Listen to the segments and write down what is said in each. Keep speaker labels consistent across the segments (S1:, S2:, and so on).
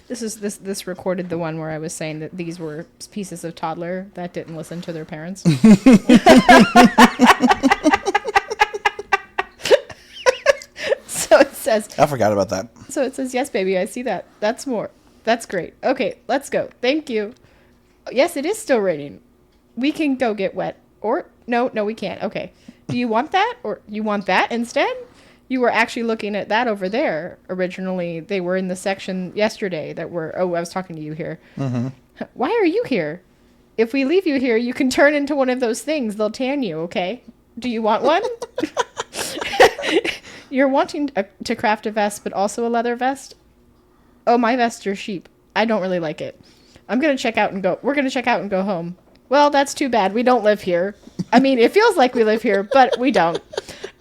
S1: This recorded the one where I was saying that these were pieces of toddler that didn't listen to their parents. So it says,
S2: I forgot about that.
S1: so it says, yes, baby, I see that. That's more. That's great. Okay, let's go. Thank you. Yes, it is still raining. We can go get wet. Or, no, we can't. Okay. Do you want that? Or you want that instead? You were actually looking at that over there. Originally, they were in the section yesterday that were, I was talking to you here. Mm-hmm. Why are you here? If we leave you here, you can turn into one of those things. They'll tan you, okay? Do you want one? You're wanting to craft a vest, but also a leather vest? Oh, my vests are sheep. I don't really like it. We're going to check out and go home. Well, that's too bad. We don't live here. I mean, it feels like we live here, but we don't.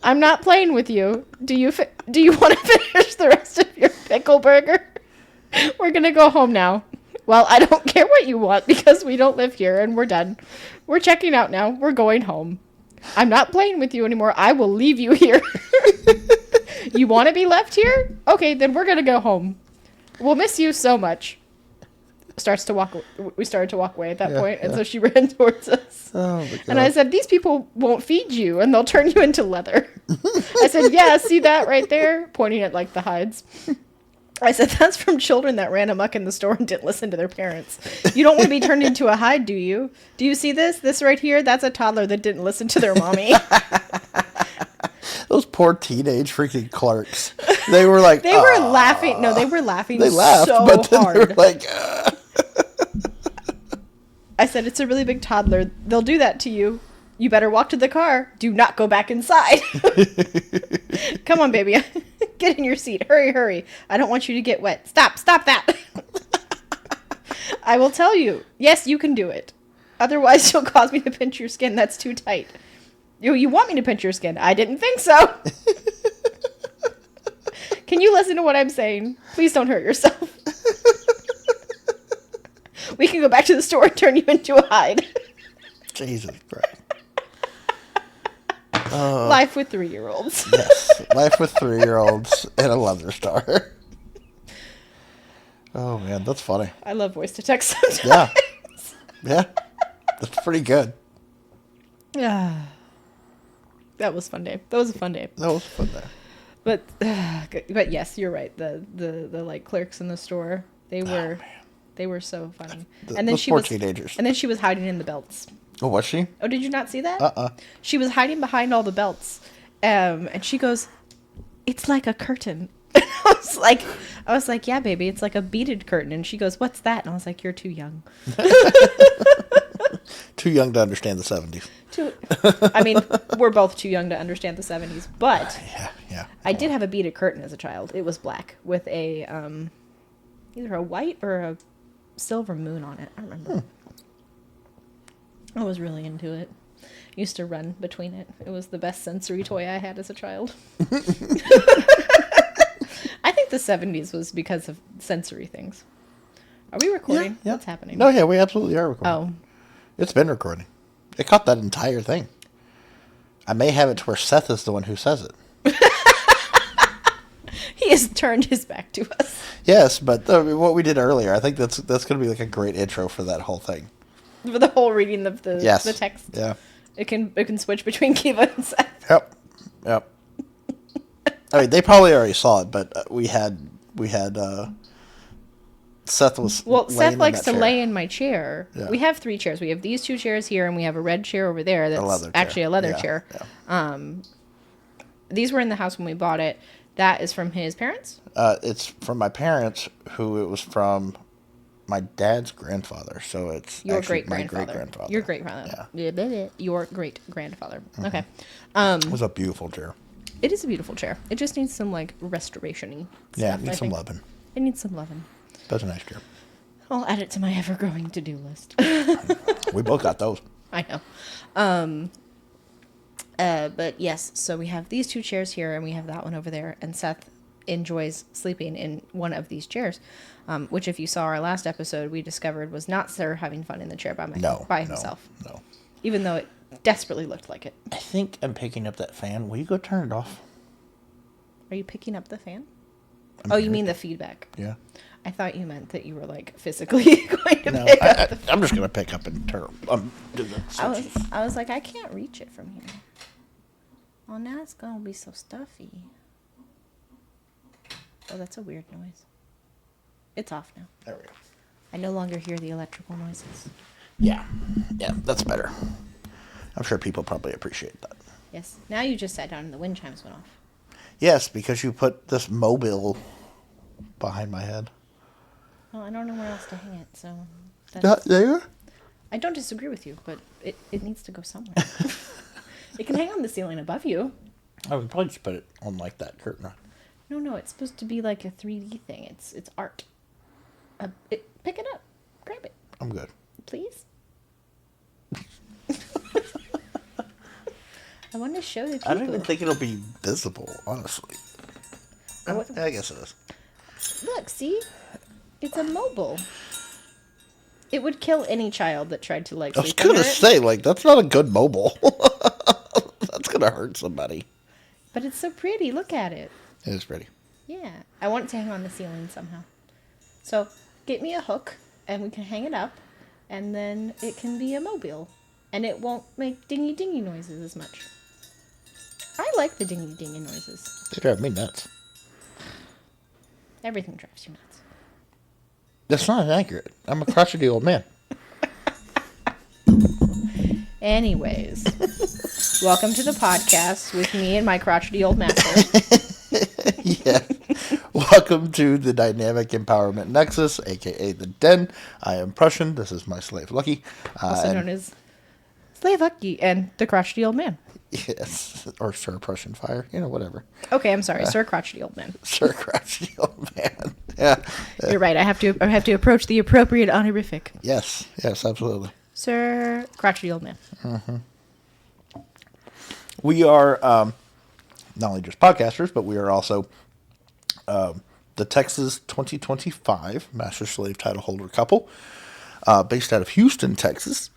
S1: I'm not playing with you. Do you want to finish the rest of your pickle burger? We're going to go home now. Well, I don't care what you want because we don't live here and we're done. We're checking out now. We're going home. I'm not playing with you anymore. I will leave you here. You want to be left here? Okay, then we're going to go home. We'll miss you so much. We started to walk away at that point, and so she ran towards us. Oh my God. And I said, these people won't feed you, and they'll turn you into leather. I said, yeah, see that right there? Pointing at, like, the hides. I said, that's from children that ran amok in the store and didn't listen to their parents. You don't want to be turned into a hide, do you? Do you see this? This right here? That's a toddler that didn't listen to their mommy.
S2: Those poor teenage freaking clerks. They were like...
S1: They were laughing. No, they were laughing
S2: they laughed,
S1: so
S2: but then
S1: hard.
S2: They were like...
S1: I said, it's a really big toddler. They'll do that to you. You better walk to the car. Do not go back inside. Come on, baby. Get in your seat. Hurry. I don't want you to get wet. Stop that. I will tell you. Yes, you can do it. Otherwise, you'll cause me to pinch your skin. That's too tight. You want me to pinch your skin? I didn't think so. Can you listen to what I'm saying? Please don't hurt yourself. We can go back to the store and turn you into a hide.
S2: Jesus Christ.
S1: Life with 3-year-olds.
S2: Yes, life with 3-year-olds and a leather star. Oh, man, that's funny.
S1: I love voice to text sometimes.
S2: Yeah, that's pretty good.
S1: Yeah. That was a fun day. That was a fun day. But yes, you're right. The like clerks in the store, they were so funny. And then
S2: teenagers.
S1: And then she was hiding in the belts.
S2: Oh, was she?
S1: Oh, did you not see that? She was hiding behind all the belts. And she goes, "It's like a curtain." I was like, "Yeah, baby, it's like a beaded curtain." And she goes, "What's that?" And I was like, "You're too young."
S2: Too young to understand the 70s.
S1: I mean, we're both too young to understand the 70s, but
S2: yeah.
S1: I did have a beaded curtain as a child. It was black with a either a white or a silver moon on it. I don't remember. I was really into it. Used to run between it. It was the best sensory toy I had as a child. I think the 70s was because of sensory things. Are we recording?
S2: Yeah.
S1: What's happening?
S2: No, yeah, we absolutely are recording.
S1: Oh.
S2: It's been recording. It caught that entire thing. I may have it to where Seth is the one who says it.
S1: He has turned his back to us.
S2: Yes, but what we did earlier, I think that's going to be like a great intro for that whole thing.
S1: For the whole reading of the text.
S2: Yeah.
S1: It can switch between Kiva and Seth.
S2: Yep. I mean, they probably already saw it, but we had Seth was
S1: Seth likes to lay in my chair.
S2: Yeah.
S1: We have 3 chairs. We have these 2 chairs here, and we have a red chair over there that's actually a leather chair. Yeah. These were in the house when we bought it. That is from his parents?
S2: It's from my parents, who it was from my dad's grandfather. So it's
S1: your
S2: great-grandfather.
S1: My great-grandfather. Your great-grandfather. Yeah. Your great-grandfather. Mm-hmm. Okay.
S2: It was a beautiful chair.
S1: It is a beautiful chair. It just needs some, like, restoration-y stuff.
S2: Yeah, it needs some loving.
S1: It needs some loving.
S2: That's a nice chair.
S1: I'll add it to my ever-growing to-do list.
S2: We both got those.
S1: I know. But yes, so we have these 2 chairs here, and we have that one over there, and Seth enjoys sleeping in one of these chairs, which if you saw our last episode, we discovered was not Sir having fun in the chair by himself.
S2: No.
S1: Even though it desperately looked like it.
S2: I think I'm picking up that fan. Will you go turn it off?
S1: Are you picking up the fan? You mean the feedback?
S2: Yeah.
S1: I thought you meant that you were like physically going to
S2: No,
S1: pick up the
S2: I'm just gonna pick up and turn. Do the
S1: I was like, I can't reach it from here. Oh, now it's gonna be so stuffy. Oh, that's a weird noise. It's off now.
S2: There we go.
S1: I no longer hear the electrical noises.
S2: Yeah, that's better. I'm sure people probably appreciate that.
S1: Yes. Now you just sat down and the wind chimes went off.
S2: Yes, because you put this mobile behind my head.
S1: Well, I don't know where else to hang it, so... That's,
S2: There?
S1: I don't disagree with you, but it needs to go somewhere. It can hang on the ceiling above you.
S2: I would probably just put it on like that curtain.
S1: No, it's supposed to be like a 3D thing. It's art. Pick it up. Grab it.
S2: I'm good.
S1: Please? I want to show the people.
S2: I don't even think it'll be visible, honestly. I guess it is.
S1: Look, see? It's a mobile. It would kill any child that tried to, like,
S2: I was
S1: sleep under
S2: gonna
S1: it.
S2: say, like, that's not a good mobile. That's gonna hurt somebody.
S1: But it's so pretty. Look at it.
S2: It is pretty.
S1: Yeah. I want it to hang on the ceiling somehow. So, get me a hook, and we can hang it up, and then it can be a mobile. And it won't make dingy-dingy noises as much. I like the dingy-dingy noises.
S2: They drive me nuts.
S1: Everything drives you nuts.
S2: That's not accurate. I'm a crotchety old man.
S1: Anyways, welcome to the podcast with me and my crotchety old master.
S2: Yeah. Welcome to the Dynamic Empowerment Nexus, aka the Den. I am Prussian. This is my slave Lucky.
S1: Also known as Slave Lucky and the crotchety old man.
S2: Yes. Or Sir Prussian Fire. You know, whatever.
S1: Okay, I'm sorry, Sir Crotchety Old Man.
S2: Sir Crotchety Old Man. Yeah.
S1: You're right. I have to approach the appropriate honorific.
S2: Yes, absolutely.
S1: Sir Crotchety Old Man.
S2: Mm-hmm. We are not only just podcasters, but we are also the Texas 2025 Master Slave Title Holder couple, based out of Houston, Texas.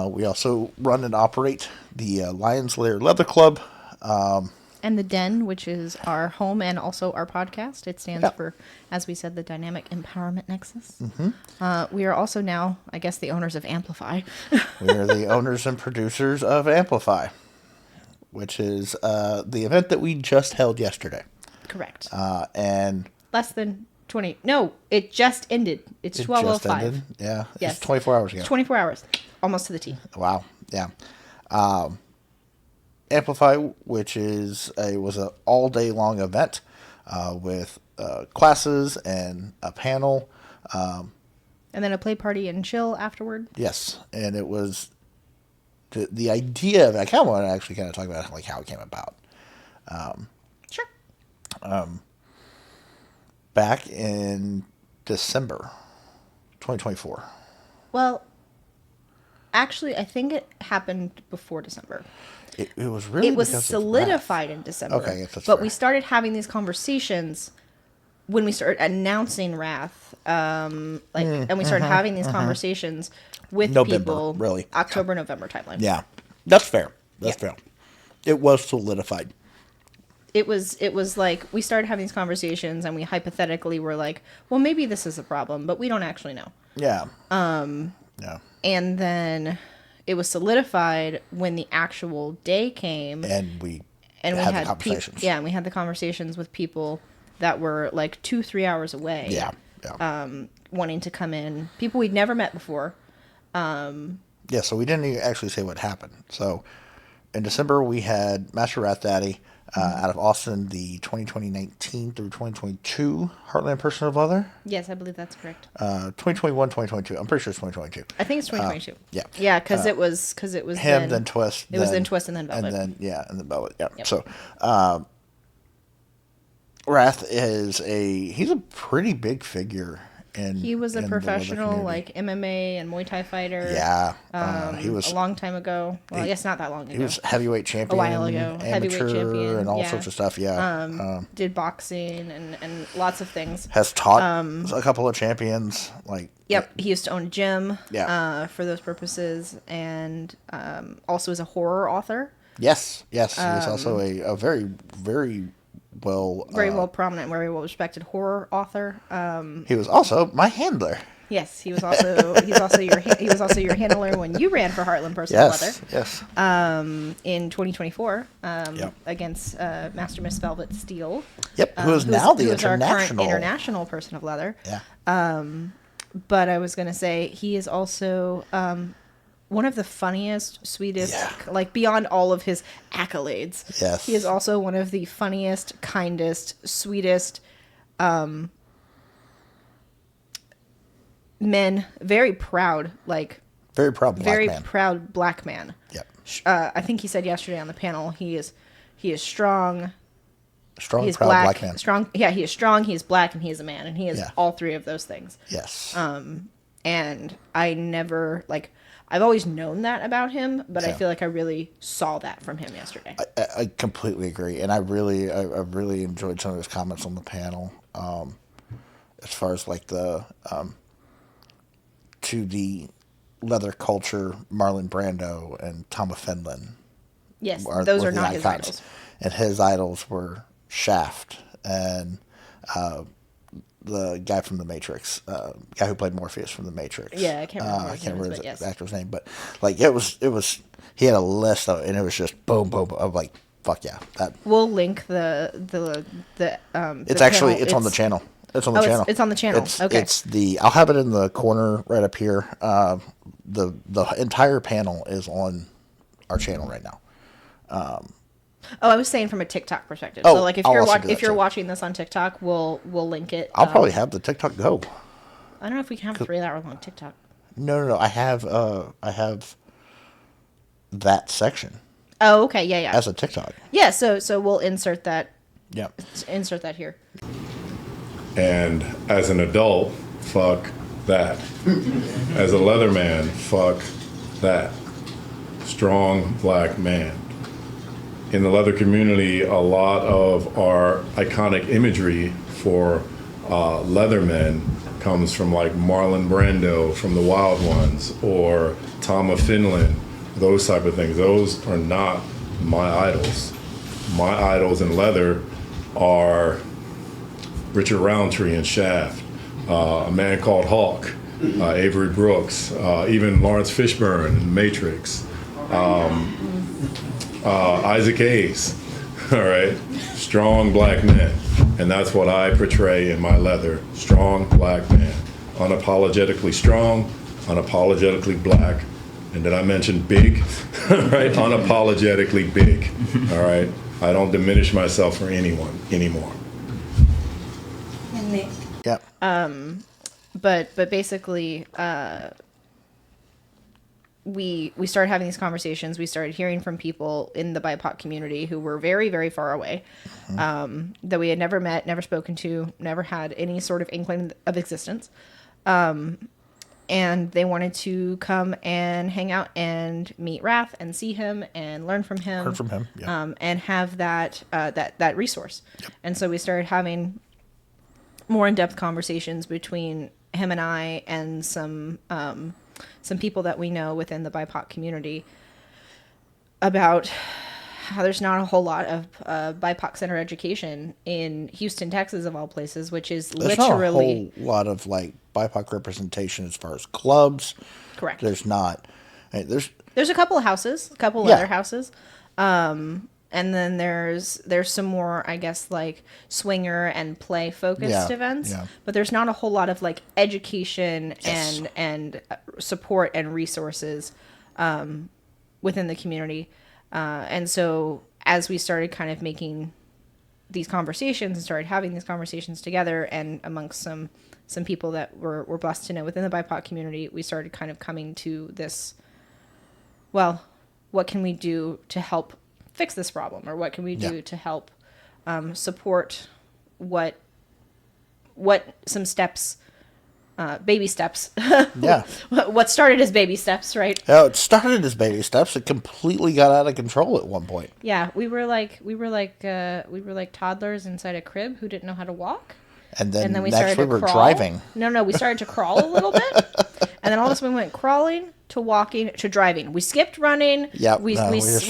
S2: We also run and operate the Lion's Lair Leather Club.
S1: And the Den, which is our home and also our podcast. It stands for, as we said, the Dynamic Empowerment Nexus. Mm-hmm. We are also now, I guess, the owners of Amplify.
S2: We are the owners and producers of Amplify, which is the event that we just held yesterday.
S1: Correct.
S2: And
S1: less than 20. No, it just ended. It's 12:05.
S2: Yeah.
S1: Yes.
S2: It's 24 hours ago.
S1: It's 24 hours. Almost to the T.
S2: Wow. Yeah. Amplify, which was an all day long event with classes and a panel.
S1: And then a play party and chill afterward.
S2: Yes. And it was the idea of it. I kind of want to actually kind of talk about like how it came about.
S1: Sure.
S2: Back in December 2024.
S1: Well, actually, I think it happened before December.
S2: It was really
S1: It was
S2: because of
S1: solidified
S2: Wrath.
S1: in December.
S2: Okay, yes, that's
S1: but
S2: fair.
S1: we started having these conversations when we started announcing Wrath. And we started having these conversations with
S2: November,
S1: people.
S2: really.
S1: October, November timeline.
S2: Yeah, that's fair. That's fair. It was solidified.
S1: It was like we started having these conversations and we hypothetically were like, well, maybe this is a problem, but we don't actually know.
S2: Yeah. Yeah.
S1: And then it was solidified when the actual day came.
S2: And we
S1: And
S2: had
S1: we
S2: the conversations.
S1: and we had the conversations with people that were like 2-3 hours away.
S2: Yeah.
S1: Wanting to come in. People we'd never met before.
S2: Yeah, so we didn't even actually say what happened. So in December, we had Master Rat Daddy out of Austin, the 2019 through 2022 Heartland Person of Leather.
S1: Yes, I believe that's correct.
S2: 2021, 2022. I'm pretty sure it's 2022.
S1: I think it's 2022.
S2: Yeah.
S1: Yeah, because it was
S2: Him, then Twist.
S1: It was then Twist and then Velvet.
S2: And then Velvet. Yeah.
S1: Yep.
S2: So, Wrath he's a pretty big figure.
S1: He was a
S2: in the leather
S1: professional,
S2: community.
S1: like MMA and Muay Thai fighter.
S2: Yeah. He was
S1: a long time ago. Well, I guess not that long ago.
S2: He was heavyweight champion.
S1: A while ago.
S2: Amateur,
S1: Heavyweight champion.
S2: and all
S1: yeah.
S2: sorts of stuff. Yeah.
S1: Did boxing and lots of things.
S2: Has taught a couple of champions. Like.
S1: Yep, he used to own a gym.
S2: Yeah.
S1: For those purposes, and also is a horror author.
S2: Yes. He was also a very, very
S1: very well prominent, very well respected horror author.
S2: He was also my handler.
S1: Yes, he was also your handler when you ran for Heartland Personal Leather.
S2: Yes.
S1: In 2024,
S2: Yep.
S1: against Master Miss Velvet Steel.
S2: Yep. Who is now the
S1: our current
S2: international
S1: international person of leather.
S2: Yeah.
S1: But I was going to say he is also one of the funniest, sweetest, like beyond all of his accolades.
S2: Yes.
S1: He is also one of the funniest, kindest, sweetest men. Very proud, like
S2: very proud
S1: black man.
S2: Yep.
S1: I think he said yesterday on the panel he is strong.
S2: Strong,
S1: he is
S2: proud black man.
S1: Strong. Yeah, he is strong. He is black, and he is a man, and he is all three of those things.
S2: Yes.
S1: And I never I've always known that about him, but I feel like I really saw that from him yesterday.
S2: I completely agree, and I really enjoyed some of his comments on the panel. As far as like the to the leather culture, Marlon Brando and Tom Finland.
S1: Yes, those are not his idols.
S2: And his idols were Shaft and the guy from The Matrix, guy who played Morpheus from The Matrix.
S1: Yeah, I can't remember
S2: his actor's name, but like it was he had a list of, and it was just boom boom. I'm like, fuck yeah, that.
S1: We'll link the
S2: It's actually it's on the channel. It's on the channel.
S1: It's on the channel. Okay.
S2: It's I'll have it in the corner right up here. The entire panel is on our channel right now.
S1: I was saying from a TikTok perspective.
S2: Oh,
S1: so like if you're watching this on TikTok, we'll link it.
S2: I'll probably have the TikTok go.
S1: I don't know if we can have a 3-hour long TikTok.
S2: No. I have that section.
S1: Oh, okay. Yeah.
S2: As a TikTok.
S1: Yeah. So we'll insert that.
S2: Yeah.
S1: Insert that here.
S3: And as an adult, fuck that. As a leatherman, fuck that. Strong black man. In the leather community, a lot of our iconic imagery for leathermen comes from like Marlon Brando from The Wild Ones or Tom of Finland, those type of things. Those are not my idols. My idols in leather are Richard Roundtree and Shaft, a man called Hawk, Avery Brooks, even Lawrence Fishburne in The Matrix, Isaac Hayes, all right? Strong black men. And that's what I portray in my leather. Strong black man. Unapologetically strong, unapologetically black. And did I mention big? Right? Unapologetically big. All right? I don't diminish myself for anyone anymore.
S2: Yep.
S1: But basically, we started having these conversations. We started hearing from people in the BIPOC community who were very, very far away, that we had never met, never spoken to, never had any sort of inkling of existence. And they wanted to come and hang out and meet Wrath and see him and learn from him.
S2: Yeah.
S1: And have that resource. Yep. And so we started having more in-depth conversations between him and I and some people that we know within the BIPOC community about how there's not a whole lot of BIPOC center education in Houston, Texas, of all places, which is
S2: there's
S1: literally
S2: not a whole lot of like BIPOC representation as far as clubs.
S1: Correct.
S2: There's not.
S1: There's a couple of houses, a couple leather houses. And then there's some more, I guess, like swinger and play focused events. Yeah. But there's not a whole lot of like education and support and resources within the community. And so as we started kind of making these conversations and started having these conversations together and amongst some people that we're blessed to know within the BIPOC community, we started kind of coming to this, well, what can we do to help fix this problem, or what can we do to help support what some steps, baby steps.
S2: Yeah.
S1: What started as baby steps, right?
S2: Yeah, it started as baby steps. It completely got out of control at one point.
S1: Yeah, we were like toddlers inside a crib who didn't know how to walk.
S2: And then
S1: we
S2: next
S1: started
S2: we were
S1: crawl.
S2: driving.
S1: No, we started to crawl a little bit. And then all of a sudden we went crawling to walking to driving. We skipped running.
S2: Yep,
S1: We
S2: no,
S1: we,
S2: we just-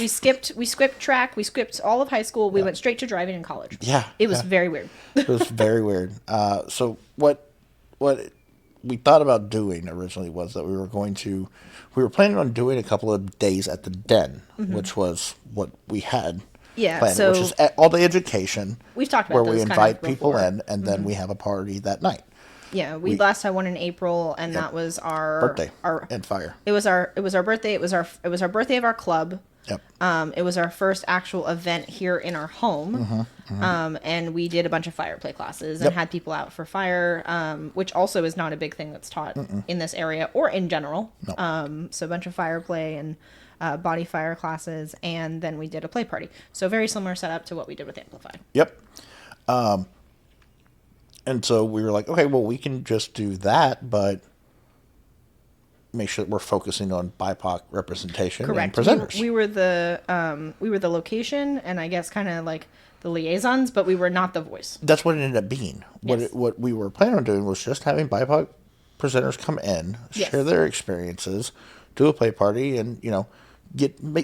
S1: we skipped track. We skipped all of high school. We went straight to driving in college.
S2: Yeah,
S1: It was
S2: yeah.
S1: very weird.
S2: It was very weird. So what we thought about doing originally was that we were planning on doing a couple of days at the Den, which was what we had
S1: Yeah,
S2: planned,
S1: so-
S2: which is all day education.
S1: We've talked about
S2: where we
S1: those kind
S2: invite
S1: of
S2: people
S1: before.
S2: in, and then we have a party that night.
S1: Yeah, we last had one in April, and that was our
S2: Birthday
S1: Our
S2: and fire.
S1: it was our birthday. It was our birthday of our club.
S2: Yep.
S1: It was our first actual event here in our home. And we did a bunch of fire play classes and
S2: Yep.
S1: had people out for fire, which also is not a big thing that's taught in this area or in general.
S2: No.
S1: So a bunch of fire play and body fire classes, and then we did a play party. So very similar setup to what we did with Amplify.
S2: Yep. And so we were like, okay, well, we can just do that, but make sure that we're focusing on BIPOC representation
S1: Correct.
S2: and presenters.
S1: We were the location, and I guess kind of like the liaisons, but we were not the voice.
S2: That's what it ended up being.
S1: Yes.
S2: What we were planning on doing was just having BIPOC presenters come in,
S1: Yes.
S2: share their experiences, do a play party, and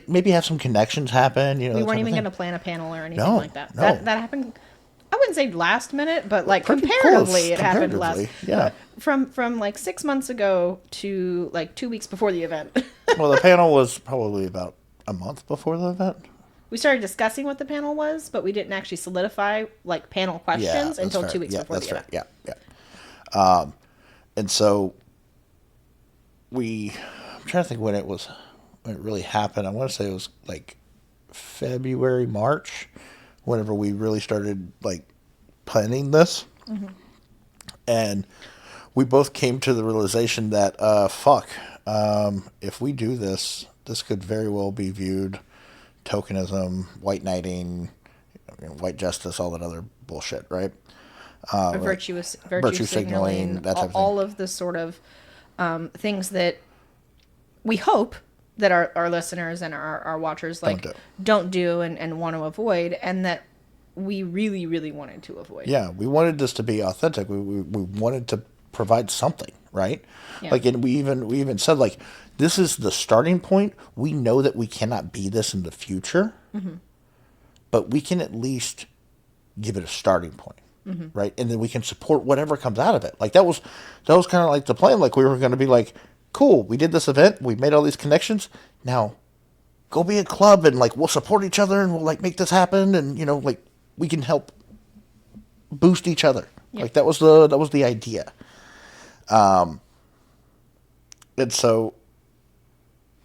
S2: maybe have some connections happen.
S1: We weren't even going to plan a panel or anything
S2: No,
S1: like that.
S2: no.
S1: That happened. I wouldn't say last minute, but like
S2: Pretty
S1: comparatively,
S2: close,
S1: it happened last.
S2: comparatively, yeah.
S1: From like 6 months ago to like 2 weeks before the event.
S2: Well, the panel was probably about a month before the event.
S1: We started discussing what the panel was, but we didn't actually solidify like panel questions
S2: that's
S1: until
S2: fair.
S1: 2 weeks
S2: Yeah,
S1: before
S2: that's
S1: the
S2: fair.
S1: event.
S2: Yeah. And so I'm trying to think when it really happened. I want to say it was like February, March, whenever we really started like planning this. And we both came to the realization that, if we do this, this could very well be viewed tokenism, white knighting, white justice, all that other bullshit, right?
S1: Virtue
S2: Virtue signaling,
S1: signaling,
S2: that type of
S1: all of the sort of things that we hope that our listeners and our watchers like don't do and want to avoid, and that we really, really wanted to avoid.
S2: Yeah, we wanted this to be authentic. We wanted to provide something, right?
S1: Yeah.
S2: Like, and we even said, like, this is the starting point. We know that we cannot be this in the future, but we can at least give it a starting point, right? And then we can support whatever comes out of it. Like, that was kind of like the plan. Like, we were going to be like, cool, we did this event, we made all these connections. Now, go be a club, and like we'll support each other, and we'll like make this happen, and like we can help boost each other.
S1: Yeah.
S2: Like that was the idea. And so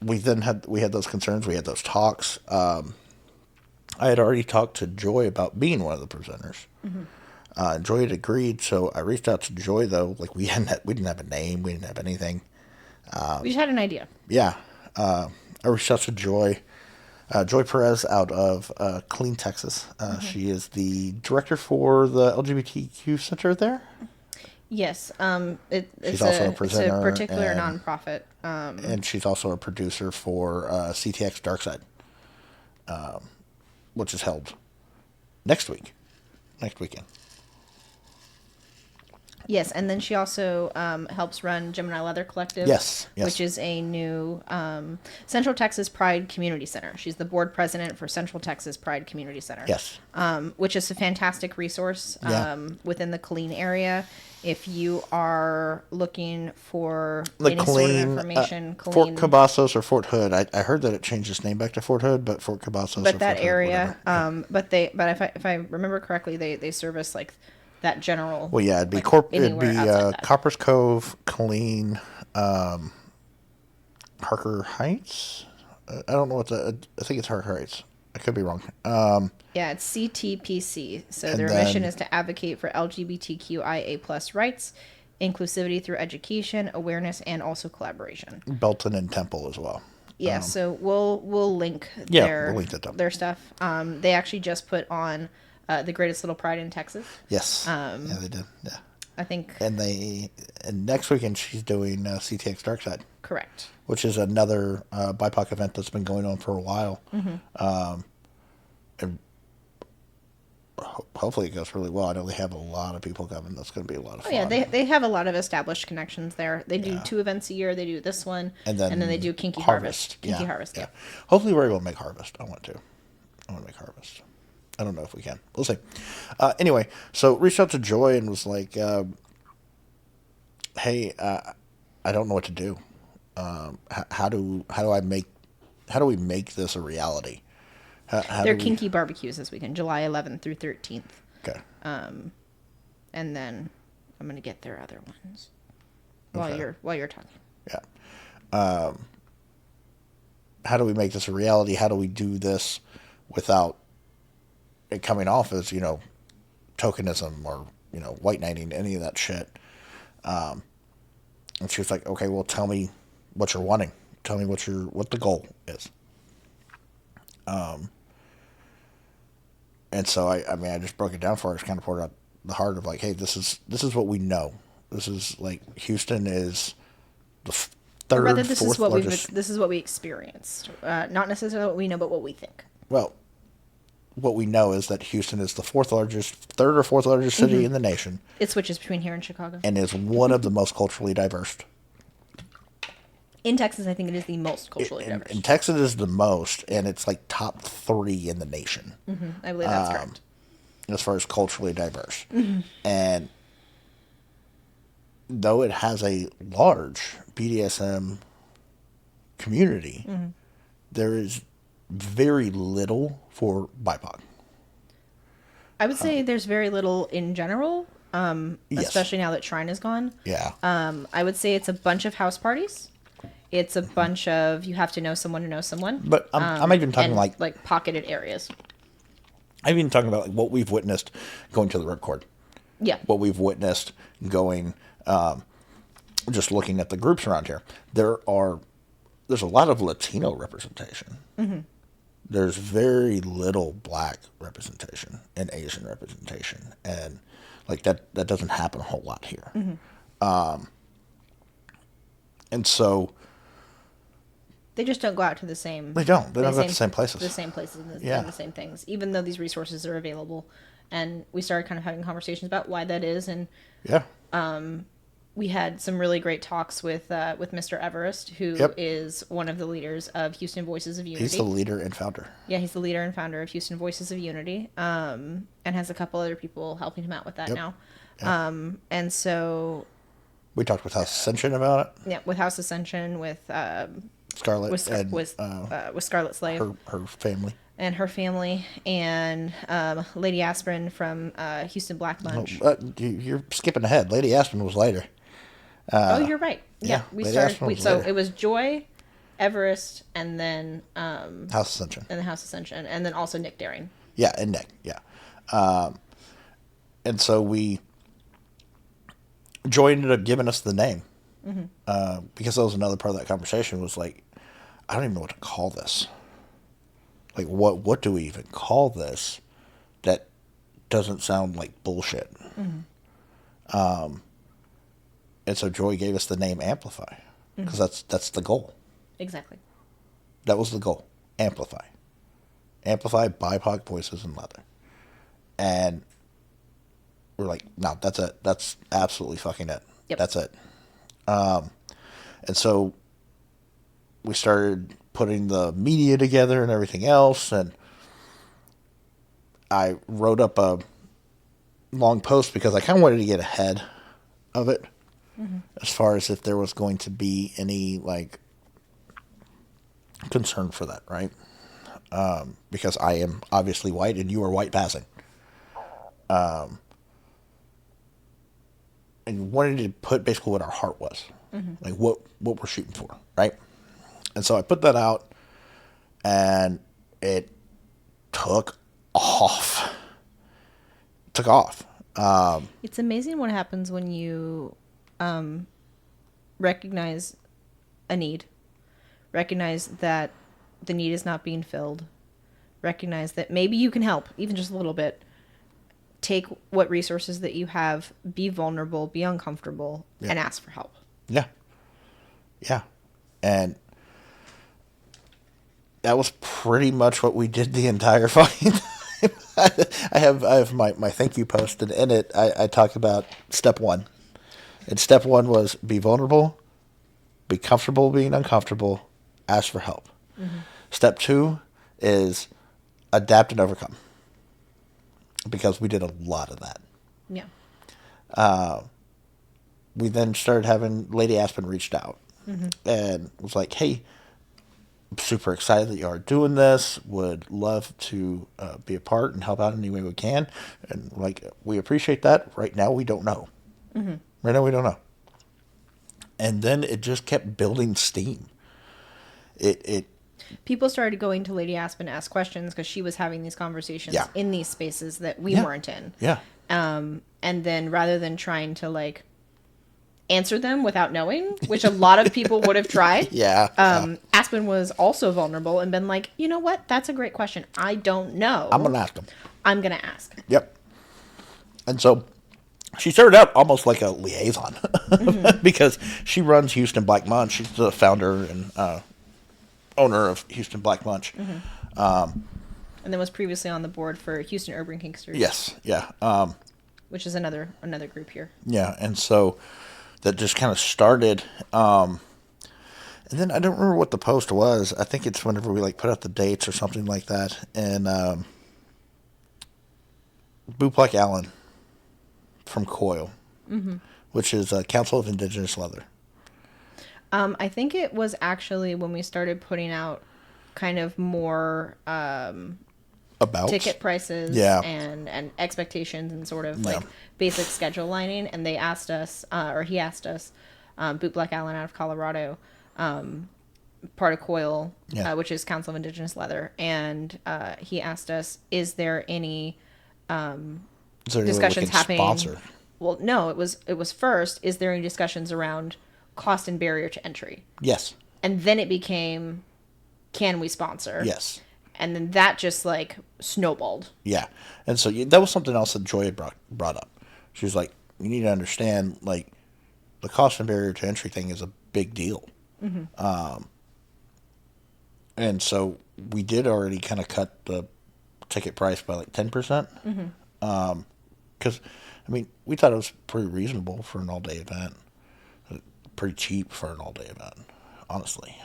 S2: we had those concerns, we had those talks. I had already talked to Joy about being one of the presenters. Joy had agreed, so I reached out to Joy though. Like we didn't have a name, we didn't have anything.
S1: We just had an idea.
S2: Yeah. I reached out to Joy. Joy Perez out of Killeen, Texas. She is the director for the LGBTQ Center there.
S1: Yes. It's
S2: She's also a presenter
S1: It's a particular
S2: and-
S1: nonprofit.
S2: And she's also a producer for CTX Darkside, which is held next weekend.
S1: Yes, and then she also helps run Gemini Leather Collective.
S2: Yes.
S1: Which is a new Central Texas Pride Community Center. She's the board president for Central Texas Pride Community Center.
S2: Yes.
S1: Which is a fantastic resource
S2: Yeah.
S1: within the Killeen area. If you are looking for
S2: The
S1: any sort of information,
S2: Fort
S1: Killeen,
S2: Cabazos or Fort Hood. I heard that it changed its name back to Fort Hood, but Fort Cabazos.
S1: but
S2: or
S1: that
S2: Fort Hood,
S1: area,
S2: whatever.
S1: but if I remember correctly, they service like that general.
S2: Well, yeah, it'd be
S1: like, anywhere outside that.
S2: Coppers Cove, Killeen, Harker Heights. I don't know I think it's Harker Heights. I could be wrong.
S1: Yeah, it's CTPC. So
S2: And
S1: their
S2: then-
S1: mission is to advocate for LGBTQIA+ rights, inclusivity through education, awareness, and also collaboration.
S2: Belton and Temple as well.
S1: Yeah, so we'll link
S2: Yeah,
S1: their
S2: we'll link that up.
S1: their stuff. They actually just put on the Greatest Little Pride in Texas.
S2: Yes. Yeah, they did. Yeah.
S1: I think
S2: And next weekend she's doing CTX Darkside,
S1: correct.
S2: which is another BIPOC event that's been going on for a while. And hopefully it goes really well. I know they have a lot of people coming. That's going to be a lot of fun.
S1: Oh yeah, they have a lot of established connections there. They do 2 events a year. They do this one,
S2: and then
S1: they do Kinky Harvest. Kinky Harvest. Yeah.
S2: Hopefully we're able to make Harvest. I want to make Harvest. I don't know if we can. We'll see. Anyway, so reached out to Joy and was like, "Hey, I don't know what to do. How do we make this a reality?
S1: They're Kinky barbecues this weekend, July 11th through 13th.
S2: Okay.
S1: And then I'm gonna get their other ones while you're talking.
S2: Yeah. How do we make this a reality? How do we do this without it coming off as, tokenism or, white knighting, any of that shit? And she was like, okay, well, tell me what you're wanting. Tell me what the goal is. And so I just broke it down for her. Just kind of poured out the heart of like, hey, this is what we know. This is like Houston is the third,
S1: or rather, this
S2: fourth
S1: is what
S2: largest.
S1: this is what we experienced. Not necessarily what we know, but what we think.
S2: Well, what we know is that Houston is the third or fourth largest city in the nation.
S1: It switches between here and Chicago.
S2: And is one of the most culturally diverse.
S1: In Texas, I think it is the most culturally diverse.
S2: In Texas, it is the most, and it's like top 3 in the nation.
S1: Mm-hmm. I believe that's correct.
S2: As far as culturally diverse. Mm-hmm. And though it has a large BDSM community, there is very little for BIPOC.
S1: I would say there's very little in general,
S2: yes.
S1: especially now that Shrine is gone.
S2: Yeah.
S1: I would say it's a bunch of house parties. It's a bunch of you have to know someone to know someone.
S2: But I'm even talking
S1: like pocketed areas.
S2: I'm even talking about like what we've witnessed going to the ripcord.
S1: Yeah.
S2: What we've witnessed going, just looking at the groups around here. There's a lot of Latino representation. Mm-hmm. There's very little Black representation and Asian representation, and like that doesn't happen a whole lot here. Mm-hmm. And so
S1: they just don't go out to the same.
S2: They don't go to the same places.
S1: The same places and the same things, even though these resources are available. And we started kind of having conversations about why that is, and we had some really great talks with Mr. Everest, who is one of the leaders of Houston Voices of Unity.
S2: He's the leader and founder.
S1: Yeah, he's the leader and founder of Houston Voices of Unity, and has a couple other people helping him out with that now. Yep. And so
S2: we talked with House Ascension about it.
S1: Yeah, with House Ascension, with
S2: Scarlet,
S1: with Scarlet Slave,
S2: her family.
S1: And her family, and Lady Aspirin from Houston Black Bunch.
S2: You're skipping ahead. Lady Aspirin was later.
S1: You're right. Yeah, we started. So it was Joy, Everest, and then
S2: House Ascension.
S1: And the House Ascension, and then also Nick Daring.
S2: Yeah, and Nick. Yeah, and so Joy ended up giving us the name, because that was another part of that conversation. Was like, I don't even know what to call this. Like, what do we even call this that doesn't sound like bullshit? Mm-hmm. And so Joy gave us the name Amplify, because that's the goal.
S1: Exactly.
S2: That was the goal. Amplify. Amplify BIPOC voices in leather. And we're like, no, that's it. That's absolutely fucking it.
S1: Yep.
S2: That's it. And so we started putting the media together and everything else, and I wrote up a long post because I kind of wanted to get ahead of it, as far as if there was going to be any like concern for that, right? Because I am obviously white and you are white passing. And wanted to put basically what our heart was, like what we're shooting for, right? And so I put that out, and it took off.
S1: It's amazing what happens when you recognize a need, recognize that the need is not being filled, recognize that maybe you can help, even just a little bit. Take what resources that you have, be vulnerable, be uncomfortable, and ask for help.
S2: Yeah. Yeah. And that was pretty much what we did the entire fucking I have my thank you post, and in it I talk about step one. And step one was be vulnerable, be comfortable being uncomfortable, ask for help. Step two is adapt and overcome, because we did a lot of that.
S1: Yeah.
S2: We then started having Lady Aspen reached out and was like, hey, I'm super excited that you are doing this. Would love to be a part and help out in any way we can. And like, we appreciate that. Right now, we don't know. Right now, we don't know. And then it just kept building steam. It
S1: People started going to Lady Aspen to ask questions because she was having these conversations
S2: Yeah.
S1: in these spaces that we
S2: Yeah.
S1: weren't in.
S2: Yeah.
S1: And then rather than trying to like answer them without knowing, which a lot of people would have tried.
S2: Yeah.
S1: Aspen was also vulnerable and been like, you know what? That's a great question. I don't know.
S2: I'm going to ask them.
S1: I'm going to ask.
S2: Yep. And so she started out almost like a liaison because she runs Houston Black Munch. She's the founder and owner of Houston Black Munch.
S1: And then was previously on the board for Houston Urban Kinksters.
S2: Yes. Yeah.
S1: Which is another group here.
S2: Yeah. And so that just kind of started. And then I don't remember what the post was. I think it's whenever we like put out the dates or something like that. And Buplek Allen from Coil, which is Council of Indigenous Leather.
S1: I think it was actually when we started putting out kind of more
S2: About
S1: ticket prices
S2: Yeah.
S1: and expectations and sort of
S2: Yeah.
S1: like basic schedule lining. And they asked us, or he asked us, Boot Black Allen out of Colorado, part of Coil,
S2: Yeah.
S1: which is Council of Indigenous Leather. And he asked us, is there any
S2: Is there any way we
S1: discussions
S2: can
S1: happening?
S2: sponsor?
S1: Well, no, it was first, is there any discussions around cost and barrier to entry?
S2: Yes.
S1: And then it became, can we sponsor?
S2: Yes.
S1: And then that just like snowballed.
S2: Yeah. And so that was something else that Joy had brought up. She was like, you need to understand, like, the cost and barrier to entry thing is a big deal. And so we did already kind of cut the ticket price by like 10%. Because, I mean, we thought it was pretty reasonable for an all-day event. Pretty cheap for an all-day event, honestly.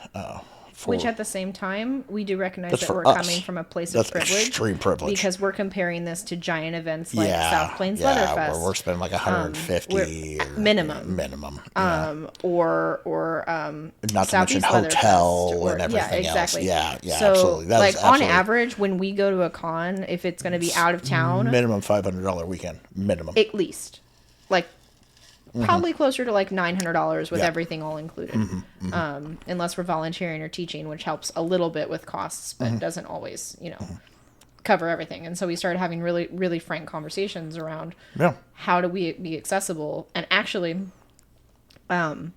S1: Which at the same time, we do recognize
S2: That's
S1: that
S2: for
S1: we're
S2: us.
S1: coming from a place
S2: That's
S1: of privilege.
S2: extreme privilege.
S1: Because we're comparing this to giant events like
S2: Yeah,
S1: South Plains Leatherfest.
S2: where we're spending like 150 or
S1: minimum.
S2: Yeah.
S1: Or
S2: Not to mention
S1: Southeast
S2: hotel
S1: Leatherfest,
S2: and everything
S1: yeah, exactly.
S2: else. Yeah,
S1: So,
S2: absolutely. That
S1: like
S2: is
S1: on
S2: absolutely
S1: average, when we go to a con, if it's going to be out of town,
S2: minimum $500 weekend, minimum.
S1: at least, like probably closer to like $900 with
S2: Yeah.
S1: everything all included, unless we're volunteering or teaching, which helps a little bit with costs, but doesn't always, cover everything. And so we started having really, really frank conversations around
S2: Yeah.
S1: how do we be accessible. And actually, the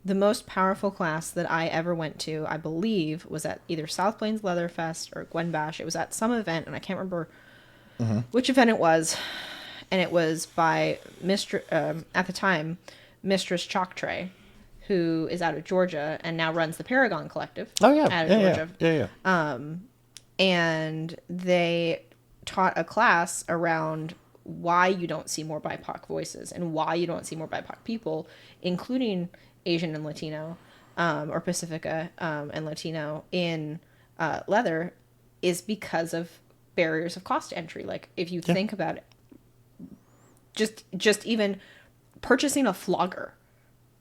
S1: most powerful class that I ever went to, I believe, was at either South Plains Leatherfest or Gwen Bash. It was at some event, and I can't remember which event it was. And it was by at the time, Mistress Chalk Tray, who is out of Georgia and now runs the Paragon Collective.
S2: Oh, yeah.
S1: Out of
S2: Yeah,
S1: Georgia.
S2: yeah.
S1: And they taught a class around why you don't see more BIPOC voices and why you don't see more BIPOC people, including Asian and Latino, or Pacifica and Latino in leather, is because of barriers of cost entry. Like if you think about it, just even purchasing a flogger,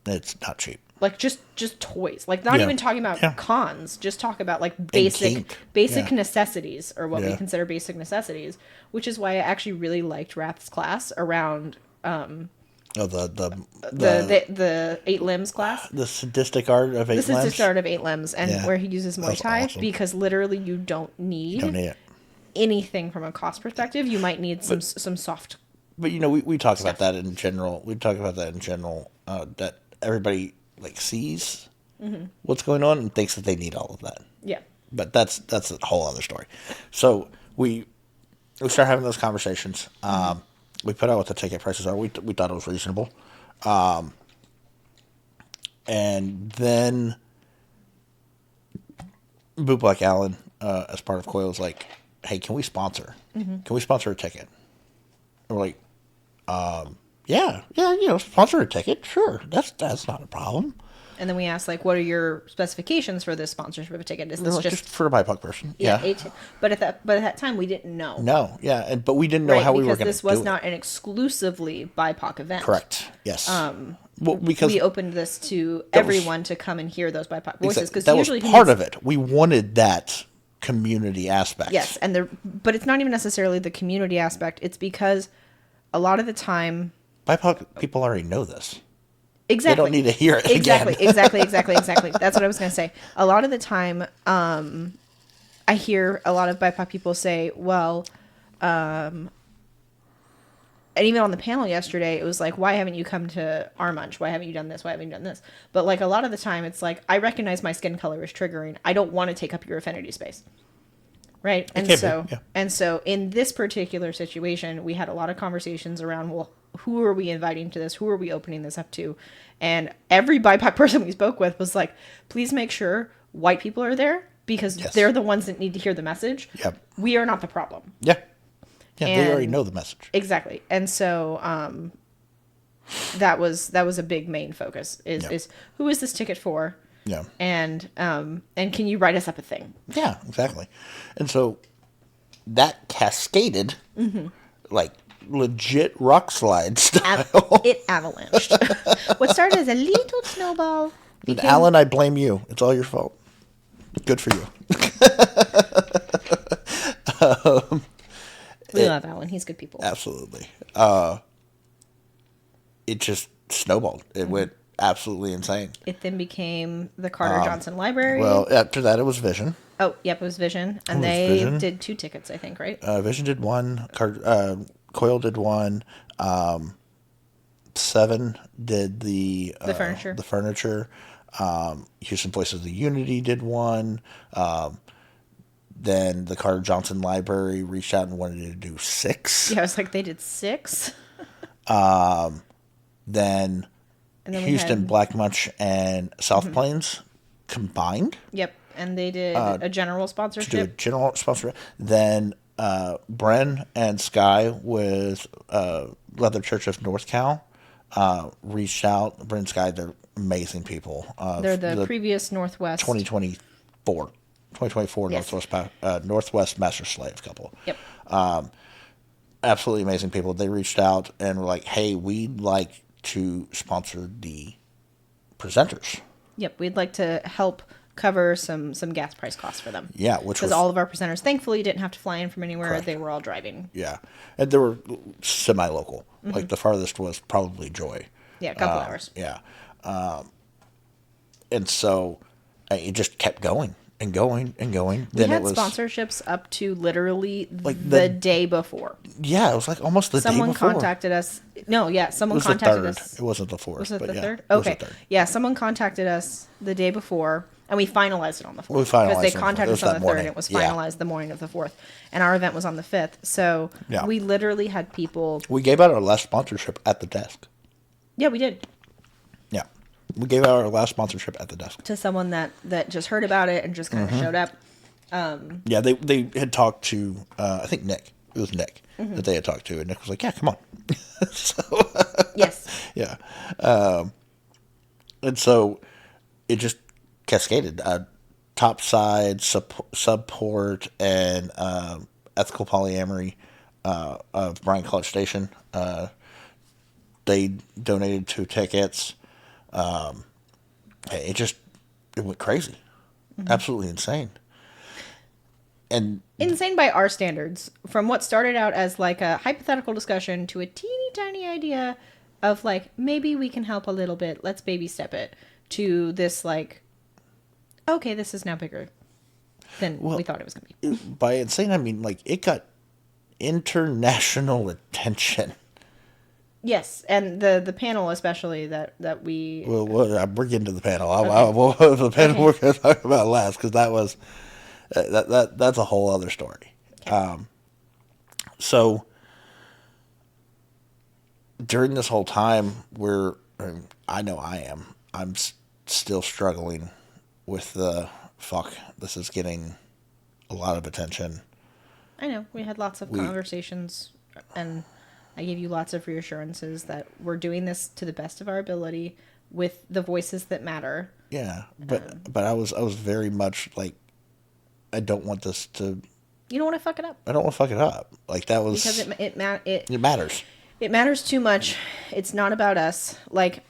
S2: It's not cheap.
S1: like just toys, like not
S2: Yeah.
S1: even talking about
S2: Yeah.
S1: cons, just talk about like
S2: kink.
S1: basic
S2: Yeah.
S1: necessities, or what we
S2: Yeah.
S1: consider basic necessities, which is why I actually really liked Rath's class around
S2: Oh, the
S1: 8 limbs class.
S2: the sadistic art of eight
S1: This is the
S2: limbs.
S1: start of 8 limbs, and
S2: Yeah.
S1: where he uses Muay
S2: That's
S1: Thai,
S2: awesome.
S1: because literally you don't need,
S2: Don't need it.
S1: anything from a cost perspective. You might need some soft.
S2: But we talk about that in general. We talk about that in general. That everybody like sees what's going on and thinks that they need all of that.
S1: Yeah.
S2: But that's a whole other story. So we start having those conversations. We put out what the ticket prices are. We thought it was reasonable. And then Boot Black Allen, as part of Coil, was like, hey, can we sponsor?
S1: Mm-hmm.
S2: Can we sponsor a ticket? And we're like, yeah, sponsor a ticket. Sure. That's not a problem.
S1: And then we asked, like, what are your specifications for this sponsorship of a ticket? Is this
S2: Like, just for a BIPOC person. Yeah.
S1: But at that time, we didn't know.
S2: No, yeah. But we didn't know how we were going to do it.
S1: Because this was not an exclusively BIPOC event.
S2: Correct. Yes. Well, because
S1: we opened this to everyone to come and hear those BIPOC voices. Because
S2: that
S1: usually
S2: was part of it. We wanted that community aspect.
S1: Yes, but it's not even necessarily the community aspect. It's because a lot of the time,
S2: BIPOC people already know this.
S1: Exactly.
S2: They don't need to hear it
S1: exactly,
S2: again.
S1: Exactly. That's what I was going to say. A lot of the time, I hear a lot of BIPOC people say, well, and even on the panel yesterday, it was like, why haven't you come to our munch? Why haven't you done this? Why haven't you done this? But like a lot of the time, it's like, I recognize my skin color is triggering. I don't want to take up your affinity space. Right. And so in this particular situation, we had a lot of conversations around, well, who are we inviting to this? Who are we opening this up to? And every BIPOC person we spoke with was like, please make sure white people are there because they're the ones that need to hear the message.
S2: Yep.
S1: We are not the problem.
S2: Yeah. Yeah, they already know the message.
S1: Exactly. And so that was a big main focus is who is this ticket for?
S2: Yeah.
S1: And can you write us up a thing?
S2: Yeah, exactly. And so that cascaded like legit rock slide style.
S1: It avalanched. What started as a little snowball.
S2: And Alan, I blame you. It's all your fault. Good for you.
S1: We love Alan. He's good people.
S2: Absolutely. It just snowballed. It went absolutely insane.
S1: It then became the Carter Johnson Library.
S2: Well, after that, it was Vision.
S1: Oh, yep, it was Vision. And they did 2 tickets, I think, right?
S2: Vision did one. Coil did one. 7 did the
S1: furniture.
S2: The furniture. Houston Voices of the Unity did one. Then the Carter Johnson Library reached out and wanted to do 6.
S1: Yeah, I was like, they did 6.
S2: Then Houston, Black Munch, and South Plains combined.
S1: Yep, and they did a general sponsorship.
S2: To do a general sponsorship. Then Bren and Sky with Leather Church of North Cal reached out. Bren and Sky, they're amazing people.
S1: They're the previous Northwest
S2: 2024
S1: Yes.
S2: Northwest Master Slave couple.
S1: Yep.
S2: Absolutely amazing people. They reached out and were like, "Hey, we'd like to sponsor the presenters."
S1: Yep, we'd like to help cover some gas price costs for them.
S2: Yeah, which was
S1: because all of our presenters thankfully didn't have to fly in from anywhere.
S2: Correct.
S1: They were all driving.
S2: Yeah, and they were semi-local. Like the farthest was probably Joy.
S1: Yeah, a couple hours.
S2: Yeah, and so it just kept going and going and going.
S1: We had sponsorships up to literally
S2: like
S1: the day before.
S2: Yeah, it was like almost the day before.
S1: Someone contacted us. No, yeah, someone contacted us.
S2: It wasn't the 4th.
S1: Was it the 3rd?
S2: It was
S1: Okay.
S2: the 3rd.
S1: Yeah, someone contacted us the day before, and we finalized it on the 4th.
S2: We finalized
S1: because they
S2: it on the 4th.
S1: contacted
S2: It was
S1: us on
S2: that
S1: the 3rd,
S2: morning.
S1: and it was
S2: Yeah.
S1: finalized the morning of the 4th. And our event was on the 5th. So we literally had people.
S2: We gave out our last sponsorship at the desk.
S1: Yeah, we did.
S2: Yeah. We gave out our last sponsorship at the desk.
S1: To someone that just heard about it and just kind of showed up.
S2: Yeah, they had talked to, I think Nick. It was Nick that they had talked to. And Nick was like, yeah, come on.
S1: Yes.
S2: Yeah. And so it just cascaded. Topside, Subport, and Ethical Polyamory of Bryan College Station. They donated 2 tickets. It went crazy. Absolutely insane. And
S1: insane by our standards. From what started out as like a hypothetical discussion to a teeny tiny idea of like, maybe we can help a little bit. Let's baby step it. To this like, okay, this is now bigger than we thought it was going to be.
S2: By insane, I mean like it got international attention.
S1: Yes, and the panel especially that we...
S2: Well, we're getting to the panel. The panel we're going to talk about last because that was... that's a whole other story.
S1: Okay.
S2: So during this whole time, I know I am. I'm still struggling with the fuck. This is getting a lot of attention.
S1: I know. We had lots of conversations, and I gave you lots of reassurances that we're doing this to the best of our ability with the voices that matter.
S2: Yeah, but I was very much like, I don't want this to.
S1: You don't want to fuck it up.
S2: I don't want to fuck it up. Like, that was
S1: because it
S2: matters.
S1: It matters too much. It's not about us. Like,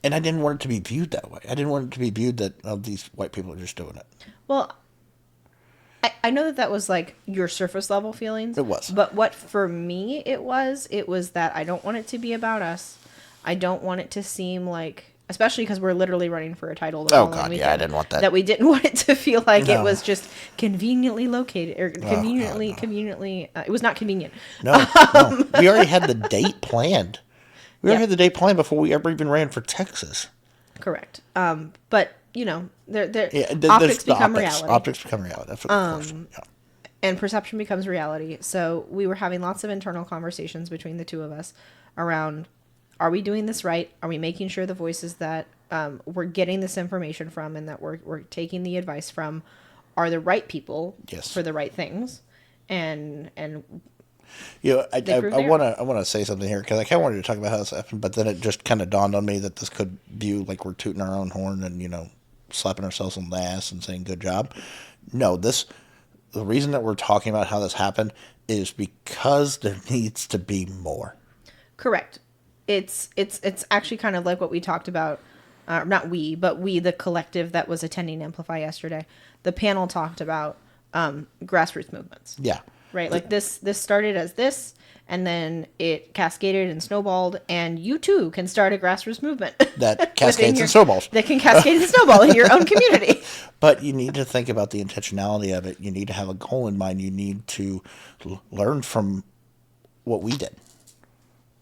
S2: and I didn't want it to be viewed that way. I didn't want it to be viewed that these white people are just doing it.
S1: Well, I know that was like your surface level feelings.
S2: It was.
S1: But what for me it was that I don't want it to be about us. I don't want it to seem like, especially because we're literally running for a title.
S2: Oh God, yeah, I didn't want that.
S1: That we didn't want it to feel like it was just conveniently located or conveniently. It was not convenient.
S2: No. We already had the date planned. We already had the date planned before we ever even ran for Texas.
S1: Correct. But you know, optics become reality.
S2: Optics become reality. That's what of course. Yeah.
S1: And perception becomes reality. So we were having lots of internal conversations between the two of us around, are we doing this right? Are we making sure the voices that we're getting this information from and that we're taking the advice from are the right people for the right things? And
S2: you know, I want to say something here because I kind of wanted to talk about how this happened, but then it just kind of dawned on me that this could view like we're tooting our own horn and, you know, slapping ourselves on the ass and saying good job. No, the reason that we're talking about how this happened is because there needs to be more.
S1: Correct. It's actually kind of like what we talked about. Not we, but we, the collective that was attending Amplify yesterday. The panel talked about grassroots movements.
S2: Yeah.
S1: Right. Like this started as this, and then it cascaded and snowballed, and you too can start a grassroots movement
S2: that cascades and snowballs.
S1: That can cascade and snowball in your own community.
S2: But you need to think about the intentionality of it. You need to have a goal in mind. You need to learn from what we did,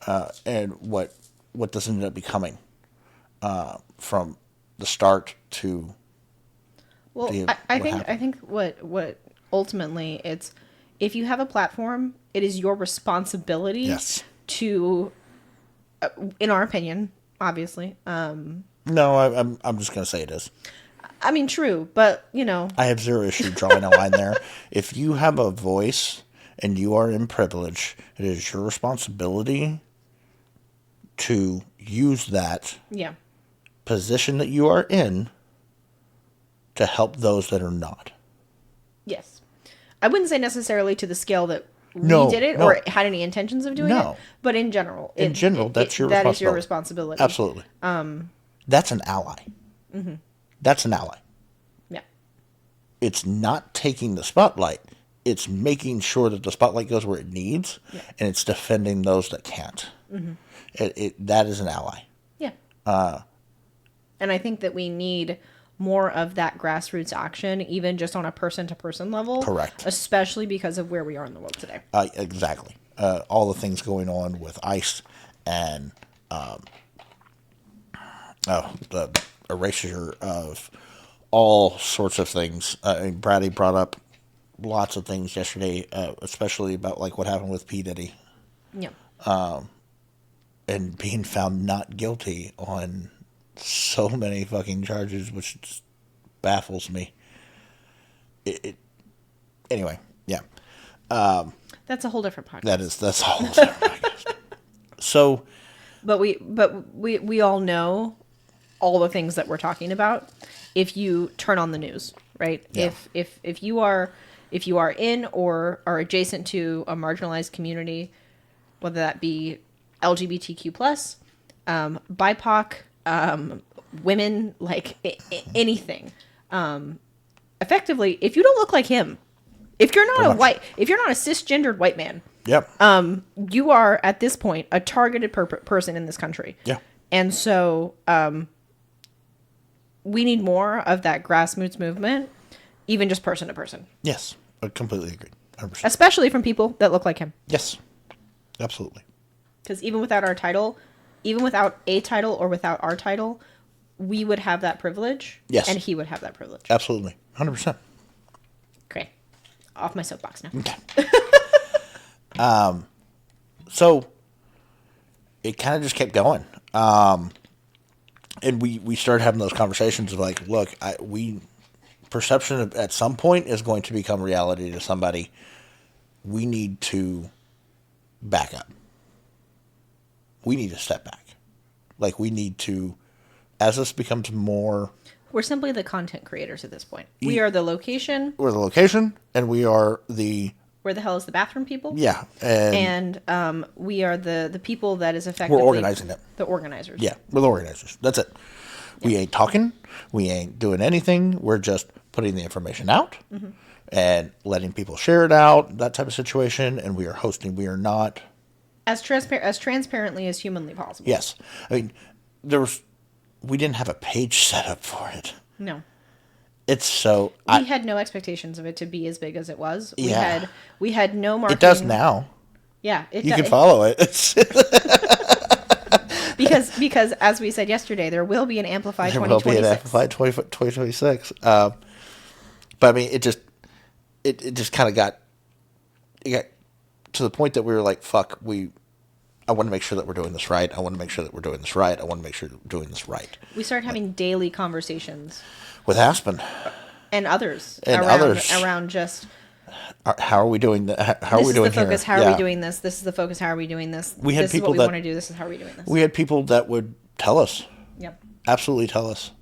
S2: and what this ended up becoming, from the start to.
S1: Well, I think what ultimately it's, if you have a platform, it is your responsibility to, in our opinion, obviously.
S2: No, I'm just going to say it is.
S1: I mean, true, but, you know.
S2: I have zero issue drawing a line there. If you have a voice and you are in privilege, it is your responsibility to use that position that you are in to help those that are not.
S1: Yes. I wouldn't say necessarily to the scale that we did it or had any intentions of doing it, but in general.
S2: That's your responsibility.
S1: That is your responsibility.
S2: Absolutely. That's an ally. Mm-hmm. That's an ally.
S1: Yeah.
S2: It's not taking the spotlight. It's making sure that the spotlight goes where it needs, and it's defending those that can't. Mm-hmm. That is an ally. Yeah.
S1: And I think that we need more of that grassroots action, even just on a person-to-person level.
S2: Correct.
S1: Especially because of where we are in the world today.
S2: Exactly. All the things going on with ICE and the erasure of all sorts of things. Brady brought up lots of things yesterday, especially about like what happened with P. Diddy. Yeah. And being found not guilty on so many fucking charges, which just baffles me. Anyway, yeah.
S1: That's a whole different podcast.
S2: That's a whole different podcast. So,
S1: but we all know all the things that we're talking about if you turn on the news, right? Yeah. If you are in or are adjacent to a marginalized community, whether that be LGBTQ plus, BIPOC, women, like anything. Effectively, if you don't look like him, if you're not if you're not a cisgendered white man, you are at this point a targeted person in this country. Yeah. And so, we need more of that grassroots movement, even just person to person.
S2: Yes, I completely agree. 100%.
S1: Especially from people that look like him.
S2: Yes, absolutely.
S1: Because even without our title, even without a title or without our title, we would have that privilege.
S2: Yes.
S1: And he would have that privilege.
S2: Absolutely. 100%.
S1: Great. Off my soapbox now.
S2: Okay. So it kind of just kept going. And we started having those conversations of like, look, perception at some point is going to become reality to somebody. we need to back up. We need to step back. Like, we need to, as this becomes more...
S1: We're simply the content creators at this point. We are the location.
S2: We're the location, and we are the...
S1: Where the hell is the bathroom people?
S2: Yeah.
S1: And we are the people that is effectively...
S2: We're organizing it.
S1: The organizers.
S2: Yeah, we're the organizers. That's it. Yeah. We ain't talking. We ain't doing anything. We're just putting the information out and letting people share it out, that type of situation, and we are hosting. We are not...
S1: As transparently as humanly possible.
S2: Yes. I mean, we didn't have a page set up for it.
S1: No.
S2: It's so...
S1: We had no expectations of it to be as big as it was.
S2: Yeah.
S1: We had no marketing.
S2: It does now.
S1: Yeah.
S2: You can follow it.
S1: because as we said yesterday, there will be an Amplify 2026.
S2: There will be an Amplify 2026. But I mean, it just kind of got to the point that we were like, fuck, I want to make sure that we're doing this right. I want to make sure that we're doing this right. I want to make sure that we're doing this right.
S1: We started having daily conversations.
S2: With Aspen.
S1: And others.
S2: And
S1: around just...
S2: How are we doing that? How are we doing
S1: here? This is the focus. How
S2: are
S1: we doing this? This is the focus. How are we doing this?
S2: We had
S1: this
S2: people
S1: is what we want to do. This is how are we doing this.
S2: We had people that would tell us.
S1: Yep.
S2: Absolutely tell us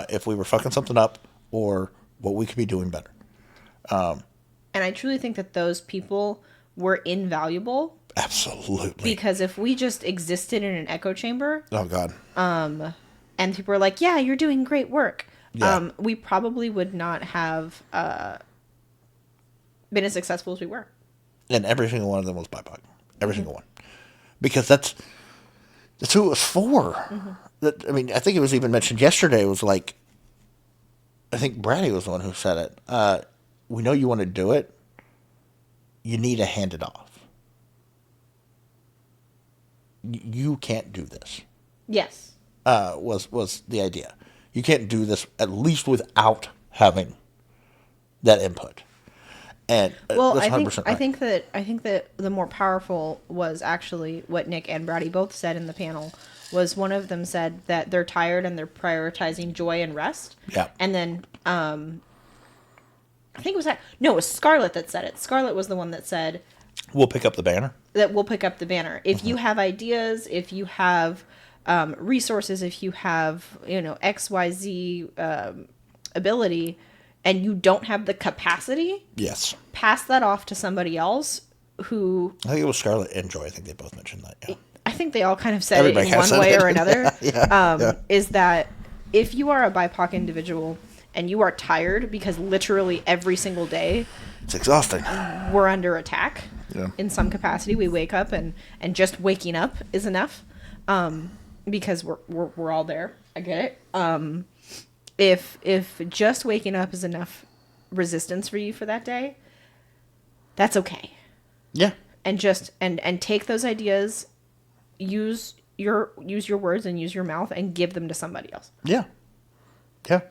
S2: if we were fucking something up or what we could be doing better.
S1: And I truly think that those people were invaluable.
S2: Absolutely.
S1: Because if we just existed in an echo chamber.
S2: Oh, God.
S1: And people were like, yeah, you're doing great work.
S2: Yeah.
S1: We probably would not have been as successful as we were.
S2: And every single one of them was BIPOC. Every single one. Because that's who it was for. I mean, I think it was even mentioned yesterday. It was like, I think Brady was the one who said it. We know you want to do it. You need to hand it off. You can't do this.
S1: Yes.
S2: Was the idea. You can't do this at least without having that input. And
S1: well,
S2: that's 100%
S1: I think that the more powerful was actually what Nick and Brady both said in the panel. Was one of them said that they're tired and they're prioritizing joy and rest.
S2: Yeah.
S1: And then I think it was Scarlett that said it. Scarlett was the one that said,
S2: we'll pick up the banner.
S1: That we'll pick up the banner. If you have ideas, if you have resources, if you have, XYZ ability, and you don't have the capacity,
S2: yes,
S1: pass that off to somebody else who...
S2: I think it was Scarlett and Joy. I think they both mentioned that, yeah.
S1: I think they all kind of said Everybody it in one way or another.
S2: Yeah.
S1: Is that if you are a BIPOC individual and you are tired because literally every single day...
S2: It's exhausting.
S1: We're under attack.
S2: Yeah.
S1: In some capacity, we wake up and just waking up is enough, because we're all there. I get it. If just waking up is enough resistance for you for that day, that's okay.
S2: Yeah.
S1: And just and take those ideas, use your words and use your mouth and give them to somebody else.
S2: Yeah. Yeah.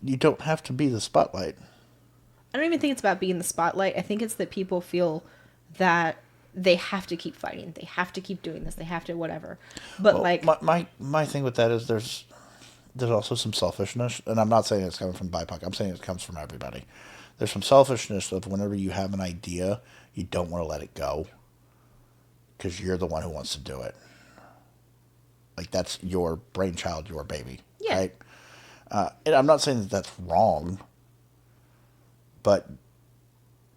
S2: You don't have to be the spotlight.
S1: I don't even think it's about being the spotlight. I think it's that people feel that they have to keep fighting. They have to keep doing this. They have to whatever. But
S2: my thing with that is there's also some selfishness, and I'm not saying it's coming from BIPOC. I'm saying it comes from everybody. There's some selfishness of whenever you have an idea, you don't want to let it go because you're the one who wants to do it. Like, that's your brainchild, your baby.
S1: Yeah.
S2: Right? And I'm not saying that that's wrong. But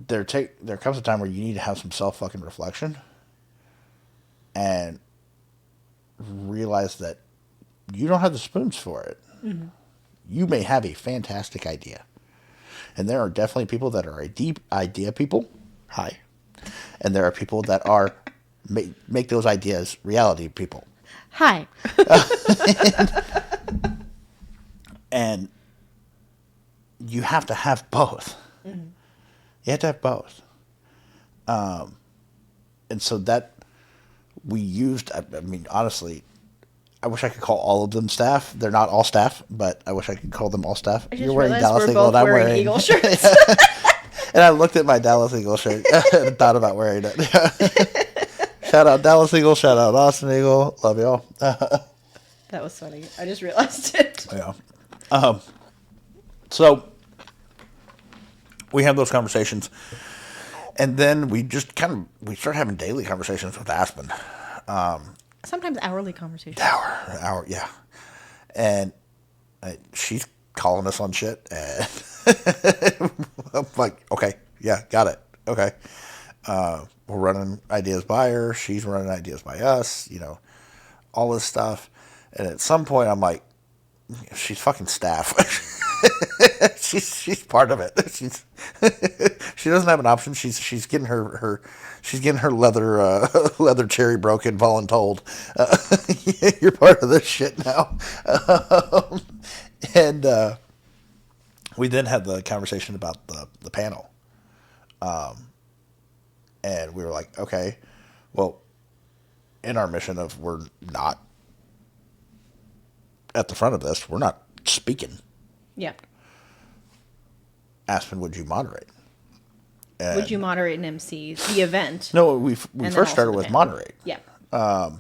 S2: there comes a time where you need to have some self-fucking reflection and realize that you don't have the spoons for it. Mm-hmm. You may have a fantastic idea. And there are definitely people that are idea people. Hi. And there are people that are make those ideas reality people.
S1: Hi.
S2: and you have to have both. Mm-hmm. You have to have both. And so that we used, I mean, honestly, I wish I could call all of them staff. They're not all staff, but I wish I could call them all staff.
S1: You're wearing Dallas Eagle and I'm wearing Eagle shirts.
S2: And I looked at my Dallas Eagle shirt and thought about wearing it. Shout out Dallas Eagle. Shout out Austin Eagle. Love y'all.
S1: That was funny. I just realized it.
S2: Yeah. So we had those conversations, and then we started having daily conversations with Aspen.
S1: Sometimes hourly conversations.
S2: Hour, yeah. And she's calling us on shit, and I'm like, okay, yeah, got it, okay. We're running ideas by her. She's running ideas by us. All this stuff. And at some point, I'm like, she's fucking staff. she's part of it. She doesn't have an option. She's getting her leather cherry broken, voluntold. You're part of this shit now. And we then had the conversation about the panel. And we were like, okay, well, in our mission of we're not at the front of this, we're not speaking.
S1: Yeah.
S2: Aspen, would you moderate? And
S1: would you moderate an MC the event?
S2: No, we first started with moderate.
S1: Yeah.
S2: And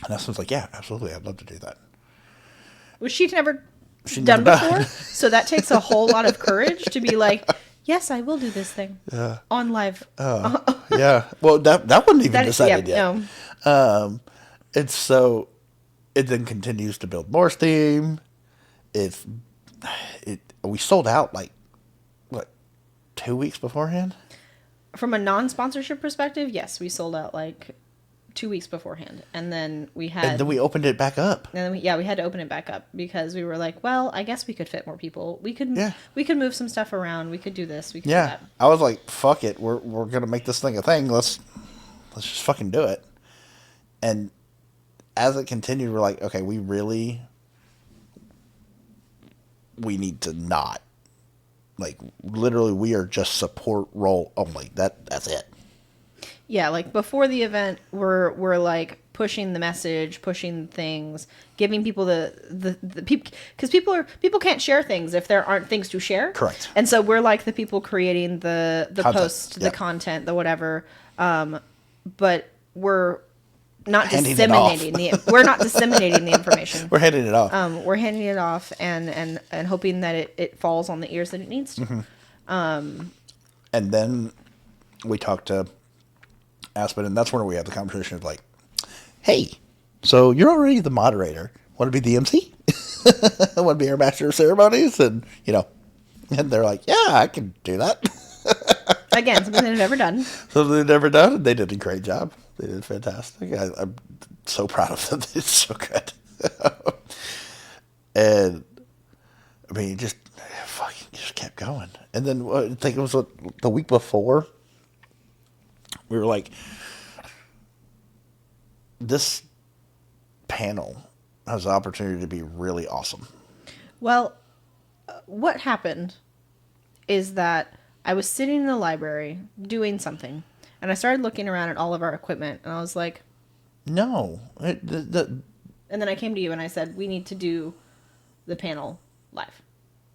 S2: Aspen's like, yeah, absolutely, I'd love to do that.
S1: Which she'd never done before, so that takes a whole lot of courage to be like, yes, I will do this thing on live.
S2: Yeah. Well, that wasn't even decided yet.
S1: No.
S2: And so it then continues to build more steam. We sold out 2 weeks beforehand.
S1: From a non-sponsorship perspective, yes, we sold out 2 weeks beforehand, and then we
S2: opened it back up.
S1: And then we had to open it back up because we were like, well, I guess we could fit more people. We could move some stuff around. We could do this. We could do that.
S2: I was like, fuck it. We're gonna make this thing a thing. Let's just fucking do it. And as it continued, we're like, okay, we need to not. Literally, we are just support role only. That's it.
S1: Yeah, before the event, we're pushing the message, pushing things, giving people the people, because people can't share things if there aren't things to share.
S2: Correct.
S1: And so we're the people creating the
S2: content.
S1: post, the content, the whatever. But we're not
S2: handing
S1: disseminating we're not disseminating the information.
S2: We're handing it off.
S1: We're handing it off and hoping that it falls on the ears that it needs to.
S2: Mm-hmm. And then we talked to Aspen, and that's when we had the conversation of hey, so you're already the moderator. Want to be the MC? Want to be our master of ceremonies? And, and they're like, yeah, I can do that.
S1: Again, something they've never done.
S2: Something they've never done, and they did a great job. They did fantastic. I'm so proud of them. It's so good. And, I mean, just kept going. And then I think it was the week before, we were like, this panel has the opportunity to be really awesome.
S1: Well, what happened is that I was sitting in the library doing something, and I started looking around at all of our equipment, and I was like,
S2: no.
S1: And then I came to you and I said, we need to do the panel live.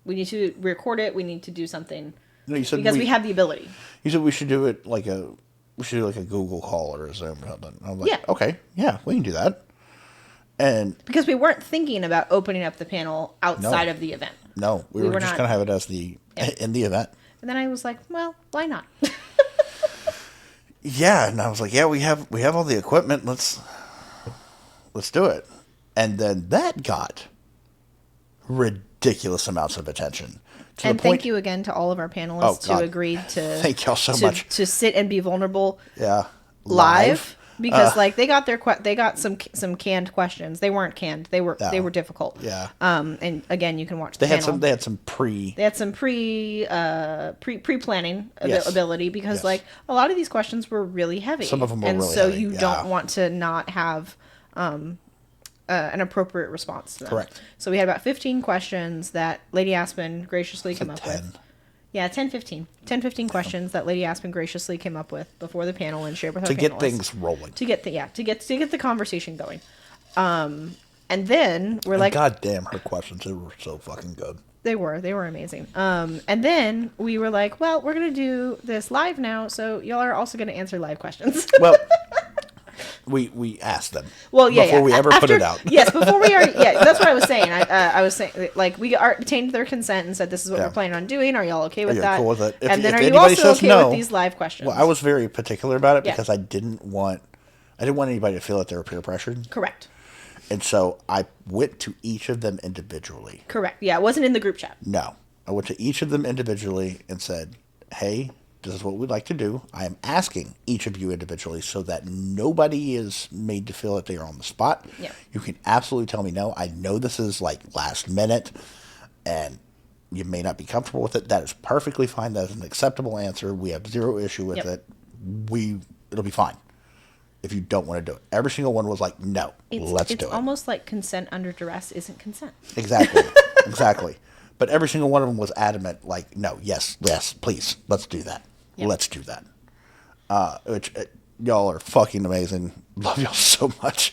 S1: We need to record it. We need to do something.
S2: No, you said
S1: because we have the ability.
S2: You said we should do it like a Google call or a Zoom or something. I was like,
S1: yeah.
S2: Okay, yeah, we can do that. And
S1: because we weren't thinking about opening up the panel outside of the event.
S2: No, we were just going to have it as in the event.
S1: And then I was like, well, why not?
S2: Yeah, and I was like, yeah, we have all the equipment. Let's do it. And then that got ridiculous amounts of attention.
S1: And thank you again to all of our panelists who agreed to
S2: thank y'all so much
S1: to sit and be vulnerable.
S2: Yeah,
S1: live. Because they got some canned questions. They weren't canned. They were difficult.
S2: Yeah.
S1: And again, you can watch the panel.
S2: They had some pre
S1: planning ability because a lot of these questions were really heavy.
S2: Some of them were really heavy.
S1: And so you don't want to not have an appropriate response to them.
S2: Correct.
S1: So we had about 15 questions that Lady Aspen graciously came up with. Yeah, 15 questions that Lady Aspen graciously came up with before the panel and shared with our panelists.
S2: To get things rolling.
S1: To get the conversation going. And then we're like,
S2: God damn, her questions, they were so fucking good.
S1: They were amazing. And then we were like, well, we're going to do this live now, so y'all are also going to answer live questions.
S2: Well, we asked them.
S1: Well, yeah,
S2: before we ever put it out.
S1: Yes, before we are. Yeah, that's what I was was saying. I was saying, like, we obtained their consent and said, this is what
S2: Yeah.
S1: we're planning on doing. Are y'all okay with
S2: Are you
S1: that?
S2: cool with it?
S1: And then
S2: if
S1: are you
S2: anybody
S1: also
S2: says
S1: okay
S2: no-
S1: with these live questions?
S2: Well, I was very particular about it
S1: Yeah.
S2: because I didn't want anybody to feel that they were peer pressured.
S1: Correct.
S2: And so I went to each of them individually.
S1: Correct. Yeah, it wasn't in the group chat.
S2: No. I went to each of them individually and said, hey, this is what we'd like to do. I am asking each of you individually so that nobody is made to feel that they are on the spot.
S1: Yeah.
S2: You can absolutely tell me no. I know this is like last minute and you may not be comfortable with it. That is perfectly fine. That is an acceptable answer. We have zero issue with
S1: Yep.
S2: it. It'll be fine if you don't want to do it. Every single one was like, no, let's do it.
S1: It's almost like consent under duress isn't consent.
S2: Exactly. Exactly. But every single one of them was adamant, like, no, yes, please, let's do that.
S1: Yep.
S2: Let's do that. Y'all are fucking amazing. Love y'all so much.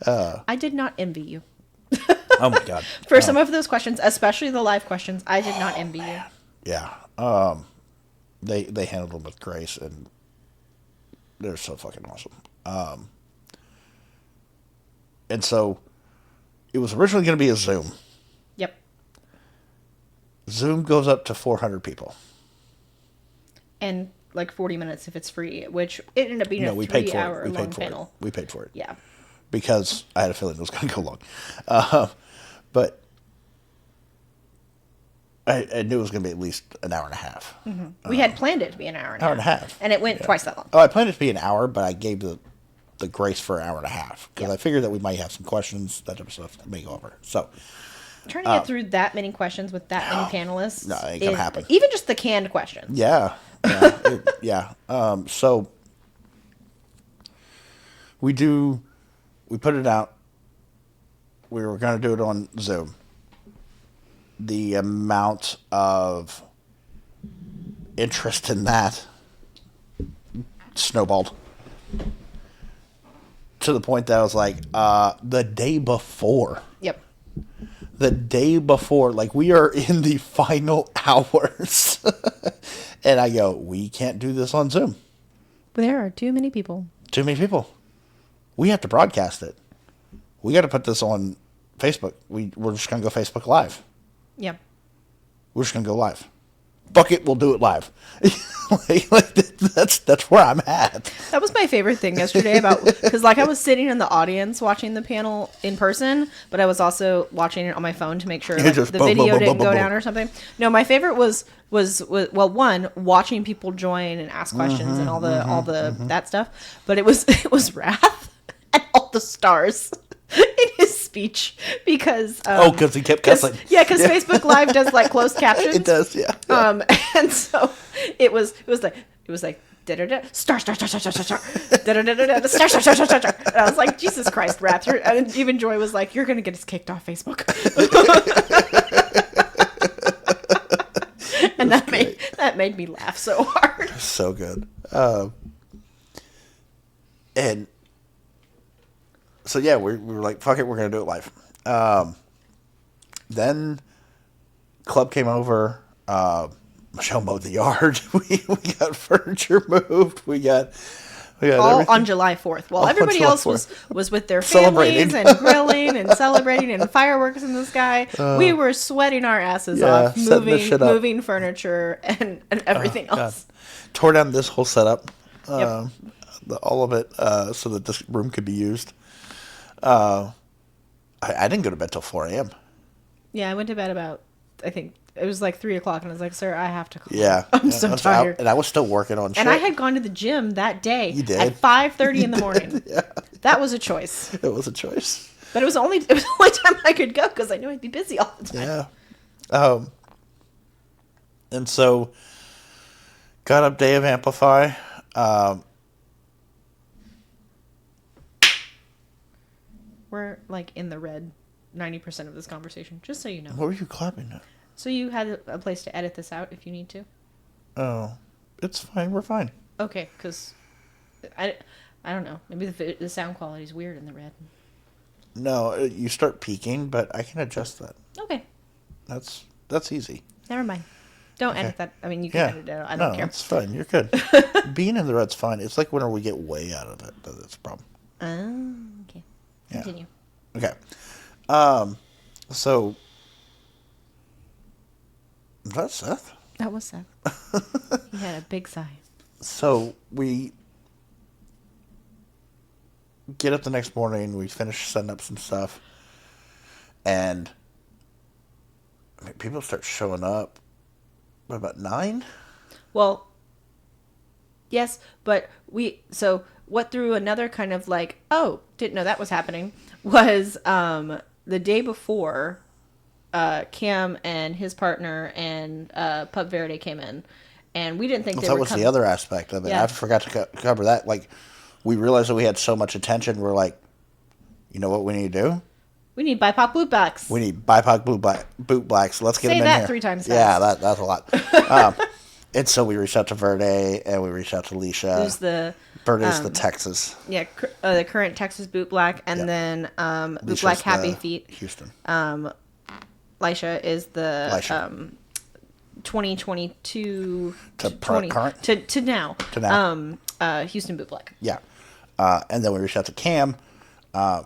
S1: I did not envy you.
S2: Oh, my God.
S1: For some of those questions, especially the live questions, I did not envy you.
S2: Yeah. They handled them with grace, and they're so fucking awesome. And so it was originally going to be a Zoom.
S1: Yep.
S2: Zoom goes up to 400 people.
S1: And like 40 minutes if it's free, which it ended up being
S2: No,
S1: a
S2: we paid for
S1: 3-hour
S2: it. We
S1: long
S2: paid for
S1: panel.
S2: it. We paid for it.
S1: Yeah.
S2: Because I had a feeling it was going to go long. But I knew it was going to be at least an hour and a half.
S1: We had planned it to be an hour and a half.
S2: Hour and a half.
S1: And it went twice that long.
S2: Oh, I planned it to be an hour, but I gave the grace for an hour and a half. Because
S1: Yeah.
S2: I figured that we might have some questions, that type of stuff that may go over. So,
S1: Trying to get through that many questions with that many panelists.
S2: No, it ain't gonna happen.
S1: Even just the canned questions.
S2: yeah. Yeah. So, we put it out. We were going to do it on Zoom. The amount of interest in that snowballed to the point that I was like, the day before, like we are in the final hours. And I go, we can't do this on Zoom.
S1: There are too many people.
S2: Too many people. We have to broadcast it. We got to put this on Facebook. We're just going to go Facebook Live.
S1: Yep.
S2: We're just going to go live. Fuck it, we'll do it live. That's where I'm at.
S1: That was my favorite thing yesterday because like I was sitting in the audience watching the panel in person, but I was also watching it on my phone to make sure like,
S2: Just
S1: the
S2: boom,
S1: video
S2: boom, boom,
S1: didn't
S2: boom,
S1: go
S2: boom.
S1: down or something. No, my favorite was one, watching people join and ask questions and all the that stuff, but it was Wrath and all the stars in his speech because
S2: Because he kept cussing.
S1: because Facebook Live does like closed captions.
S2: It does, yeah.
S1: And so it was like da-da-da, star, da-da-da-da-da, star. And I was like, Jesus Christ, Wrath. And even Joy was like, you're going to get us kicked off Facebook. And that made me laugh so hard.
S2: So good. And so, yeah, we were like, fuck it, we're going to do it live. Then Club came over. Michelle mowed the yard. We got furniture moved. We got
S1: All
S2: everything.
S1: on July 4th. While
S2: All on
S1: everybody
S2: July
S1: else
S2: 4th.
S1: was with their
S2: Celebrating.
S1: families and grilling and celebrating and fireworks in the sky, we were sweating our asses off,
S2: setting this shit up.
S1: moving furniture and everything else.
S2: Tore down this whole setup,
S1: Yep.
S2: all of it, so that this room could be used. I didn't go to bed till 4 a.m.
S1: Yeah, I went to bed about, I think, it was like 3 o'clock, and I was like, sir, I have to call.
S2: Yeah.
S1: I'm
S2: Yeah,
S1: so
S2: I was
S1: tired.
S2: out, and I was still working on shit.
S1: And I had gone to the gym that day
S2: You did?
S1: at 5:30 in the morning. That was a choice.
S2: It was a choice.
S1: But it was the only time I could go because I knew I'd be busy all the time.
S2: Yeah. And so, got up day of Amplify.
S1: We're like in the red 90% of this conversation, just so you know.
S2: What were you clapping at?
S1: So you had a place to edit this out if you need to?
S2: Oh, it's fine. We're fine.
S1: Okay, because I don't know. Maybe the sound quality is weird in the red.
S2: No, you start peaking, but I can adjust that.
S1: Okay,
S2: That's easy.
S1: never mind. Don't edit that. I mean, you can
S2: Yeah.
S1: edit it out. I don't care.
S2: It's fine. You're good. Being in the red's fine. It's like whenever we get way out of it. That's a problem.
S1: Oh, okay.
S2: Yeah.
S1: Continue.
S2: Okay. So, is that Seth?
S1: That was Seth. He had a big sigh.
S2: So, we get up the next morning, we finish setting up some stuff, and people start showing up. What, about 9?
S1: Well, yes, but what threw another kind of like, oh, didn't know that was happening, was the day before Cam and his partner and Pup Verde came in, and we didn't think they
S2: That
S1: were
S2: was
S1: coming.
S2: the other aspect of it.
S1: Yeah.
S2: I forgot to cover that. Like, we realized that we had so much attention. We're like, you know what we need to do?
S1: We need BIPOC bootbacks.
S2: We need BIPOC boot blacks. Let's get
S1: Say
S2: them in
S1: that
S2: here.
S1: 3 times
S2: Yeah,
S1: fast.
S2: that's a lot. And so we reached out to Verde and we reached out to Leisha.
S1: Who's the
S2: Verde's the Texas.
S1: yeah the current Texas boot black, and
S2: Yeah.
S1: then boot
S2: Leisha's
S1: black
S2: the
S1: Happy Feet.
S2: Houston.
S1: Lisha is the
S2: Lisha.
S1: 2022
S2: To
S1: 20
S2: current?
S1: to now.
S2: To now.
S1: Houston boot black,
S2: Yeah. And then we reached out to Cam.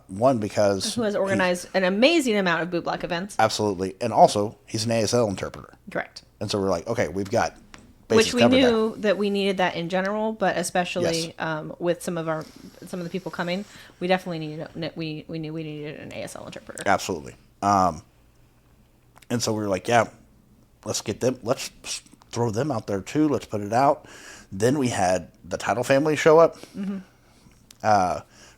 S2: One, because
S1: who has organized an amazing amount of boot black events.
S2: absolutely. And also, he's an ASL interpreter.
S1: Correct.
S2: And so we're like, okay, we've got
S1: Which
S2: bases
S1: we
S2: covered
S1: knew
S2: there.
S1: that we needed that in general, but especially
S2: Yes.
S1: with some of the people coming, we definitely needed we knew we needed an ASL interpreter.
S2: Absolutely. And so we were like, yeah, let's get them. Let's throw them out there too. Let's put it out. Then we had the Title family show up.
S1: Mm-hmm.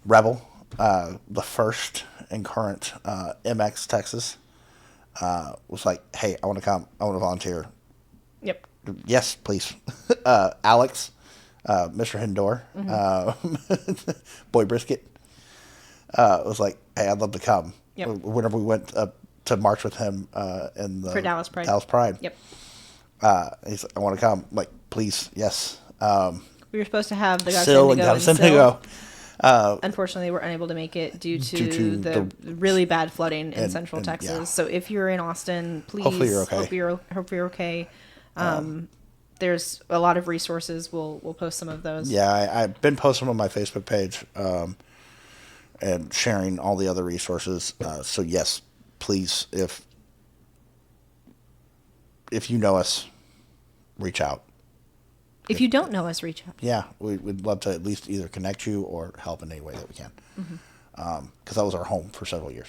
S2: Rebel, the first and current MX Texas, was like, hey, I want to come. I want to volunteer.
S1: Yep.
S2: Yes, please. Alex, Mr. Hindor, Boy Brisket, was like, hey, I'd love to come.
S1: Yep.
S2: Whenever we went to march with him in the
S1: For Dallas Pride.
S2: Dallas Pride.
S1: Yep.
S2: He's like, I want to come. I'm like, please, yes.
S1: We were supposed to have the guys
S2: Sil and
S1: Indigo and
S2: Goddess
S1: Sil.
S2: Indigo.
S1: Unfortunately, we're unable to make it due
S2: Due
S1: to
S2: to
S1: the really bad flooding in
S2: and-
S1: Central
S2: and,
S1: Texas.
S2: yeah.
S1: So if you're in Austin, please
S2: Hopefully you're okay.
S1: Hope you're okay. There's a lot of resources. We'll post some of those.
S2: Yeah, I've been posting on my Facebook page and sharing all the other resources. So yes, please, if you know us, reach out.
S1: If you don't know us, reach out.
S2: Yeah, we'd love to at least either connect you or help in any way that we can. Because that was our home for several years.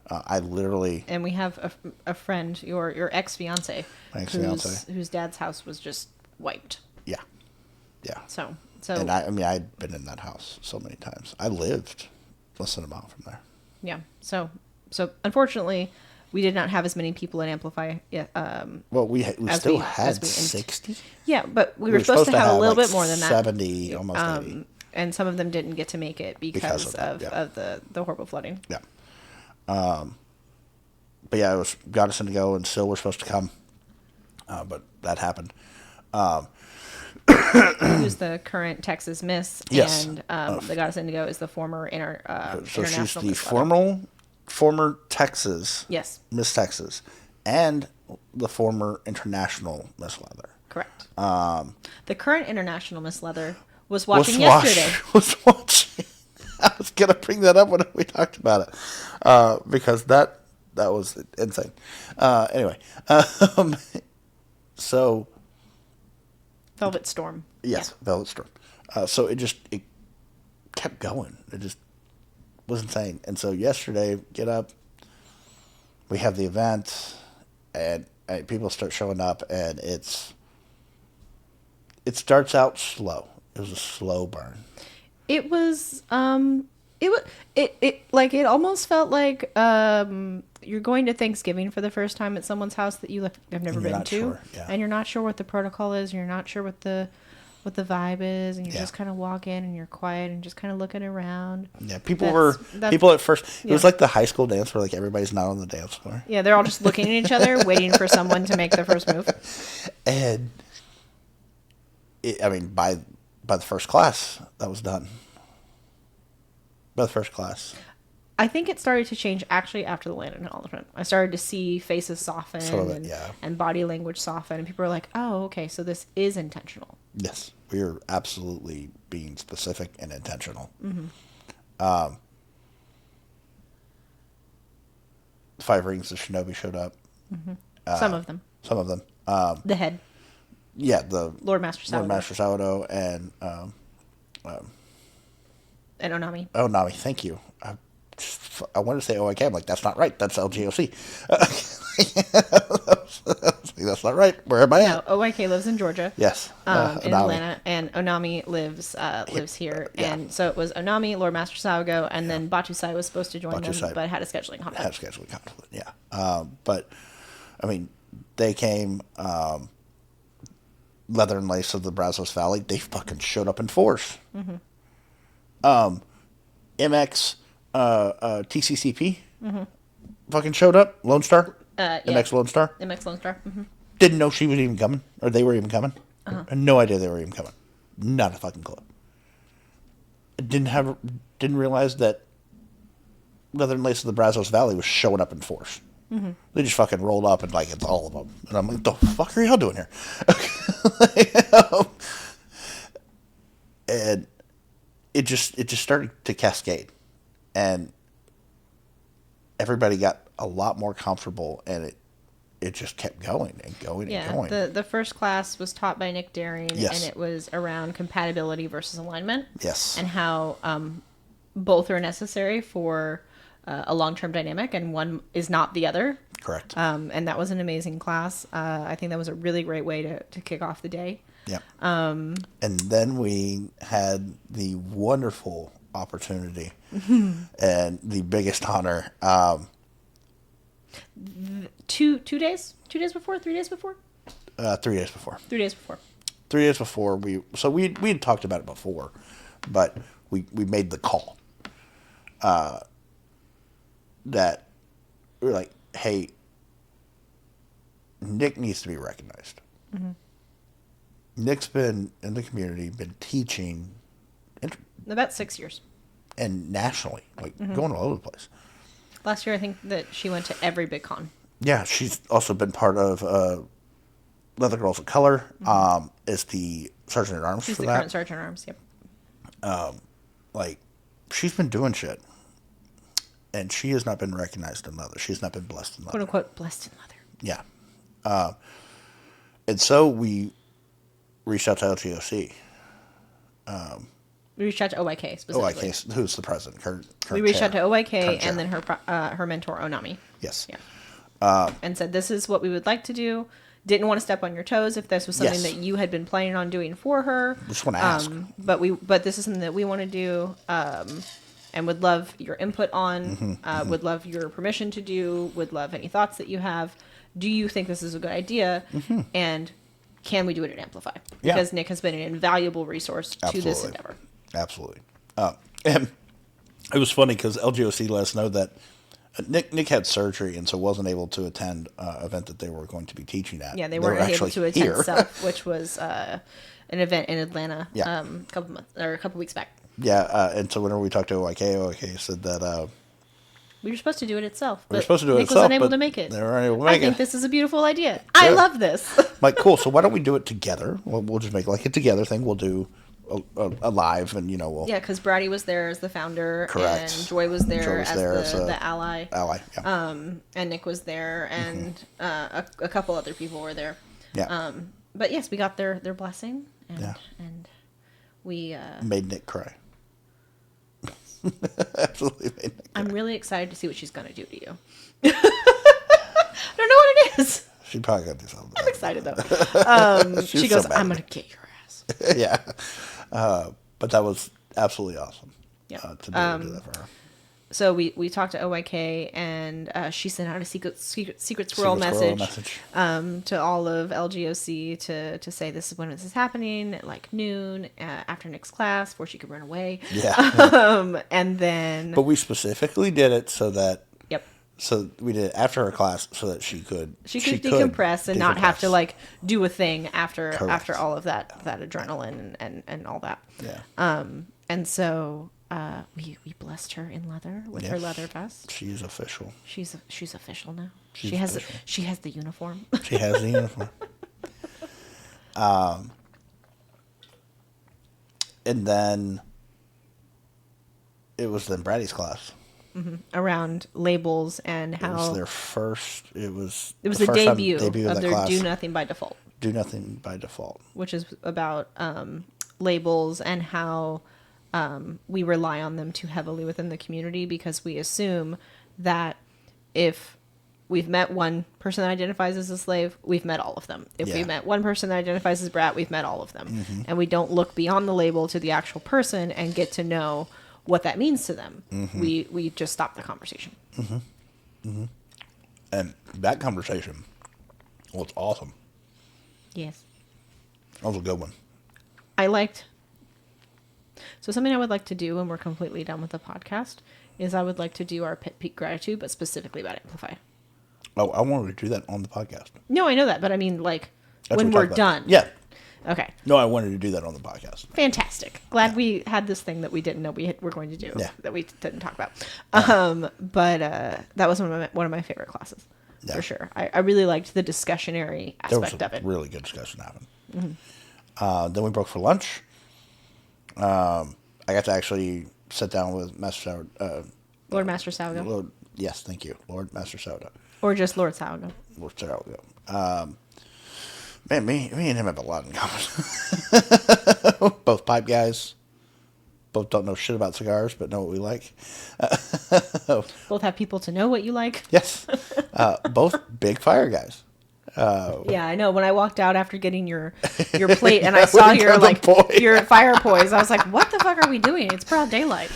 S2: I literally...
S1: And we have a friend, your ex-fiance,
S2: My ex-fiance.
S1: whose dad's house was just wiped.
S2: Yeah.
S1: So
S2: And I'd been in that house so many times. I lived less than a mile from there.
S1: yeah. So unfortunately, we did not have as many people at Amplify.
S2: Well, we
S1: As
S2: still
S1: we-
S2: had
S1: as we
S2: 60.
S1: Yeah, but we were supposed to have a little
S2: like
S1: bit more than that.
S2: 70, almost 80.
S1: And some of them didn't get to make it because
S2: of that, yeah.
S1: of the horrible flooding.
S2: Yeah. But yeah, it was Goddess Indigo and Sil were supposed to come. But that happened.
S1: Who's the current Texas Miss?
S2: Yes.
S1: And the Goddess Indigo is the former
S2: So she's
S1: international
S2: the
S1: Miss Leather.
S2: former Texas
S1: Yes,
S2: Miss Texas and the former international Miss Leather.
S1: correct. The current international Miss Leather was watching yesterday.
S2: Was watching. I was gonna bring that up when we talked about it because that was insane. Anyway, so
S1: Velvet Storm.
S2: yes, Velvet Storm. So it kept going. It just was insane. And so yesterday, get up. We have the event, and people start showing up, and it starts out slow. It was a slow burn.
S1: It was it almost felt like you're going to Thanksgiving for the first time at someone's house that you have never
S2: And you're
S1: been
S2: not
S1: to,
S2: sure, yeah.
S1: and you're not sure what the protocol is, you're not sure what the vibe is, and you
S2: Yeah.
S1: just kind of walk in and you're quiet and just kind of looking around.
S2: Yeah, people
S1: That's-
S2: at first. It was
S1: yeah.
S2: like the high school dance where like everybody's not on the dance floor,
S1: Yeah, they're all just looking at each other, waiting for someone to make the first move.
S2: and by the first class that was done. By the first class,
S1: I think it started to change actually after the land acknowledgement. I started to see faces soften
S2: Some of it, yeah.
S1: and body language soften, and people were like, "Oh, okay, so this is intentional."
S2: yes, we are absolutely being specific and intentional. Five Rings of Shinobi showed up.
S1: Some of them.
S2: Some of them.
S1: The head.
S2: Yeah, the
S1: Lord Master Sourdough.
S2: Lord Master Sourdough and
S1: Onami.
S2: Nami. Thank you. I wanted to say OIK. I'm like, that's not right. That's LGOC. That's not right. Where am I
S1: No,
S2: at?
S1: OYK lives in Georgia.
S2: Yes.
S1: In
S2: Onami.
S1: Atlanta, and Onami lives here,
S2: yeah.
S1: and so it was Onami, Lord Master Saogo, and then Batusai was supposed to join them,
S2: Batusai
S1: but had a scheduling conflict.
S2: Had a scheduling conflict, yeah. But, I mean, they came, Leather and Lace of the Brazos Valley, they fucking showed up in force. MX, TCCP, fucking showed up. Lone Star,
S1: Yeah.
S2: MX Lone Star.
S1: MX Lone Star.
S2: Didn't know she was even coming, or they were even coming. Had no idea they were even coming. Not a fucking clue. Didn't realize that Leather and Lace of the Brazos Valley was showing up in force. They just fucking rolled up and like it's all of them, and I'm like, the fuck are y'all doing here? And it just started to cascade, and everybody got a lot more comfortable, and it just kept going and going and going.
S1: The first class was taught by Nick Daring,
S2: Yes.
S1: and it was around compatibility versus alignment.
S2: Yes.
S1: And how both are necessary for a long-term dynamic, and one is not the other.
S2: Correct.
S1: And that was an amazing class. I think that was a really great way to kick off the day.
S2: Yeah. And then we had the wonderful opportunity and the biggest honor.
S1: 2 days? 2 days before? 3 days before?
S2: 3 days before.
S1: 3 days before.
S2: 3 days before we had talked about it before, but we made the call. That we were like, hey, Nick needs to be recognized. Nick's been in the community, been teaching,
S1: About 6 years.
S2: and nationally, like going all over the place.
S1: Last year, I think that she went to every big con.
S2: Yeah, she's also been part of Leather Girls of Color. Is the Sergeant at Arms
S1: She's
S2: for
S1: the
S2: that.
S1: current Sergeant at Arms, yep.
S2: Like, she's been doing shit, and she has not been recognized in leather. She's not been blessed in leather.
S1: Quote unquote, blessed in leather.
S2: Yeah. And so we reached out to LGOC.
S1: We reached out to OYK specifically.
S2: OIK, who's the president? Current
S1: We reached
S2: chair.
S1: out to OYK
S2: Current
S1: and then
S2: chair.
S1: her mentor, Onami.
S2: Yes.
S1: Yeah. And said, this is what we would like to do. Didn't want to step on your toes if this was something
S2: Yes.
S1: that you had been planning on doing for her.
S2: Just want to ask.
S1: But this is something that we want to do, and would love your input on, would love your permission to do, would love any thoughts that you have. Do you think this is a good idea? And can we do it at Amplify?
S2: Yeah.
S1: Because Nick has been an invaluable resource to this
S2: Absolutely.
S1: endeavor.
S2: Absolutely. And it was funny because LGOC let us know that Nick had surgery and so wasn't able to attend an event that they were going to be teaching at.
S1: Yeah, they weren't able
S2: actually
S1: to attend
S2: here.
S1: Self, which was an event in Atlanta
S2: Yeah.
S1: a couple weeks back.
S2: Yeah, and so whenever we talked to OIK said that
S1: We were supposed to do it itself.
S2: we were
S1: but
S2: supposed to do it
S1: Nick was
S2: itself,
S1: unable
S2: but
S1: to make it.
S2: they were unable to
S1: I
S2: make
S1: think
S2: it.
S1: this is a beautiful idea. I love this.
S2: Like, cool. So why don't we do it together? We'll just make like a together thing. We'll do a live, and we'll
S1: Yeah, because Brady was there as the founder,
S2: Correct.
S1: and Joy was there,
S2: Joy was
S1: as,
S2: there
S1: the,
S2: as a
S1: the ally,
S2: ally. Yeah.
S1: and Nick was there, and a couple other people were there.
S2: Yeah.
S1: But yes, we got their blessing, and
S2: Yeah.
S1: and we.
S2: Made Nick cry. Absolutely made Nick cry.
S1: I'm really excited to see what she's gonna do to you. I don't know what it is.
S2: She probably got to do something.
S1: I'm excited though. She goes,
S2: so mad
S1: "I'm
S2: at
S1: gonna get your ass."
S2: Yeah. But that was absolutely awesome.
S1: Yeah.
S2: To be able to do that for her.
S1: So we talked to OYK, and she sent out a secret squirrel
S2: Secret
S1: message,
S2: squirrel
S1: to all of LGOC to say this is when this is happening at like noon after Nick's class before she could run away.
S2: Yeah.
S1: And then
S2: But we specifically did it so that
S1: yep,
S2: so we did it after her class so that she could
S1: decompress and not have to
S2: decompress.
S1: like do a thing after
S2: Correct.
S1: all of that adrenaline and all that.
S2: Yeah.
S1: And so we blessed her in leather with her
S2: Yes.
S1: leather vest.
S2: She is official.
S1: She's official now.
S2: She's
S1: She has
S2: official.
S1: she has the uniform.
S2: She has the uniform. And then it was then Brady's class.
S1: around labels and
S2: It
S1: how
S2: was their first. It was
S1: the
S2: first
S1: debut
S2: of
S1: of
S2: that
S1: their
S2: class.
S1: Do Nothing by Default,
S2: Do nothing by default.
S1: which is about labels and how we rely on them too heavily within the community because we assume that if we've met one person that identifies as a slave, we've met all of them. If we
S2: Yeah.
S1: met one person that identifies as brat, we've met all of them. And we don't look beyond the label to the actual person and get to know what that means to them. We just stop the conversation.
S2: And that conversation was awesome.
S1: Yes.
S2: That was a good one.
S1: I liked. So something I would like to do when we're completely done with the podcast is I would like to do our pit peak gratitude, but specifically about Amplify.
S2: Oh, I wanted to do that on the podcast.
S1: No, I know that, but I mean, like,
S2: That's
S1: when
S2: what
S1: we're
S2: talked about.
S1: done.
S2: Yeah.
S1: Okay.
S2: No, I wanted to do that on the podcast.
S1: Fantastic. Glad we had this thing that we didn't know were going to do.
S2: Yeah.
S1: That we didn't talk about. But that was one of my favorite classes.
S2: Yeah.
S1: For sure. I really liked the discussionary
S2: There was
S1: aspect of it.
S2: a really good discussion happened. Then we broke for lunch. I got to actually sit down with Master Sourdough.
S1: Lord Master Salgo.
S2: Yes, thank you. Lord Master Sourdough.
S1: Or just Lord Salgo.
S2: Lord Sourdough. Man, me and him have a lot in common. Both pipe guys. Both don't know shit about cigars, but know what we like.
S1: Both have people to know what you like.
S2: Yes. Both big fire guys.
S1: Yeah, I know. When I walked out after getting your plate and I saw
S2: Wouldn't
S1: your
S2: come to
S1: like
S2: point.
S1: your fire poise, I was like, "What the fuck are we doing? It's broad daylight."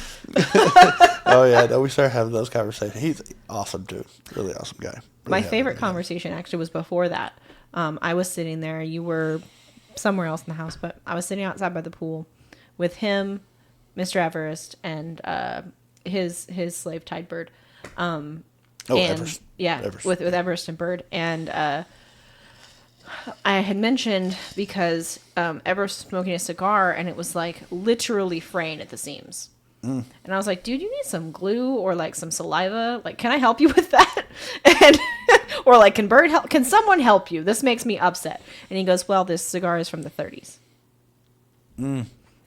S2: Oh, yeah. No, we started having those conversations. He's awesome, too. Really awesome guy.
S1: My
S2: Really
S1: favorite
S2: awesome guy.
S1: conversation actually was before that. I was sitting there. You were somewhere else in the house, but I was sitting outside by the pool with him, Mr. Everest, and his slave Tide Bird.
S2: Oh,
S1: and
S2: Everest.
S1: yeah,
S2: Everest.
S1: with Everest and Bird, and I had mentioned because Everest was smoking a cigar, and it was like literally fraying at the seams. And I was like, dude, you need some glue or like some saliva. Like, can I help you with that? And or like, can Bird help? Can someone help you? This makes me upset. And he goes, well, this cigar is from the 30s.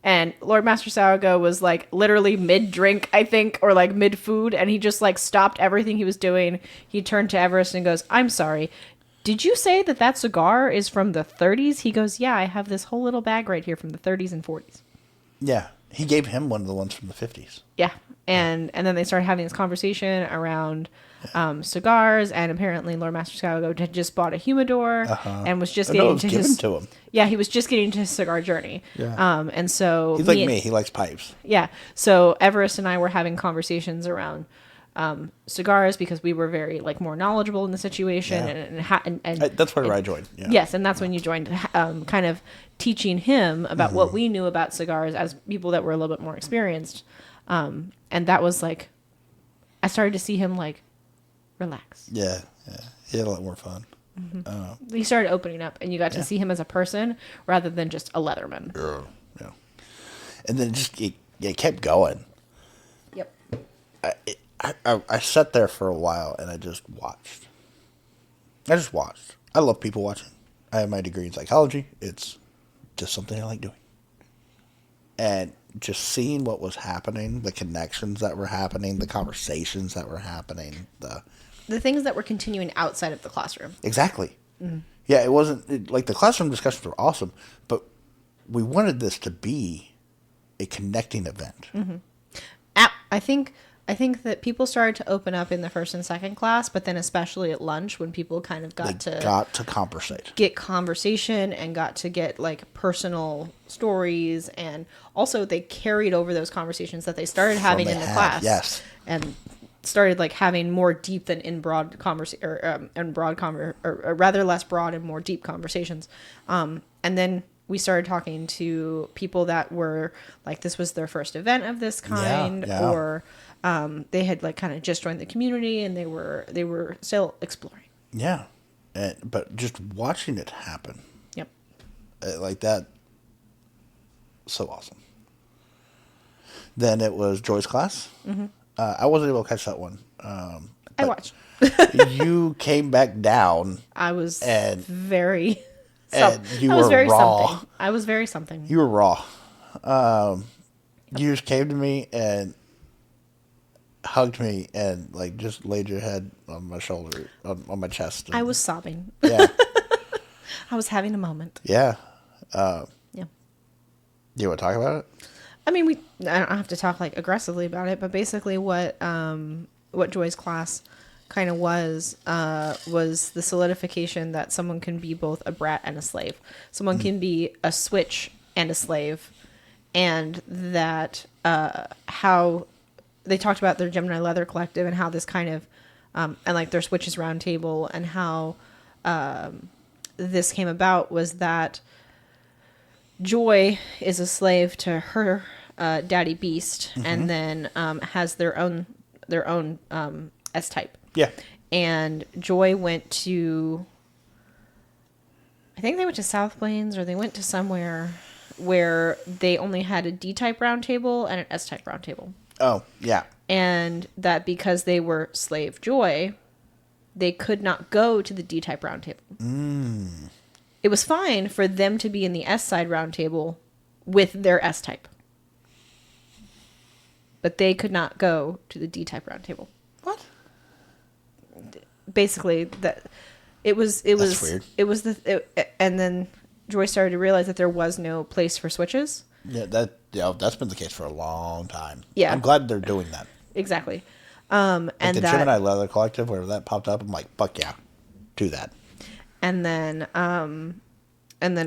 S1: And Lord Master Sourdough was like literally mid-drink, I think, or like mid-food. And he just like stopped everything he was doing. He turned to Everest and goes, I'm sorry. Did you say that cigar is from the 30s? He goes, yeah, I have this whole little bag right here from the 30s and 40s.
S2: Yeah. He gave him one of the ones from the 50s.
S1: Yeah. And then they started having this conversation around cigars, and apparently Lord Master Sourdough had just bought a humidor and was just
S2: Oh,
S1: getting
S2: no, it was
S1: to
S2: given
S1: his
S2: to him.
S1: Yeah, he was just getting to his cigar journey.
S2: Yeah.
S1: And so
S2: He's like me. He likes pipes.
S1: Yeah. So Everest and I were having conversations around cigars because we were very like more knowledgeable in the situation,
S2: Yeah.
S1: and
S2: That's where I joined. Yeah.
S1: Yes, and that's when you joined, kind of teaching him about what we knew about cigars as people that were a little bit more experienced. And that was like, I started to see him like relax.
S2: Yeah. Yeah. He had a lot more fun.
S1: He started opening up, and you got to see him as a person rather than just a Leatherman.
S2: Yeah. And then it kept going.
S1: Yep.
S2: I sat there for a while and I just watched. I love people watching. I have my degree in psychology. It's just something I like doing. And just seeing what was happening, the connections that were happening, the conversations that were happening,
S1: The things that were continuing outside of the classroom.
S2: Exactly. Yeah, it wasn't like the classroom discussions were awesome, but we wanted this to be a connecting event.
S1: I think that people started to open up in the first and second class, but then especially at lunch when people kind of got to
S2: conversate,
S1: get conversation and got to get like personal stories, and also they carried over those conversations that they started having in the class.
S2: Yes.
S1: And started like having more deep than in broad conversation, or rather less broad and more deep conversations. And then we started talking to people that were like, this was their first event of this kind,
S2: Yeah.
S1: or they had like kind of just joined the community and they were still exploring.
S2: Yeah, but just watching it happen,
S1: Yep.
S2: Like that, so awesome. Then it was Joy's class. Mm-hmm. I wasn't able to catch that one.
S1: I watched.
S2: You came back down.
S1: I was
S2: and
S1: very.
S2: and you
S1: I was
S2: were
S1: very
S2: raw.
S1: something. I was very something.
S2: You were raw. You just came to me and hugged me and like just laid your head on my shoulder, on my chest. And,
S1: I was sobbing.
S2: yeah,
S1: I was having a moment.
S2: yeah.
S1: Yeah.
S2: You want to talk about it?
S1: I mean, I don't have to talk like aggressively about it, but basically what Joy's class kind of was the solidification that someone can be both a brat and a slave. Someone can be a switch and a slave, and that how they talked about their Gemini Leather Collective and how this kind of and like their switches round table and how this came about was that Joy is a slave to her daddy beast, and then has their own S type.
S2: Yeah.
S1: And Joy went to, I think they went to South Plains, or they went to somewhere where they only had a D type round table and an S type round table.
S2: Oh, yeah.
S1: And that because they were slave Joy, they could not go to the D type round table. It was fine for them to be in the S side round table with their S type, but they could not go to the D type round table.
S2: What?
S1: Basically, that it was
S2: weird.
S1: And then Joy started to realize that there was no place for switches.
S2: Yeah, that's been the case for a long time.
S1: Yeah.
S2: I'm glad they're doing that.
S1: Exactly.
S2: Like
S1: And
S2: the
S1: that,
S2: Gemini Leather Collective, where that popped up, I'm like, fuck yeah, do that.
S1: and then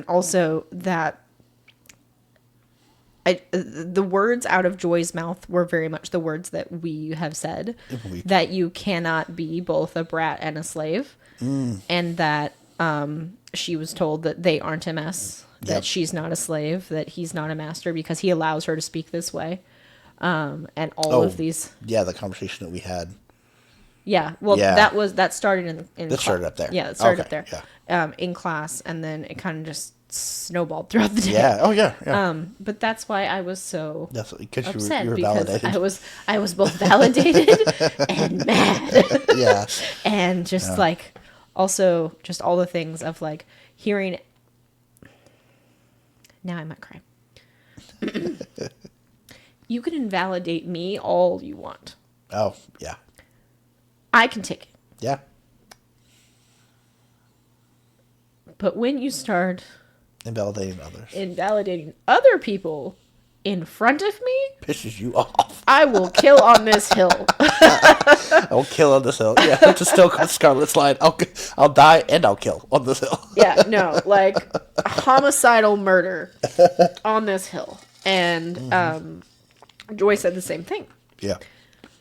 S1: also that the words out of Joy's mouth were very much the words that we have said, that you cannot be both a brat and a slave, and that she was told that they aren't MS, that
S2: Yep.
S1: she's not a slave, that he's not a master because he allows her to speak this way, and all of these.
S2: Yeah, the conversation that we had.
S1: Yeah, well,
S2: Yeah.
S1: that started in
S2: That started up there.
S1: Yeah, it started
S2: Okay,
S1: up there, in class, and then it kind of just snowballed throughout the day.
S2: Yeah. Oh, yeah. Yeah.
S1: But that's why I was so
S2: That's because
S1: upset,
S2: you were
S1: because
S2: validated.
S1: I was both validated and mad,
S2: Yeah.
S1: and just like also just all the things of like hearing. Now I might cry. You can invalidate me all you want.
S2: Oh, yeah.
S1: I can take it.
S2: Yeah.
S1: But when you start
S2: Invalidating others.
S1: invalidating other people in front of me,
S2: Pisses you off.
S1: I will kill on this hill.
S2: I'll kill on this hill. Yeah, to still called Scarlet's line. I'll die and I'll kill on this hill.
S1: Yeah, no, like homicidal murder on this hill. And Joy said the same thing.
S2: Yeah.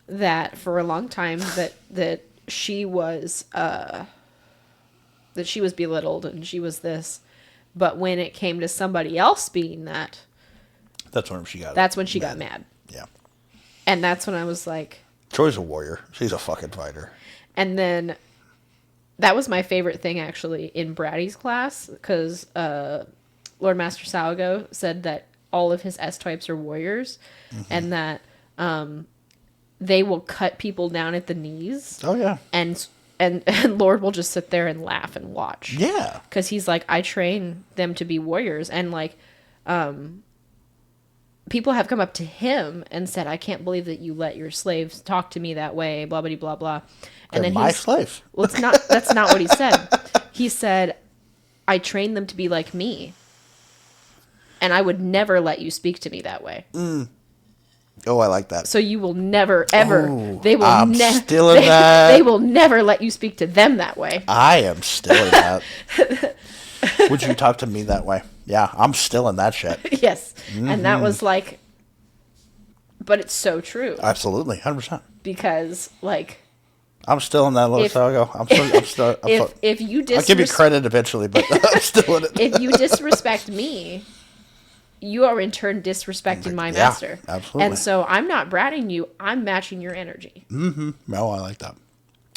S1: That for a long time that she was belittled and she was this, but when it came to somebody else being that,
S2: That's when she
S1: got mad.
S2: Yeah.
S1: And that's when I was like,
S2: Troy's a warrior. She's a fucking fighter.
S1: and then that was my favorite thing actually in Brady's class, because Lord Master Salgo said that all of his S types are warriors, and that they will cut people down at the knees.
S2: Oh, yeah.
S1: And Lord will just sit there and laugh and watch.
S2: Yeah.
S1: Because he's like, I train them to be warriors. And like, people have come up to him and said, I can't believe that you let your slaves talk to me that way, blah, blah, blah, blah. And
S2: They're my slaves.
S1: Well, that's not what he said. He said, I trained them to be like me. And I would never let you speak to me that way.
S2: Oh, I like that.
S1: So you will never, ever.
S2: Oh,
S1: they will
S2: I'm still in that.
S1: They will never let you speak to them that way.
S2: I am still in that. Would you talk to me that way? Yeah, I'm still in that shit.
S1: Yes. And that was like, but it's so true.
S2: Absolutely, 100%.
S1: Because like,
S2: I'm still in that little Salgo.
S1: if you
S2: I'll give you credit eventually, but I'm still in it.
S1: if you disrespect me, you are in turn disrespecting my master.
S2: Absolutely.
S1: And so I'm not bratting you. I'm matching your energy.
S2: No, I like that.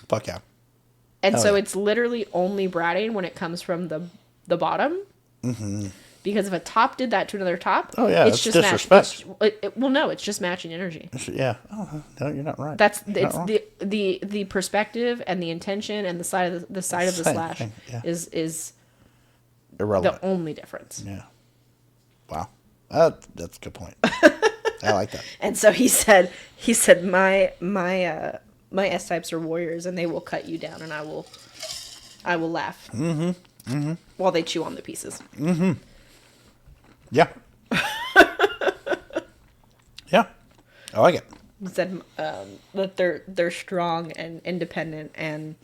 S2: Fuck yeah.
S1: And so it's literally only bratting when it comes from the bottom. Because if a top did that to another top,
S2: it's just disrespect.
S1: Well, no, it's just matching energy.
S2: Yeah. Oh, no, you're not right.
S1: The perspective and the intention and the side of the slash
S2: thing, yeah.
S1: is
S2: irrelevant.
S1: the only difference.
S2: Yeah. Wow. That's a good point. I like that.
S1: And so he said, my S types are warriors, and they will cut you down, and I will laugh while they chew on the pieces.
S2: Yeah. Yeah. I like it.
S1: He said that they're strong and independent and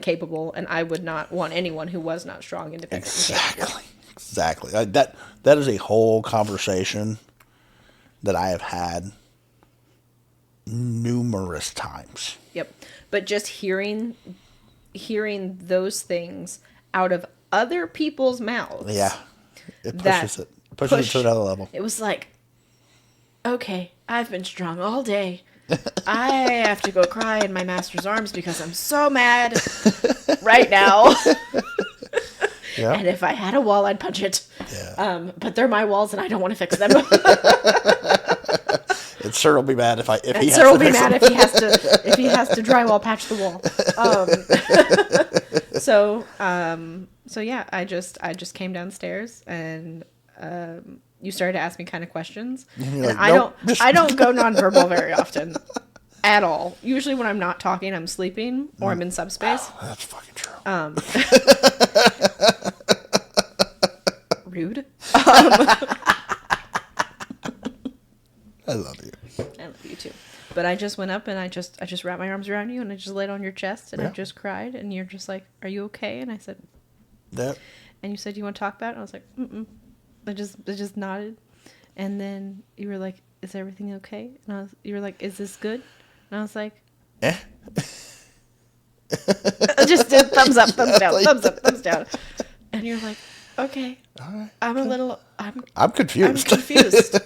S1: capable, and I would not want anyone who was not strong, independent, and capable.
S2: Exactly. That is a whole conversation that I have had numerous times.
S1: Yep. But just hearing those things out of other people's mouths.
S2: Yeah. It pushes it. Pushes it to another level.
S1: It was like, okay, I've been strong all day. I have to go cry in my master's arms because I'm so mad right now.
S2: Yeah.
S1: And if I had a wall, I'd punch it.
S2: Yeah.
S1: But they're my walls, and I don't want to fix them.
S2: And Sir will be mad if he
S1: has to drywall patch the wall. So yeah, I just came downstairs, and you started to ask me kind of questions. And
S2: like,
S1: I
S2: nope.
S1: don't go nonverbal very often. At all. Usually when I'm not talking, I'm sleeping or I'm in subspace.
S2: Oh, that's fucking true.
S1: Rude.
S2: I love you.
S1: I love you too. But I just went up and I just wrapped my arms around you and I just laid on your chest and I just cried and you're just like, "Are you okay?" And I said,
S2: That.
S1: and you said, "You want to talk about it?" And I was like, "Mm-mm." I just nodded. And then you were like, "Is everything okay?" And you were like, "Is this good?" And I was like,
S2: Eh?
S1: I just did thumbs up, thumbs down, thumbs up, thumbs down. And you're like, "Okay."
S2: All right.
S1: I'm
S2: confused.
S1: I'm confused,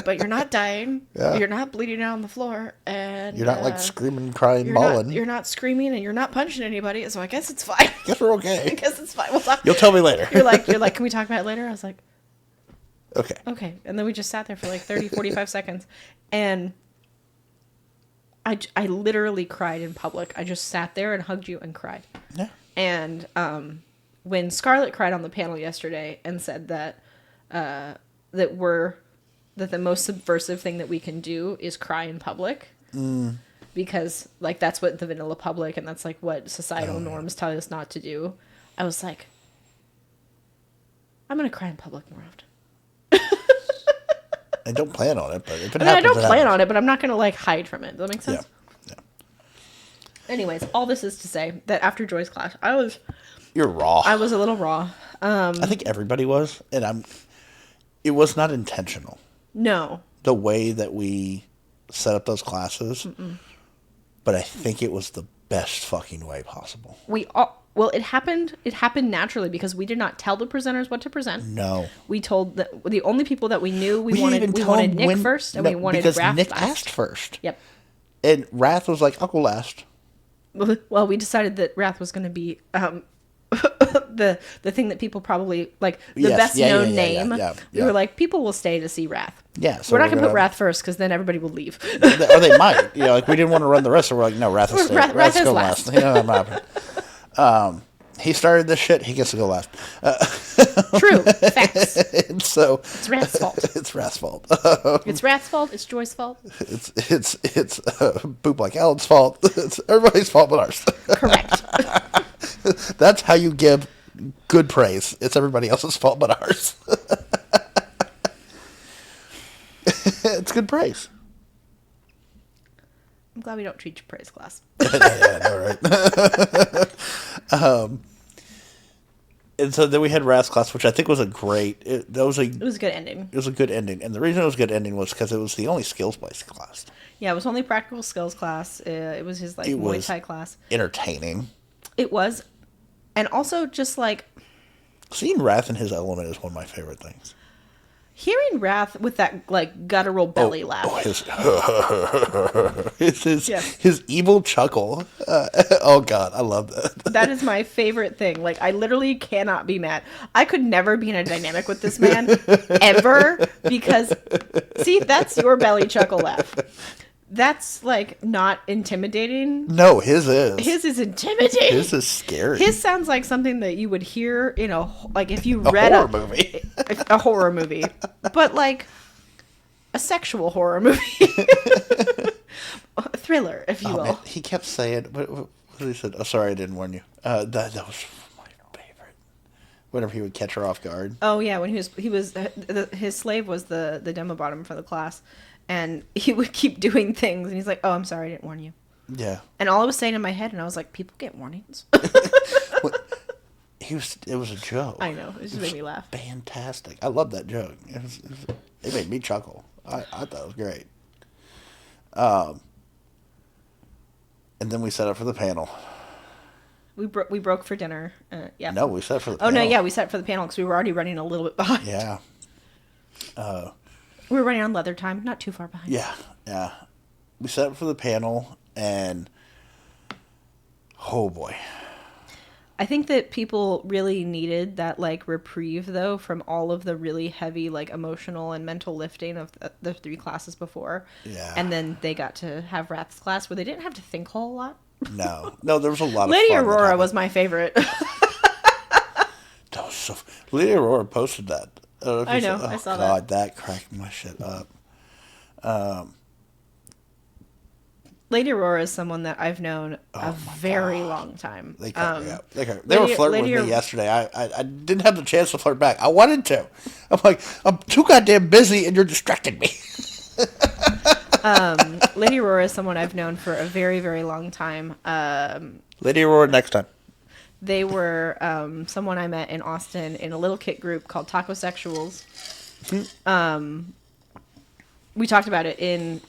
S1: but you're not dying.
S2: Yeah.
S1: You're not bleeding out on the floor, and
S2: You're not like screaming, crying, bawling.
S1: You're not screaming, and you're not punching anybody. So I guess it's fine.
S2: Guess we're okay.
S1: I guess it's fine. We'll talk.
S2: You'll tell me later.
S1: You're like, "Can we talk about it later?" I was like,
S2: Okay.
S1: "Okay." And then we just sat there for like 30, 45 seconds, and I literally cried in public. I just sat there and hugged you and cried.
S2: Yeah.
S1: And when Scarlett cried on the panel yesterday and said that that the most subversive thing that we can do is cry in public, because like that's what the vanilla public and that's like what societal norms tell us not to do. I was like, I'm gonna cry in public more often.
S2: I don't plan on it, but if it
S1: I
S2: happens,
S1: don't plan on it, but I'm not gonna like hide from it. Does that make sense?
S2: Yeah.
S1: Anyways, all this is to say that after Joy's class,
S2: You're raw.
S1: I was a little raw.
S2: I think everybody was, and it was not intentional.
S1: No.
S2: The way that we set up those classes, but I think it was the best fucking way possible.
S1: It happened naturally because we did not tell the presenters what to present.
S2: No.
S1: We told the only people that we knew we wanted Nick first and we wanted
S2: because
S1: Raph
S2: Nick
S1: last.
S2: asked first.
S1: Yep.
S2: And Wrath was like, "I'll go last."
S1: Well, we decided that Wrath was going to be the thing that people probably like the best known name. We were like, people will stay to see Wrath.
S2: Yeah, so
S1: we're not going to put Wrath first because then everybody will leave.
S2: Or they might. Like we didn't want to run the rest, so we're like, no, Wrath is
S1: Wrath is
S2: go
S1: last.
S2: He started this shit. He gets to go last.
S1: True facts.
S2: And so
S1: it's Wrath's fault.
S2: It's Wrath's fault.
S1: It's Wrath's fault. It's Joy's fault.
S2: It's Poop Like Alan's fault. It's everybody's fault but ours.
S1: Correct.
S2: That's how you give good praise. It's everybody else's fault but ours. It's good praise.
S1: I'm glad we don't treat your praise class.
S2: Yeah, right. And so then we had Wrath's class, which I think was a great. It was a good ending. It was a good ending, and the reason it was a good ending was because it was the only skills-based class.
S1: Yeah, it was only practical skills class. It was his Muay Thai class.
S2: Entertaining.
S1: It was, and also just like
S2: seeing Wrath in his element is one of my favorite things.
S1: Hearing Wrath with that like guttural belly laugh.
S2: His evil chuckle. Oh God, I love that.
S1: That is my favorite thing. Like I literally cannot be mad. I could never be in a dynamic with this man ever because see, that's your belly chuckle laugh. That's like not intimidating.
S2: No, his is.
S1: His is intimidating.
S2: His is scary.
S1: His sounds like something that you would hear in if you
S2: read
S1: a horror movie, but like a sexual horror movie. A thriller, if you will.
S2: Man, he kept saying, what he said, oh, sorry, I didn't warn you. That was my favorite. Whenever he would catch her off guard.
S1: Oh yeah, when his slave was the demo bottom for the class, and he would keep doing things, and he's like, "Oh, I'm sorry, I didn't warn you."
S2: Yeah.
S1: And all I was saying in my head, and I was like, "People get warnings."
S2: It was a joke.
S1: I know, it just made me laugh.
S2: Fantastic. I love that joke. It made me chuckle. I thought it was great. And then we set up for the panel.
S1: We broke for dinner. Yeah.
S2: No, we set up for the
S1: panel.
S2: panel.
S1: Oh no, yeah, we set up for the panel because we were already running a little bit behind.
S2: Yeah.
S1: We were running on leather time, not too far behind.
S2: Yeah. We set up for the panel, and oh boy.
S1: I think that people really needed that like reprieve though from all of the really heavy like emotional and mental lifting of the 3 classes before.
S2: Yeah.
S1: And then they got to have Rath's class where they didn't have to think a whole lot.
S2: No, there was a lot of
S1: Lady
S2: fun
S1: Aurora was my favorite.
S2: That was so. Lady Aurora posted that.
S1: I know. I saw that.
S2: God, that cracked my shit up.
S1: Lady Aurora is someone that I've known a very long time.
S2: They cut me up. They were flirting with me yesterday. I didn't have the chance to flirt back. I wanted to. I'm like, I'm too goddamn busy, and you're distracting me.
S1: Lady Aurora is someone I've known for a very, very long time.
S2: Lady Aurora next time.
S1: They were someone I met in Austin in a little kit group called Taco Sexuals. We talked about it in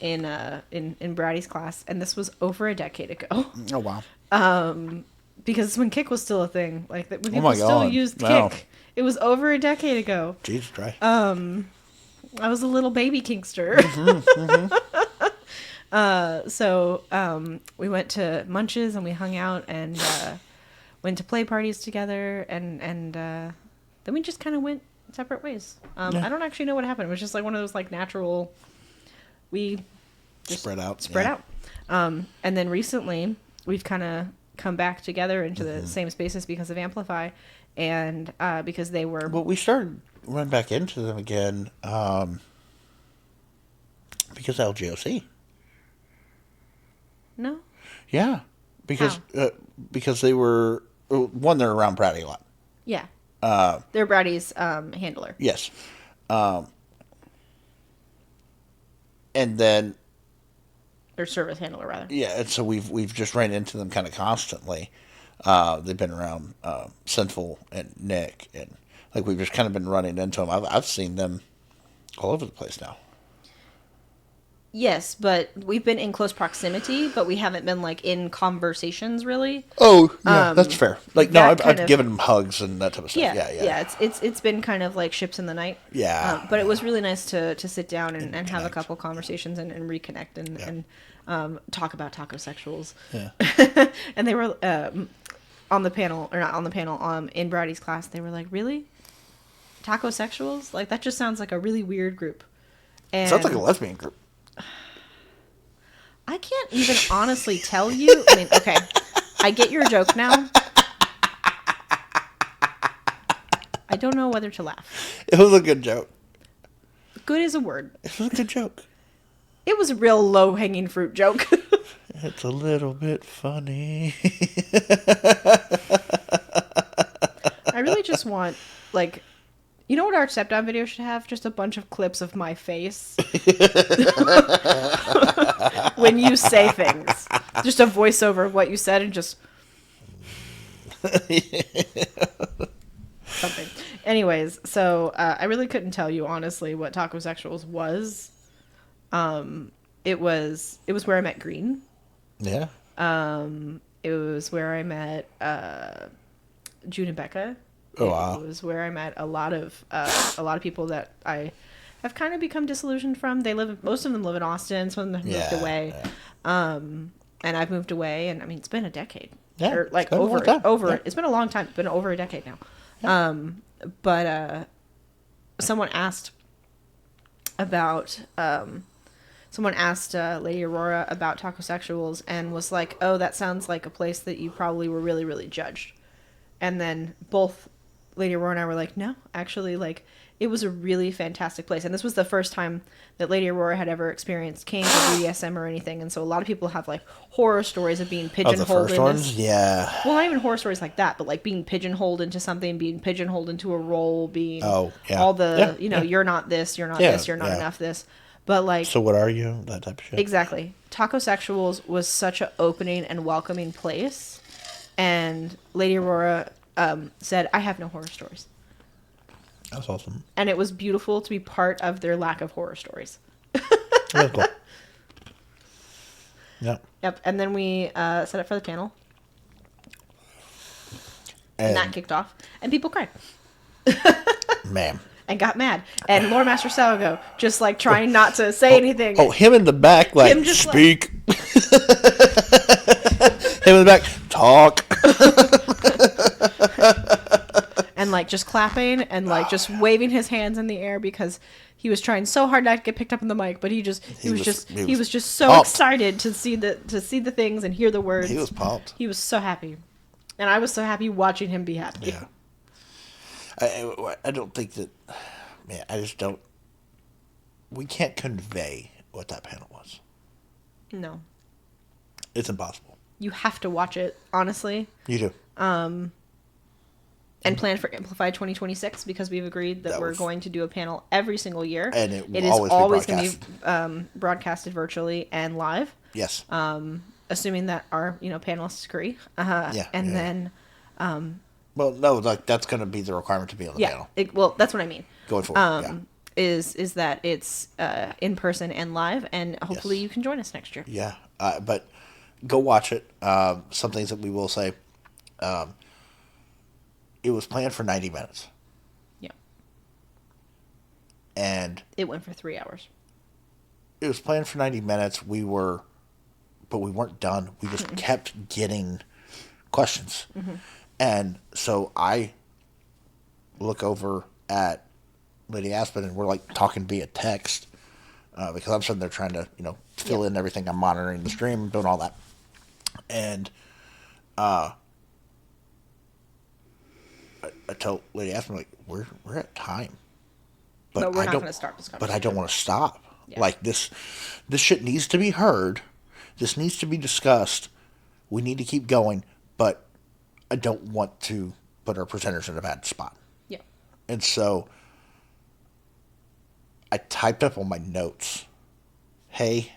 S1: Braddy's class, and this was over a decade ago.
S2: Oh wow!
S1: Because when Kik was still a thing, like when people
S2: my
S1: still
S2: God.
S1: used
S2: Wow.
S1: Kik, it was over a decade ago.
S2: Jesus Christ!
S1: I was a little baby kinkster. So we went to Munches and we hung out and went to play parties together, and then we just kind of went separate ways. I don't actually know what happened. It was just like one of those like natural. We just
S2: spread out.
S1: And then recently we've kind of come back together into the same spaces because of Amplify, and because they were.
S2: Well, we started running back into them again because of LGOC.
S1: No.
S2: Yeah, because they were they're around Braddy a lot.
S1: Yeah. They're Braddy's handler.
S2: Yes. And then
S1: Or service handler, rather.
S2: yeah, and so we've just ran into them kind of constantly. They've been around Sinful and Nick, and like we've just kind of been running into them. I've seen them all over the place now.
S1: Yes, but we've been in close proximity, but we haven't been like in conversations really.
S2: Oh, yeah, that's fair. Like no, I've given them hugs and that type of stuff.
S1: Yeah. It's been kind of like ships in the night.
S2: Yeah.
S1: But it was really nice to sit down and have a couple conversations and reconnect and talk about taco sexuals.
S2: Yeah.
S1: And they were on the panel, or not on the panel, in Braddy's class. They were like, "Really, taco sexuals? Like that just sounds like a really weird group." And
S2: Sounds like a lesbian group.
S1: I can't even honestly tell you. I mean, okay, I get your joke now. I don't know whether to laugh.
S2: It was a good joke.
S1: Good is a word.
S2: It was a good joke.
S1: It was a real low-hanging fruit joke.
S2: It's a little bit funny.
S1: I really just want, like, you know what our step-down video should have? Just a bunch of clips of my face. When you say things. Just a voiceover of what you said and just... something. Anyways, so I really couldn't tell you, honestly, what Taco Sexuals was. It was where I met Green.
S2: Yeah.
S1: It was where I met June and Becca.
S2: Oh wow!
S1: It was where I met a lot of people that I have kind of become disillusioned from. Most of them live in Austin. Some of them have moved away, and I've moved away. And I mean, it's been a decade.
S2: Yeah,
S1: or like
S2: it's been a long time. Yeah.
S1: It's been a long time. It's been over a decade now. Yeah. But someone asked about Lady Aurora about taco sexuals and was like, "Oh, that sounds like a place that you probably were really, really judged." And then both Lady Aurora and I were like, no, actually, like, it was a really fantastic place. And this was the first time that Lady Aurora had ever experienced kink or BDSM or anything. And so a lot of people have, like, horror stories of being pigeonholed.
S2: The first ones? Yeah.
S1: Well, not even horror stories like that, but, like, being pigeonholed into something, being pigeonholed into a role, being all the, you're not this, you're not this, you're not enough this. But, like...
S2: So what are you? That type of shit.
S1: Exactly. Taco Sexuals was such an opening and welcoming place. And Lady Aurora said, I have no horror stories.
S2: That's awesome.
S1: And it was beautiful to be part of their lack of horror stories.
S2: That's cool. Yep.
S1: Yep. And then we set up for the panel. And that kicked off. And people cried.
S2: Ma'am.
S1: And got mad. And Lore Master Salago just like trying not to say anything.
S2: Oh, him in the back, like, speak. Like... him in the back, talk.
S1: And like just clapping and like just waving his hands in the air because he was trying so hard not to get picked up in the mic, but he was just so pumped. Excited to see the things and hear the words.
S2: He was pumped.
S1: He was so happy. And I was so happy watching him be happy.
S2: Yeah. I don't think that, man, I just don't, we can't convey what that panel was.
S1: No.
S2: It's impossible.
S1: You have to watch it, honestly.
S2: You do.
S1: And plan for Amplify 2026 because we've agreed that we're going to do a panel every single year.
S2: And it
S1: is always going to be broadcasted virtually and live.
S2: Yes.
S1: Assuming that our panelists agree. Then...
S2: well, no, like that's going to be the requirement to be on the panel.
S1: Well, that's what I mean. Going
S2: forward,
S1: is that it's in person and live, and hopefully you can join us next year.
S2: Yeah, but go watch it. Some things that we will say. It was planned for 90 minutes.
S1: Yeah.
S2: And...
S1: it went for 3 hours.
S2: It was planned for 90 minutes. But we weren't done. We just kept getting questions. Mm-hmm. And so I look over at Lady Aspen and we're like talking via text because I'm sitting there trying to, fill in everything. I'm monitoring the stream, doing all that. And I tell Lady Aspen, like, we're at time.
S1: But we're not going to start this conversation.
S2: But I don't want to stop.
S1: Yeah.
S2: Like, this shit needs to be heard. This needs to be discussed. We need to keep going. But I don't want to put our presenters in a bad spot.
S1: Yeah.
S2: And so I typed up on my notes, hey,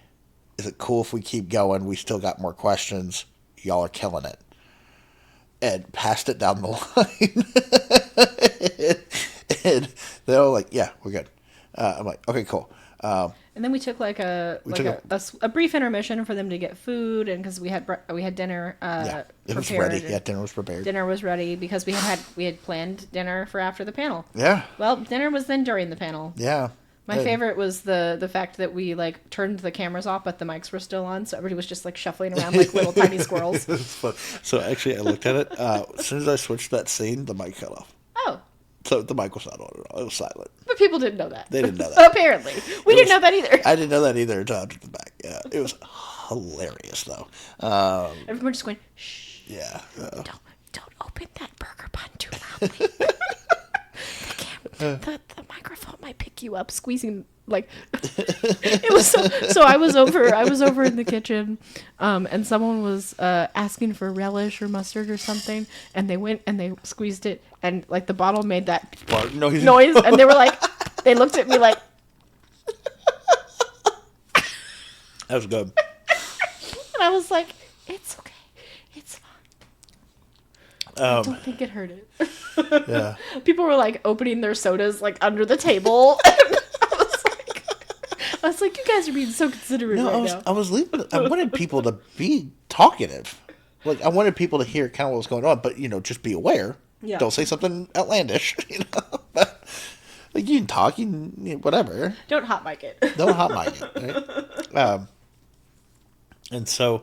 S2: is it cool if we keep going? We still got more questions. Y'all are killing it. And passed it down the line. and they were like, yeah, we're good. I'm like, okay, cool.
S1: And then we took like a brief intermission for them to get food, and because we had dinner.
S2: It was ready. Yeah, dinner was prepared.
S1: Dinner was ready because we had planned dinner for after the panel.
S2: Yeah.
S1: Well, dinner was then during the panel.
S2: Yeah.
S1: My favorite was the fact that we like turned the cameras off, but the mics were still on, so everybody was just like shuffling around like little tiny squirrels.
S2: So actually, I looked at it. As soon as I switched that scene, the mic cut off.
S1: Oh.
S2: So the mic was not on at all. It was silent.
S1: But people didn't know that.
S2: They didn't know that.
S1: Apparently. We didn't know that either.
S2: I didn't know that either until after the back. Yeah. It was hilarious, though.
S1: Everyone just going, shh.
S2: Yeah.
S1: Don't open that burger bun too loudly. The microphone might pick you up squeezing like it was so I was over in the kitchen and someone was asking for relish or mustard or something, and they went and they squeezed it and like the bottle made that noise and they were like, they looked at me like
S2: that was good.
S1: And I was like, it's okay, it's fine. I don't think it hurt it.
S2: Yeah.
S1: People were like opening their sodas like under the table. I was like, you guys are being so considerate now.
S2: I wanted people to be talkative. Like, I wanted people to hear kind of what was going on, but, just be aware. Yeah. Don't say something outlandish, But, like, you can talk, whatever.
S1: Don't hot mic it.
S2: Don't hot mic it, right? And so,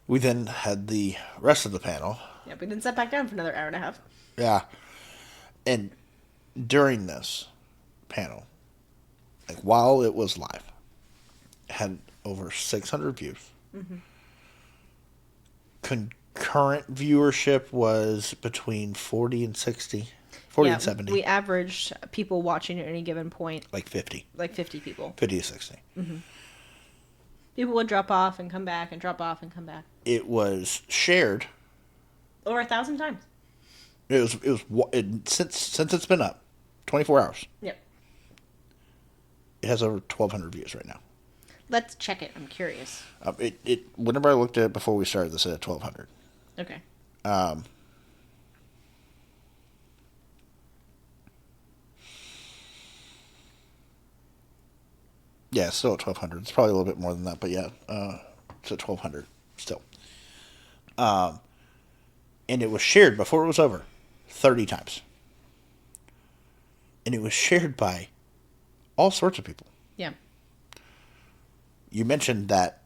S2: we then had the rest of the panel.
S1: Yeah, we then sat back down for another hour and a half.
S2: Yeah. And during this panel, like while it was live, it had over 600 views. Mm-hmm. current viewership was between 40 and 60. 40 and 70.
S1: We averaged people watching at any given point.
S2: Like 50.
S1: Like 50 people.
S2: 50 to 60.
S1: People would drop off and come back and drop off and come back.
S2: It was shared.
S1: Over 1,000 times.
S2: Since it's been up, 24 hours.
S1: Yep.
S2: It has over 1,200 views right now.
S1: Let's check it. I'm curious.
S2: Whenever I looked at it before we started, this at 1,200.
S1: Okay.
S2: Yeah, it's still at 1,200. It's probably a little bit more than that, but yeah, it's at 1,200 still. And it was shared before it was over 30 times. And it was shared by all sorts of people.
S1: Yeah.
S2: You mentioned that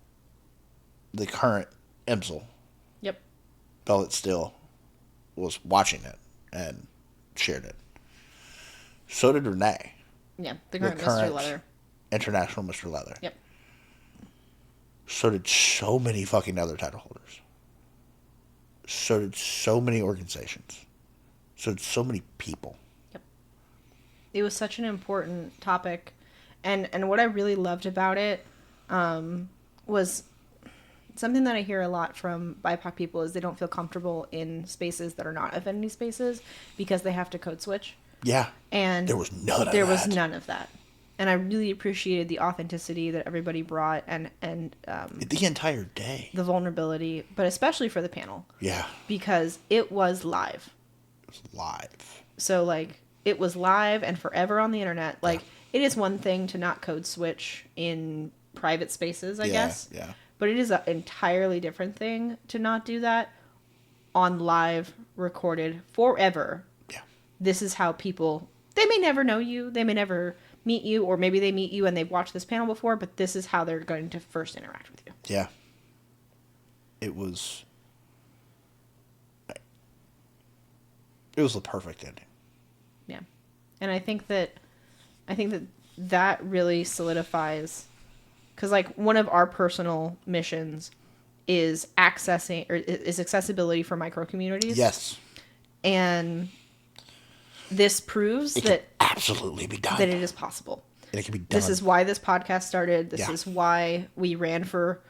S2: the current Emsel,
S1: Yep.
S2: Bellet Still, was watching it and shared it. So did Renee.
S1: Yeah, the current Mr. Leather.
S2: International Mr. Leather.
S1: Yep.
S2: So did so many fucking other title holders. So did so many organizations. So did so many people.
S1: Yep. It was such an important topic. And what I really loved about it was something that I hear a lot from BIPOC people is they don't feel comfortable in spaces that are not affinity spaces because they have to code switch.
S2: Yeah.
S1: And
S2: there was none of that.
S1: There was none of that. And I really appreciated the authenticity that everybody brought and
S2: the entire day.
S1: The vulnerability, but especially for the panel.
S2: Yeah.
S1: Because it was live.
S2: It was live.
S1: So, like, it was live and forever on the internet. Like, it is one thing to not code switch in private spaces, I guess.
S2: Yeah.
S1: But it is an entirely different thing to not do that on live, recorded, forever.
S2: Yeah.
S1: This is how people, they may never know you, they may never meet you, or maybe they meet you and they've watched this panel before, but this is how they're going to first interact with you.
S2: Yeah. It was the perfect ending.
S1: Yeah. And I think that really solidifies, because like one of our personal missions is accessibility for micro communities.
S2: Yes.
S1: And this proves that
S2: can absolutely be done.
S1: That it is possible.
S2: And it can be done.
S1: This is why this podcast started. This is why we ran for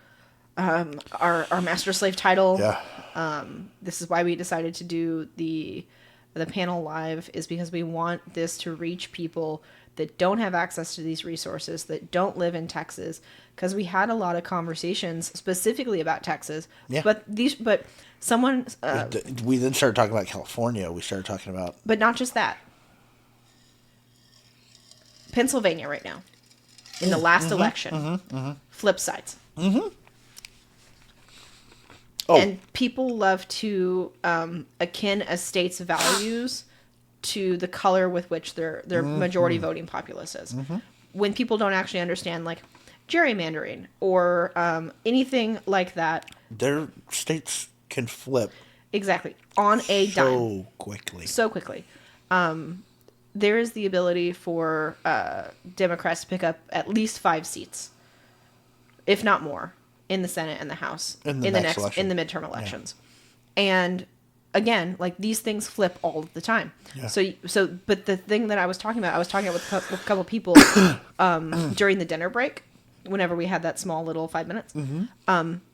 S1: our master slave title.
S2: Yeah.
S1: This is why we decided to do the panel live, is because we want this to reach people that don't have access to these resources, that don't live in Texas, because we had a lot of conversations specifically about Texas.
S2: Yeah.
S1: But someone
S2: we then started talking about California. We started talking about,
S1: but not just that. Pennsylvania right now, in the last election, flip sides.
S2: Oh.
S1: And people love to akin a state's values to the color with which their majority voting populace is. When people don't actually understand, like, gerrymandering or anything like that.
S2: Their states can flip.
S1: Exactly. On a dime.
S2: So quickly.
S1: There is the ability for Democrats to pick up at least 5 seats, if not more, in the Senate and the House in the midterm elections. Yeah. And again, like, these things flip all the time. Yeah. But the thing that I was talking about with a couple people during the dinner break, whenever we had that small little 5 minutes.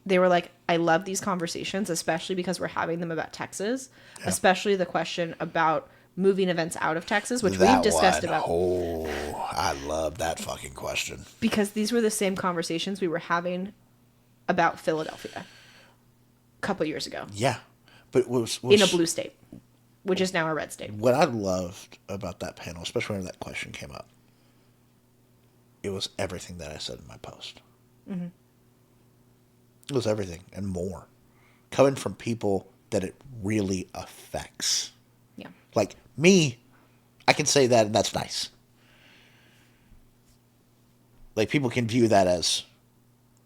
S1: They were like, I love these conversations, especially because we're having them about Texas, especially the question about moving events out of Texas, which we've discussed about.
S2: Oh, I love that fucking question.
S1: Because these were the same conversations we were having about Philadelphia a couple years ago.
S2: Yeah. But was
S1: in a blue state, which is now a red state.
S2: What I loved about that panel, especially when that question came up, it was everything that I said in my post. It was everything and more. Coming from people that it really affects.
S1: Yeah.
S2: Like me, I can say that and that's nice. Like, people can view that as,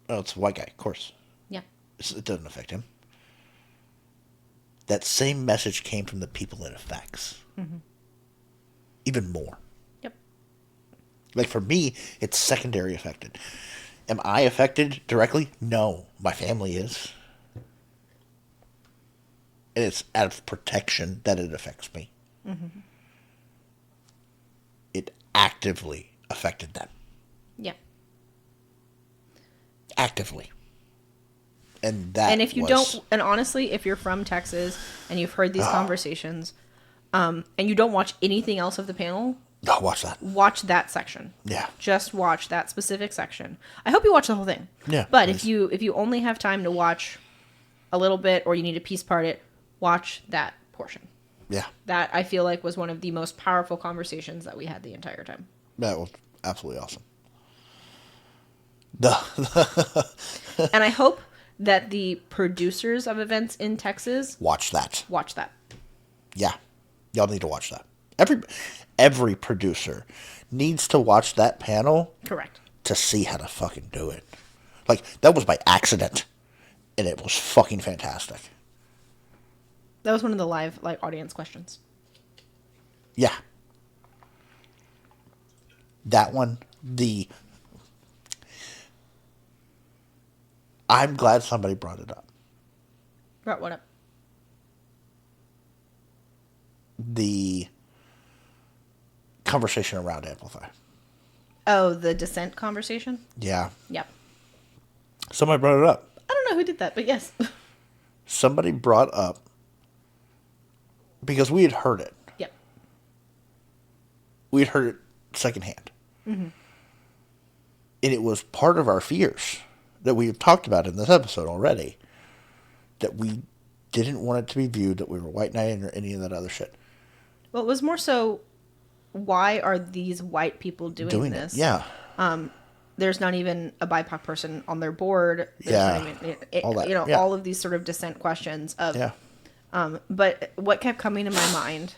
S2: oh, it's a white guy, of course.
S1: Yeah.
S2: It doesn't affect him. That same message came from the people it affects. Even more.
S1: Yep.
S2: Like, for me, it's secondary affected. Am I affected directly? No. My family is. and it's out of protection that it affects me. Mm-hmm. It actively affected them.
S1: Yeah.
S2: Actively. And that
S1: And if you don't, and honestly, if you're from Texas and you've heard these conversations, and you don't watch anything else of the panel, watch that section.
S2: Yeah.
S1: Just watch that specific section. I hope you watch the whole thing.
S2: Yeah.
S1: But
S2: please.
S1: if you only have time to watch a little bit, or you need to piece part it, watch that portion.
S2: Yeah.
S1: That, I feel like, was one of the most powerful conversations that we had the entire time.
S2: That was absolutely awesome.
S1: And I hope that the producers of events in Texas
S2: watch that. Yeah. Y'all need to watch that. Every producer needs to watch that panel.
S1: Correct.
S2: To see how to fucking do it. Like, that was by accident. And it was fucking fantastic.
S1: That was one of the live audience questions.
S2: Yeah. That one, I'm glad somebody brought it up.
S1: Brought what up?
S2: The conversation around Amplify.
S1: Oh, the dissent conversation?
S2: Yeah.
S1: Yep.
S2: Somebody brought it up.
S1: I don't know who did that, but yes.
S2: Somebody brought up, because we had heard it.
S1: Yep.
S2: We had heard it secondhand. Mm-hmm. And it was part of our fears that we have talked about in this episode already, that we didn't want it to be viewed that we were white knighting or any of that other shit.
S1: Well, it was more so, why are these white people doing this?
S2: It. Yeah.
S1: There's not even a BIPOC person on their board. There's not even,
S2: all that.
S1: All of these sort of dissent questions of.
S2: Yeah.
S1: But what kept coming to my mind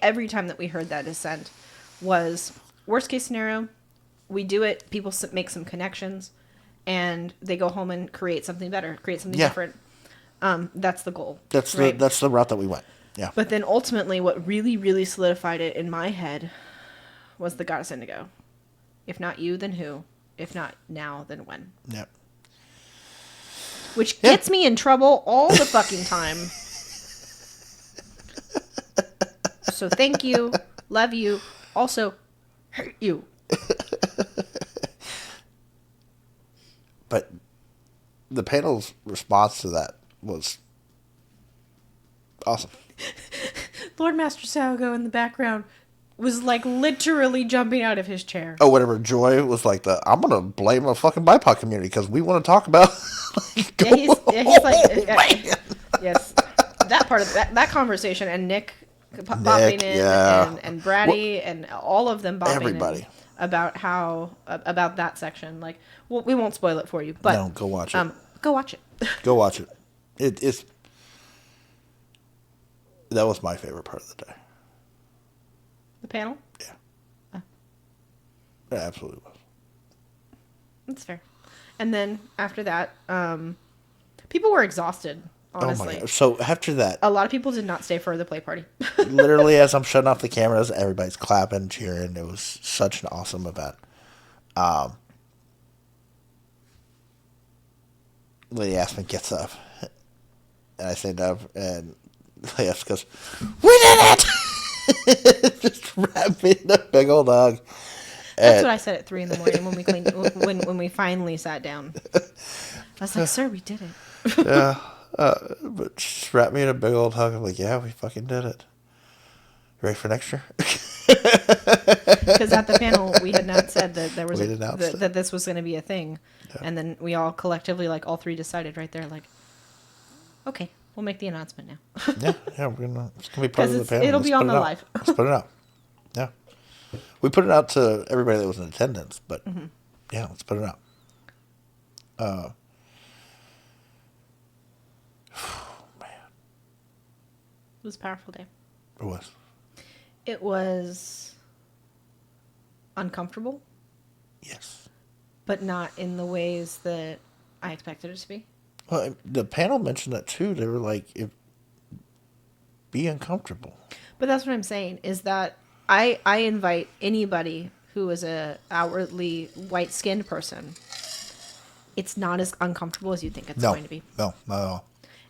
S1: every time that we heard that dissent was, worst case scenario, we do it, people make some connections, and they go home and create something better, create something different. That's the goal.
S2: That's
S1: right?
S2: that's the route that we went. Yeah.
S1: But then ultimately, what really, really solidified it in my head was the goddess indigo. If not you, then who? If not now, then when?
S2: Yep.
S1: Which gets me in trouble all the fucking time. So thank you, love you, also hate you.
S2: But the panel's response to that was awesome.
S1: Lord Master Salgo in the background was literally jumping out of his chair.
S2: Oh, whatever. Joy was like, I'm going to blame the fucking BIPOC community because we want to talk about...
S1: he's like... yes. That part of that conversation, and Nick bopping in, and Braddy, and all of them bopping in about about that section. We won't spoil it for you, but...
S2: No, go watch it.
S1: Go watch it.
S2: Go watch it. It's... That was my favorite part of the day.
S1: The panel?
S2: Yeah. It absolutely was.
S1: That's fair. And then after that, people were exhausted, honestly.
S2: Oh my God. So after that...
S1: A lot of people did not stay for the play party.
S2: Literally, as I'm shutting off the cameras, everybody's clapping, cheering. It was such an awesome event. Lady Aspen gets up. And I stand up, and Lady Aspen goes, "We did it!" Just wrapped me in a big old hug.
S1: That's what I said at 3 a.m. when we cleaned, when we finally sat down. I was like, "Sir, we did it."
S2: Yeah, but she wrapped me in a big old hug. I'm like, "Yeah, we fucking did it." Ready for next year?
S1: Because at the panel we had not said that there was that this was going to be a thing, and then we all collectively, all three, decided right there, okay, we'll make the announcement now.
S2: yeah, it's gonna be part of the panel.
S1: It'll be on the live.
S2: Let's put it out. Yeah, we put it out to everybody that was in attendance, but yeah, let's put it out. Man,
S1: it was a powerful day.
S2: It was.
S1: It was uncomfortable.
S2: Yes.
S1: But not in the ways that I expected it to be.
S2: Well, the panel mentioned that too. They were like, be uncomfortable.
S1: But that's what I'm saying, is that I invite anybody who is a outwardly white-skinned person. It's not as uncomfortable as you think it's going to be.
S2: No, not at all.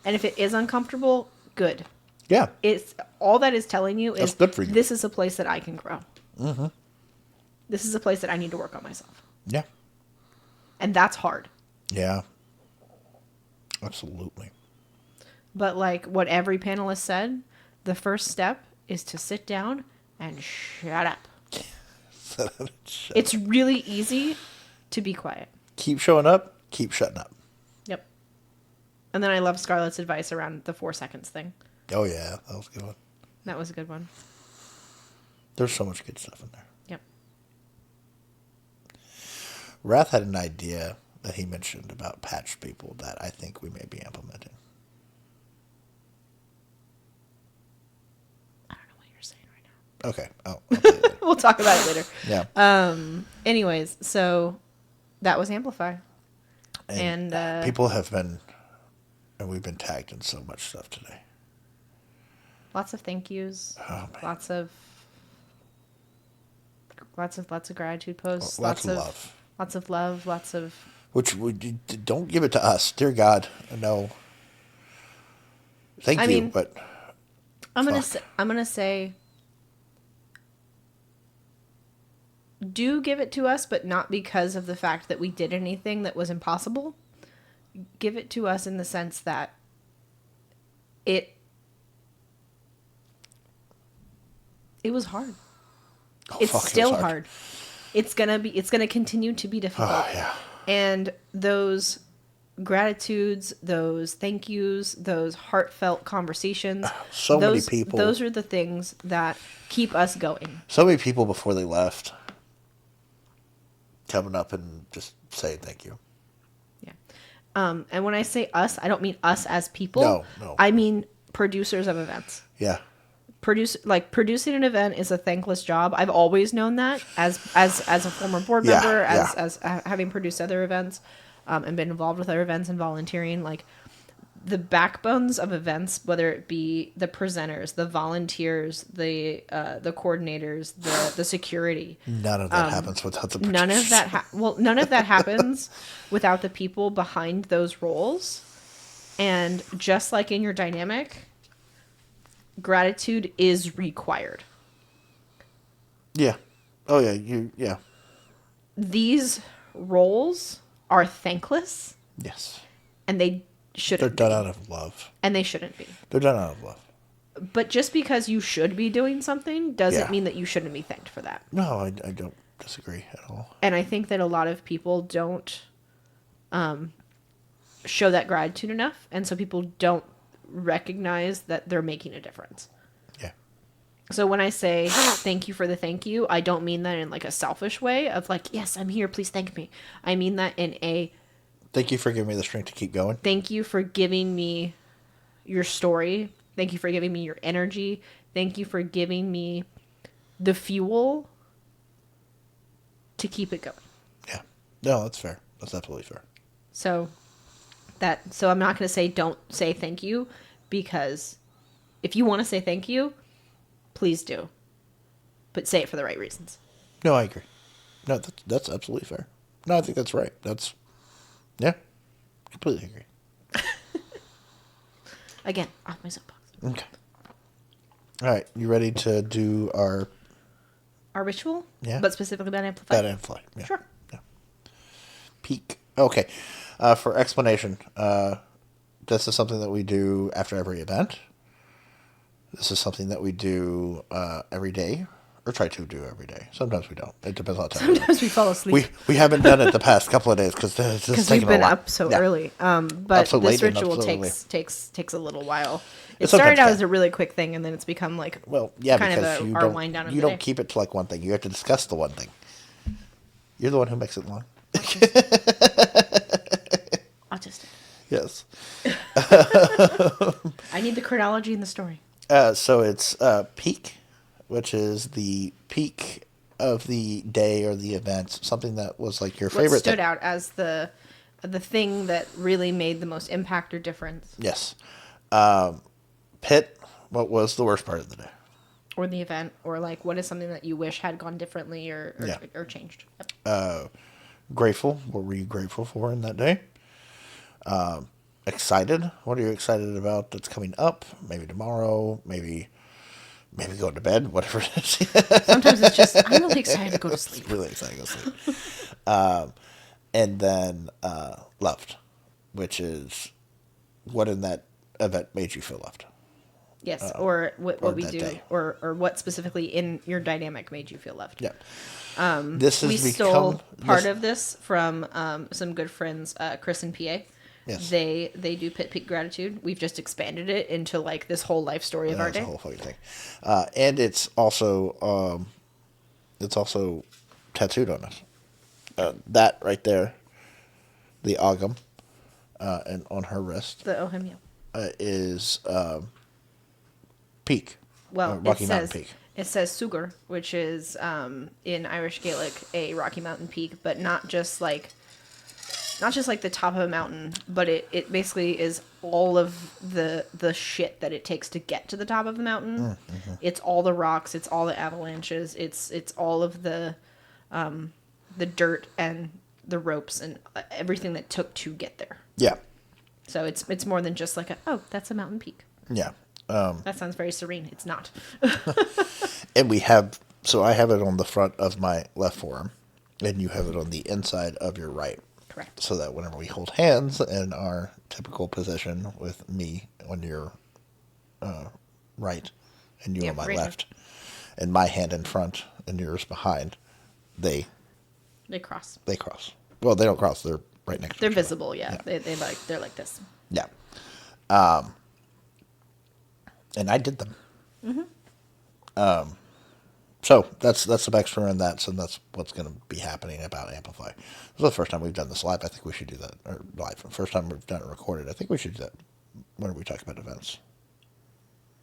S1: And if it is uncomfortable, good.
S2: Yeah.
S1: It's all that is telling you
S2: That's
S1: is
S2: good for you.
S1: this is a place that I can grow. Mm-hmm. This is a place that I need to work on myself.
S2: Yeah.
S1: And that's hard.
S2: Yeah. Absolutely.
S1: But like what every panelist said, the first step is to sit down and shut up. It's really easy to be quiet.
S2: Keep showing up, keep shutting up.
S1: Yep. And then I love Scarlett's advice around the 4 seconds thing.
S2: Oh, yeah. That was a good one.
S1: That was a good one.
S2: There's so much good stuff in there.
S1: Yep.
S2: Wrath had an idea that he mentioned about patch people that I think we may be implementing.
S1: I don't know what you're saying right now.
S2: Okay. Oh, I'll tell you later.
S1: We'll talk about it later.
S2: Yeah.
S1: Anyways, so that was Amplify. And
S2: people have been, and we've been tagged in so much stuff today.
S1: lots of thank yous.
S2: Oh, man.
S1: Lots of gratitude posts.
S2: Lots of love.
S1: Lots of love. Lots of.
S2: Which don't give it to us, dear God. No. Thank
S1: I
S2: you,
S1: mean,
S2: but
S1: I'm
S2: fuck.
S1: gonna say. Do give it to us, but not because of the fact that we did anything that was impossible. Give it to us in the sense that it was hard.
S2: Oh,
S1: It's
S2: fuck, it was
S1: still hard. It's gonna continue to be difficult.
S2: Oh, yeah.
S1: And those gratitudes, those thank yous, those heartfelt conversations.
S2: So many people.
S1: Those are the things that keep us going.
S2: So many people before they left coming up and just saying thank you.
S1: Yeah. And when I say us, I don't mean us as people.
S2: No.
S1: I mean producers of events.
S2: Yeah.
S1: Producing an event is a thankless job. I've always known that as a former board
S2: Yeah,
S1: member,
S2: yeah.
S1: as having produced other events, and been involved with other events and volunteering. Like the backbones of events, whether it be the presenters, the volunteers, the coordinators, the security.
S2: None of that happens without the
S1: None of that. None of that happens without the people behind those roles. And just like in your dynamic, gratitude is required.
S2: Yeah. Oh, yeah. Yeah.
S1: These roles are thankless,
S2: Yes.
S1: and they
S2: They're
S1: shouldn't
S2: done
S1: be.
S2: out of love.
S1: And they shouldn't be.
S2: They're done out of love.
S1: But just because you should be doing something doesn't
S2: Yeah.
S1: mean that you shouldn't be thanked for that.
S2: No, I don't disagree at all.
S1: And I think that a lot of people don't show that gratitude enough, and so people don't recognize that they're making a difference.
S2: Yeah.
S1: So when I say thank you for the thank you, I don't mean that in like a selfish way of like, yes, I'm here, please thank me. I mean that in a
S2: Thank you for giving me the strength to keep going.
S1: thank you for giving me your story. Thank you for giving me your energy. Thank you for giving me the fuel to keep it going.
S2: Yeah. No, that's fair. That's absolutely fair.
S1: So I'm not going to say don't say thank you, because if you want to say thank you, please do. But say it for the right reasons.
S2: No, I agree. No, that's absolutely fair. No, I think that's right. Yeah, completely agree.
S1: Again, off my soapbox.
S2: Okay. All right, you ready to do our
S1: Our ritual?
S2: Yeah.
S1: But specifically about Amplify?
S2: bad and fly? Yeah.
S1: Sure.
S2: Yeah. Peak. Okay. For explanation, this is something that we do after every event. This is something that we do every day, or try to do every day. Sometimes we don't. It depends on the time.
S1: Sometimes we fall asleep.
S2: We haven't done it the past couple of days because it's just
S1: Because
S2: taking
S1: we've been
S2: a while.
S1: up so
S2: Yeah.
S1: early. But
S2: Up so
S1: this
S2: late and up
S1: ritual
S2: so early.
S1: takes a little while. It
S2: It sometimes
S1: started out
S2: can.
S1: as a really quick thing, and then it's become like
S2: Well, yeah,
S1: kind
S2: because
S1: of
S2: you
S1: our
S2: don't
S1: wind down of
S2: you
S1: the
S2: don't
S1: day.
S2: keep it to like one thing. You have to discuss the one thing. You're the one who makes it long.
S1: Autistic.
S2: Yes.
S1: I need the chronology in the story.
S2: So it's peak, which is the peak of the day or the event. Something that was like your
S1: What
S2: favorite
S1: stood
S2: thing.
S1: out as the thing that really made the most impact or difference,
S2: Yes. Pit. What was the worst part of the day?
S1: or the event, or like what is something that you wish had gone differently or
S2: Yeah.
S1: or changed. Yep.
S2: Grateful. What were you grateful for in that day? excited? What are you excited about that's coming up? Maybe tomorrow, maybe going to bed, whatever it is.
S1: Sometimes it's just, I'm really excited to go to sleep.
S2: Really excited to go sleep. And then loved, which is what in that event made you feel loved.
S1: Yes, or what
S2: or
S1: we
S2: that
S1: do,
S2: day.
S1: or what specifically in your dynamic made you feel loved.
S2: Yeah. This has
S1: We
S2: become
S1: stole part
S2: this-
S1: of this from some good friends, Chris and PA.
S2: Yes.
S1: They do Pit Peak Gratitude. We've just expanded it into like this whole life story of our
S2: That's a
S1: day.
S2: whole fucking thing. And it's also tattooed on us. That right there, the Agam, and on her wrist,
S1: The Ohimio.
S2: is Peak.
S1: Well,
S2: Rocky Mountain Peak.
S1: it says Sugar, which is in Irish Gaelic a Rocky Mountain peak, but not just like the top of a mountain, but it basically is all of the shit that it takes to get to the top of the mountain.
S2: Mm-hmm.
S1: It's all the rocks, it's all the avalanches, it's all of the dirt and the ropes and everything that took to get there.
S2: Yeah.
S1: So it's more than just like that's a mountain peak.
S2: Yeah.
S1: That sounds very serene. It's not.
S2: And I have it on the front of my left forearm, and you have it on the inside of your right.
S1: Correct.
S2: So that whenever we hold hands in our typical position with me on your right and you
S1: Yeah,
S2: on my
S1: right
S2: left, and my hand in front and yours behind, they
S1: cross.
S2: cross. Well, they don't cross. They're right next to
S1: They're
S2: each other.
S1: visible, yeah. They're like this.
S2: Yeah. And I did them. Mm-hmm. So that's the backstory on that. So that's what's going to be happening about Amplify. This is the first time we've done this live. I think we should do that. Or live. First time we've done it recorded. I think we should do that when we talk about events.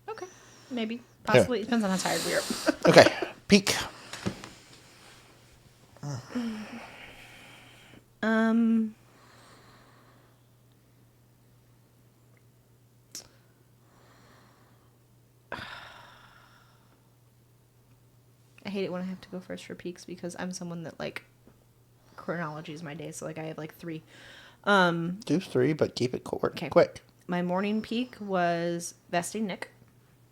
S1: Okay. Maybe. Possibly. It depends on how tired we are.
S2: Okay. Peak.
S1: I hate it when I have to go first for peaks because I'm someone that like chronology is my day. So like I have like 3.
S2: Do 3, but keep it
S1: Okay.
S2: quick.
S1: My morning peak was vesting Nick.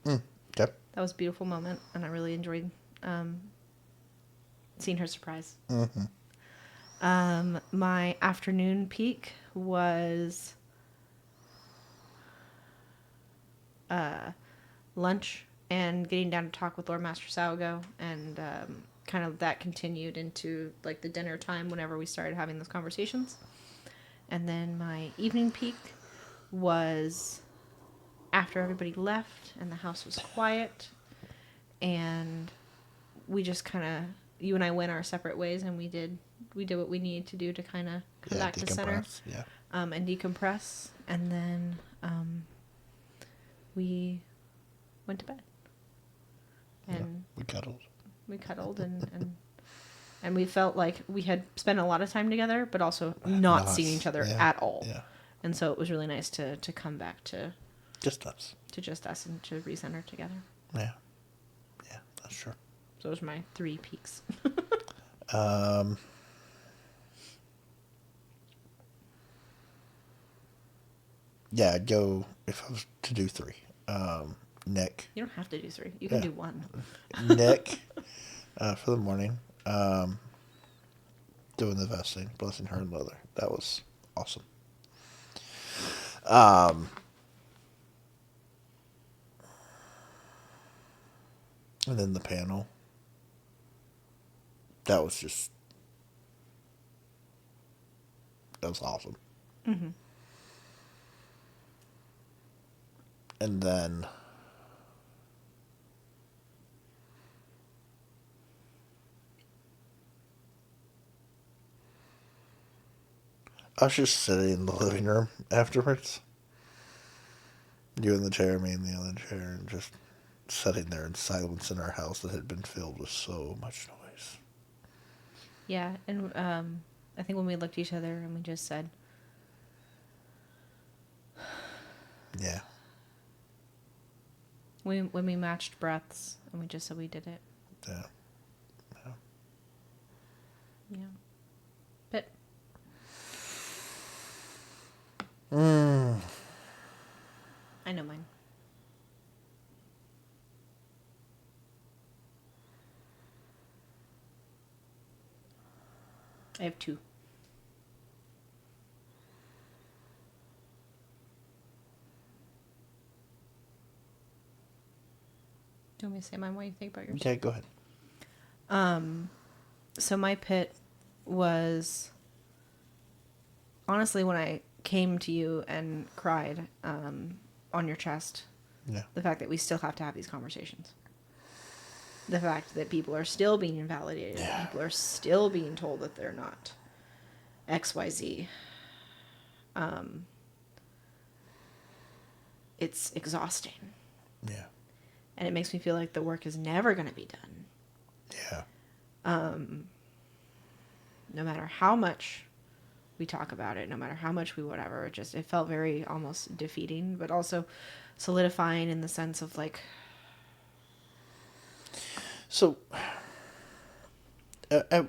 S2: Okay.
S1: That was a beautiful moment, and I really enjoyed seeing her surprise.
S2: Mm-hmm.
S1: My afternoon peak was lunch and getting down to talk with Lord Master Salgo, and kind of that continued into like the dinner time whenever we started having those conversations. And then my evening peak was after everybody left and the house was quiet, and we just kind of, you and I went our separate ways, and we did what we needed to do to kind of come back to center,
S2: Yeah.
S1: and decompress, and then we went to bed, and
S2: We cuddled.
S1: and we felt like we had spent a lot of time together, but also not seeing each other
S2: yeah,
S1: at all.
S2: Yeah.
S1: And so it was really nice to come back to
S2: Just us.
S1: just us and to recenter together.
S2: Yeah. Yeah, that's true.
S1: So those were my 3 peaks.
S2: Yeah, I'd go, if I was to do 3. Nick.
S1: You don't have to do 3. You can
S2: Yeah.
S1: do 1.
S2: Nick, for the morning, doing the vesting, blessing her and mother. That was awesome. And then the panel. That was awesome.
S1: Mm-hmm.
S2: And then I was just sitting in the living room afterwards. You in the chair, me in the other chair, and just sitting there in silence in our house that had been filled with so much noise.
S1: Yeah, and I think when we looked at each other and we just said,
S2: Yeah.
S1: when we matched breaths and we just said we did it.
S2: Yeah.
S1: Yeah. But I know mine. I have two. Do you want me to say mine while you think about yours?
S2: Okay, go ahead.
S1: So my pit was honestly when I came to you and cried on your chest.
S2: Yeah.
S1: The fact that we still have to have these conversations. The fact that people are still being invalidated.
S2: Yeah.
S1: People are still being told that they're not XYZ. It's exhausting.
S2: Yeah.
S1: And it makes me feel like the work is never going to be done.
S2: Yeah.
S1: No matter how much we talk about it, no matter how much we whatever, it felt very almost defeating, but also solidifying in the sense of like...
S2: So, I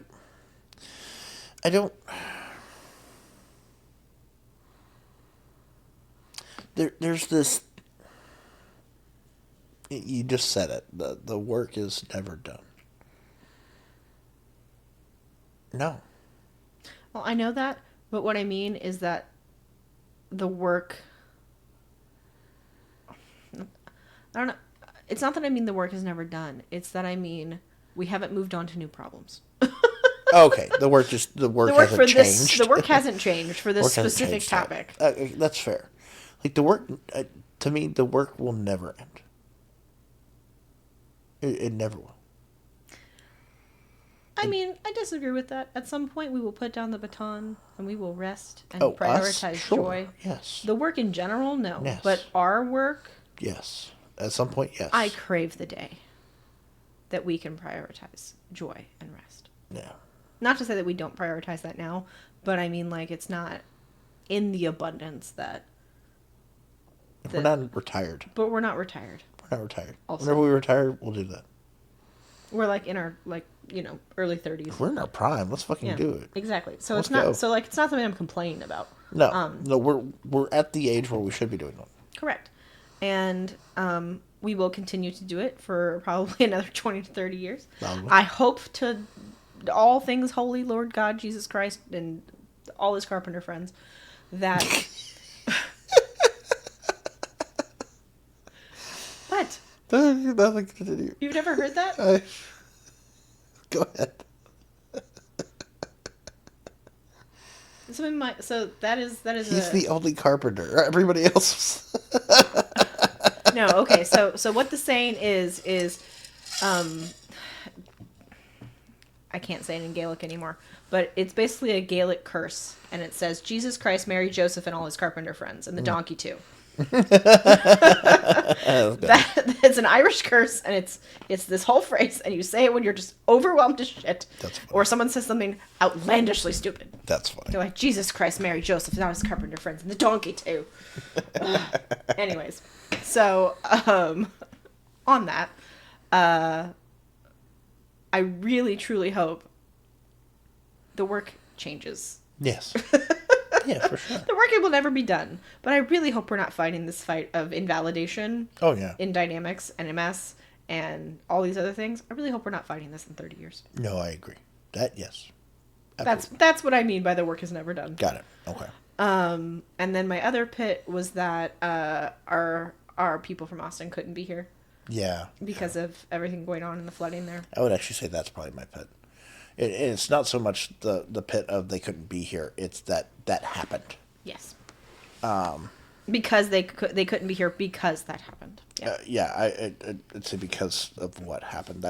S2: don't... There's this... You just said it. The work is never done. No.
S1: Well, I know that, but what I mean is that the work... I don't know. It's not that I mean the work is never done. It's that I mean we haven't moved on to new problems.
S2: Okay, the work hasn't changed.
S1: The work hasn't changed for this
S2: Work hasn't
S1: specific
S2: changed
S1: topic.
S2: That's fair. Like the work, to me, the work will never end. It never will.
S1: I mean, I disagree with that. At some point, we will put down the baton and we will rest and
S2: Us?
S1: prioritize
S2: Sure.
S1: joy.
S2: Yes.
S1: The work in general, no.
S2: Yes.
S1: But our work,
S2: Yes. At some point, yes.
S1: I crave the day that we can prioritize joy and rest.
S2: Yeah.
S1: Not to say that we don't prioritize that now, but I mean, like, it's not in the abundance that...
S2: We're not retired.
S1: But we're not retired.
S2: We're not retired.
S1: Also.
S2: Whenever we retire, we'll do that.
S1: We're like in our, like, early 30s.
S2: We're in our prime. Let's fucking do it.
S1: Exactly. So
S2: Let's
S1: it's not
S2: go.
S1: so like it's not something I'm complaining about.
S2: No, no, we're at the age where we should be doing it.
S1: Correct. And we will continue to do it for probably another 20 to 30 years.
S2: Probably.
S1: I hope to all things holy Lord God Jesus Christ and all his carpenter friends that What?
S2: Nothing to do.
S1: You've never heard that?
S2: Go ahead.
S1: So that is
S2: He's the only carpenter. Everybody else.
S1: No, okay. So what the saying is I can't say it in Gaelic anymore, but it's basically a Gaelic curse, and it says Jesus Christ, Mary, Joseph, and all his carpenter friends, and the donkey too. It's an Irish curse, and it's this whole phrase, and you say it when you're just overwhelmed as shit, or someone says something outlandishly stupid.
S2: That's funny.
S1: You're like, Jesus Christ, Mary, Joseph, and all his carpenter friends, and the donkey too. Anyways, so on that, I really truly hope the work changes.
S2: Yes. Yeah, for sure.
S1: The work will never be done, but I really hope we're not fighting this fight of invalidation.
S2: Oh, yeah.
S1: In dynamics and MS and all these other things. I really hope we're not fighting this in 30 years.
S2: No, I agree. That, yes.
S1: That's what I mean by the work is never done.
S2: Got it. Okay.
S1: And then my other pit was that our people from Austin couldn't be here.
S2: Yeah.
S1: Because of everything going on in the flooding there.
S2: I would actually say that's probably my pit. It's not so much the pit of they couldn't be here. It's that happened.
S1: Yes. Because they couldn't be here because that happened. Yeah.
S2: I'd say because of what happened.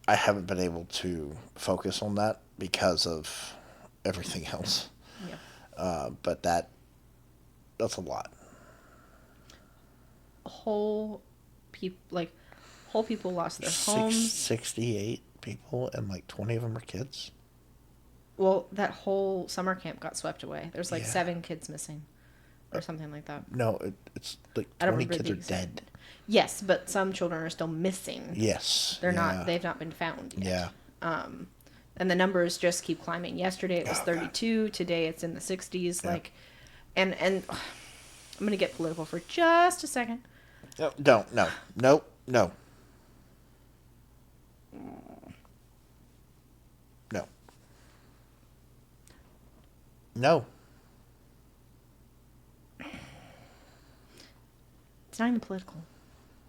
S2: I haven't been able to focus on that because of everything else.
S1: Yeah.
S2: But that's a lot.
S1: Whole people lost their homes.
S2: 68 people, and like 20 of them are kids.
S1: Well, that whole summer camp got swept away. There's like
S2: Yeah.
S1: 7 kids missing, or something like that.
S2: No, it's like
S1: I don't
S2: 20
S1: remember
S2: kids
S1: the
S2: are
S1: exact-
S2: dead.
S1: Yes, but some children are still missing.
S2: Yes.
S1: They're
S2: yeah.
S1: not. They've not been found yet.
S2: Yeah.
S1: And the numbers just keep climbing. Yesterday it was 32. Today it's in the 60s.
S2: Yeah.
S1: Like, and I'm going to get political for just a second.
S2: No, don't. No. Nope. No. No. No.
S1: It's not even political.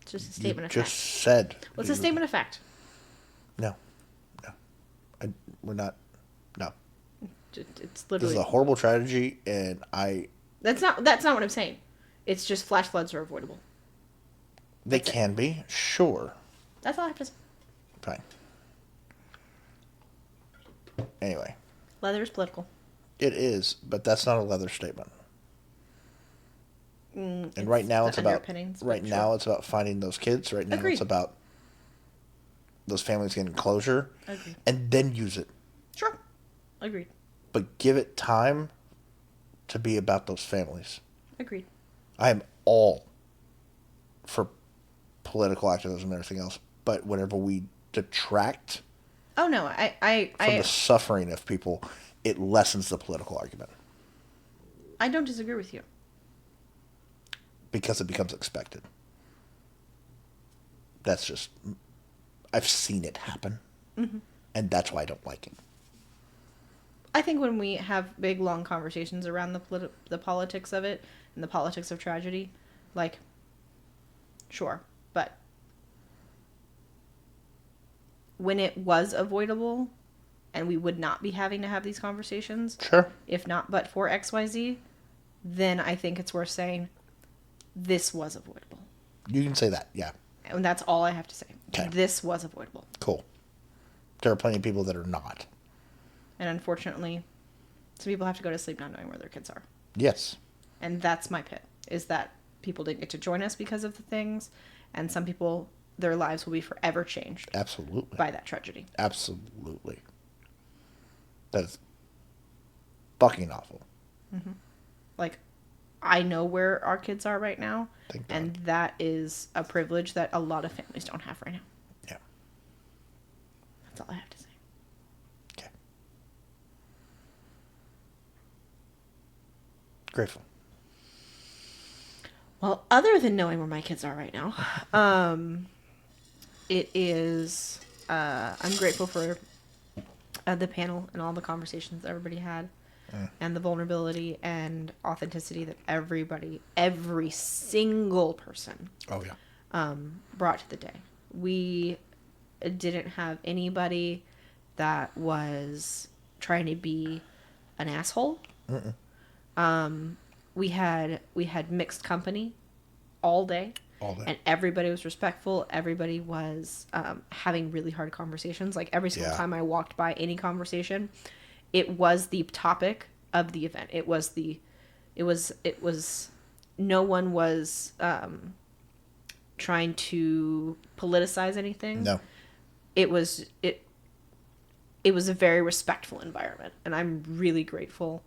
S1: It's just a statement of
S2: Just
S1: fact.
S2: said.
S1: Well, it's a statement of fact.
S2: No. No. We're not. No.
S1: It's
S2: This
S1: literally.
S2: is a horrible tragedy, and
S1: That's not what I'm saying. It's just flash floods are avoidable.
S2: they can be, sure.
S1: That's all I have to say.
S2: Fine. Anyway,
S1: Leather is political.
S2: it is, but that's not a leather statement. And
S1: It's
S2: right now
S1: the
S2: it's about
S1: underpinnings, but
S2: right
S1: sure.
S2: now it's about finding those kids. Right now
S1: Agreed.
S2: it's about those families getting closure,
S1: Agreed.
S2: and then use it.
S1: Sure. Agreed.
S2: But give it time to be about those families.
S1: Agreed.
S2: I am all for political activism and everything else, but whenever we detract
S1: Oh no, I
S2: from the suffering of people, it lessens the political argument
S1: don't disagree with you.
S2: because it becomes expected. That's just, I've seen it happen, and that's why I don't like it.
S1: I think when we have big, long conversations around the politics of it and the politics of tragedy, like, sure, but when it was avoidable and we would not be having to have these conversations,
S2: Sure.
S1: if not but for XYZ, then I think it's worth saying this was avoidable.
S2: You can say that, yeah.
S1: And that's all I have to say.
S2: Okay.
S1: This was avoidable.
S2: Cool. There are plenty of people that are not.
S1: And unfortunately, some people have to go to sleep not knowing where their kids are.
S2: Yes.
S1: And that's my pit, is that people didn't get to join us because of the things, and some people, their lives will be forever changed
S2: Absolutely.
S1: by that tragedy.
S2: Absolutely. That is fucking awful.
S1: Like, I know where our kids are right now,
S2: Thank God.
S1: and that is a privilege that a lot of families don't have right now.
S2: Yeah.
S1: That's all I have to say.
S2: Okay. Grateful.
S1: Well, other than knowing where my kids are right now, it is, I'm grateful for the panel and all the conversations that everybody had, and the vulnerability and authenticity that every single person
S2: Oh, yeah.
S1: brought to the day. We didn't have anybody that was trying to be an asshole. We had mixed company all day.
S2: All day.
S1: And everybody was respectful. Everybody was having really hard conversations. Like every single
S2: Yeah.
S1: time I walked by any conversation, it was the topic of the event. It was no one was trying to politicize anything.
S2: No.
S1: It was a very respectful environment, and I'm really grateful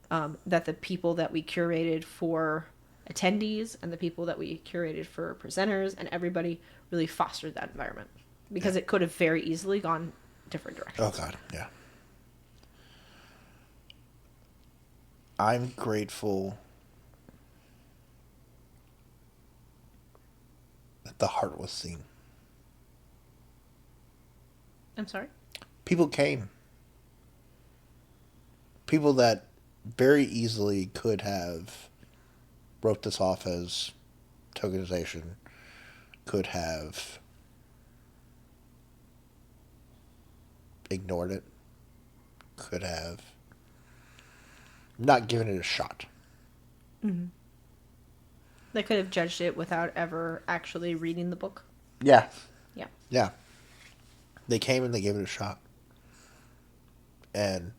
S1: that the people that we curated for attendees and the people that we curated for presenters and everybody really fostered that environment, because it could have very easily gone different directions.
S2: Oh, God. Yeah. I'm grateful that the heart was seen.
S1: I'm sorry?
S2: People came. People that very easily could have wrote this off as tokenization, could have ignored it, could have not given it a shot.
S1: They could have judged it without ever actually reading the book.
S2: Yeah.
S1: Yeah.
S2: Yeah. They came and they gave it a shot. And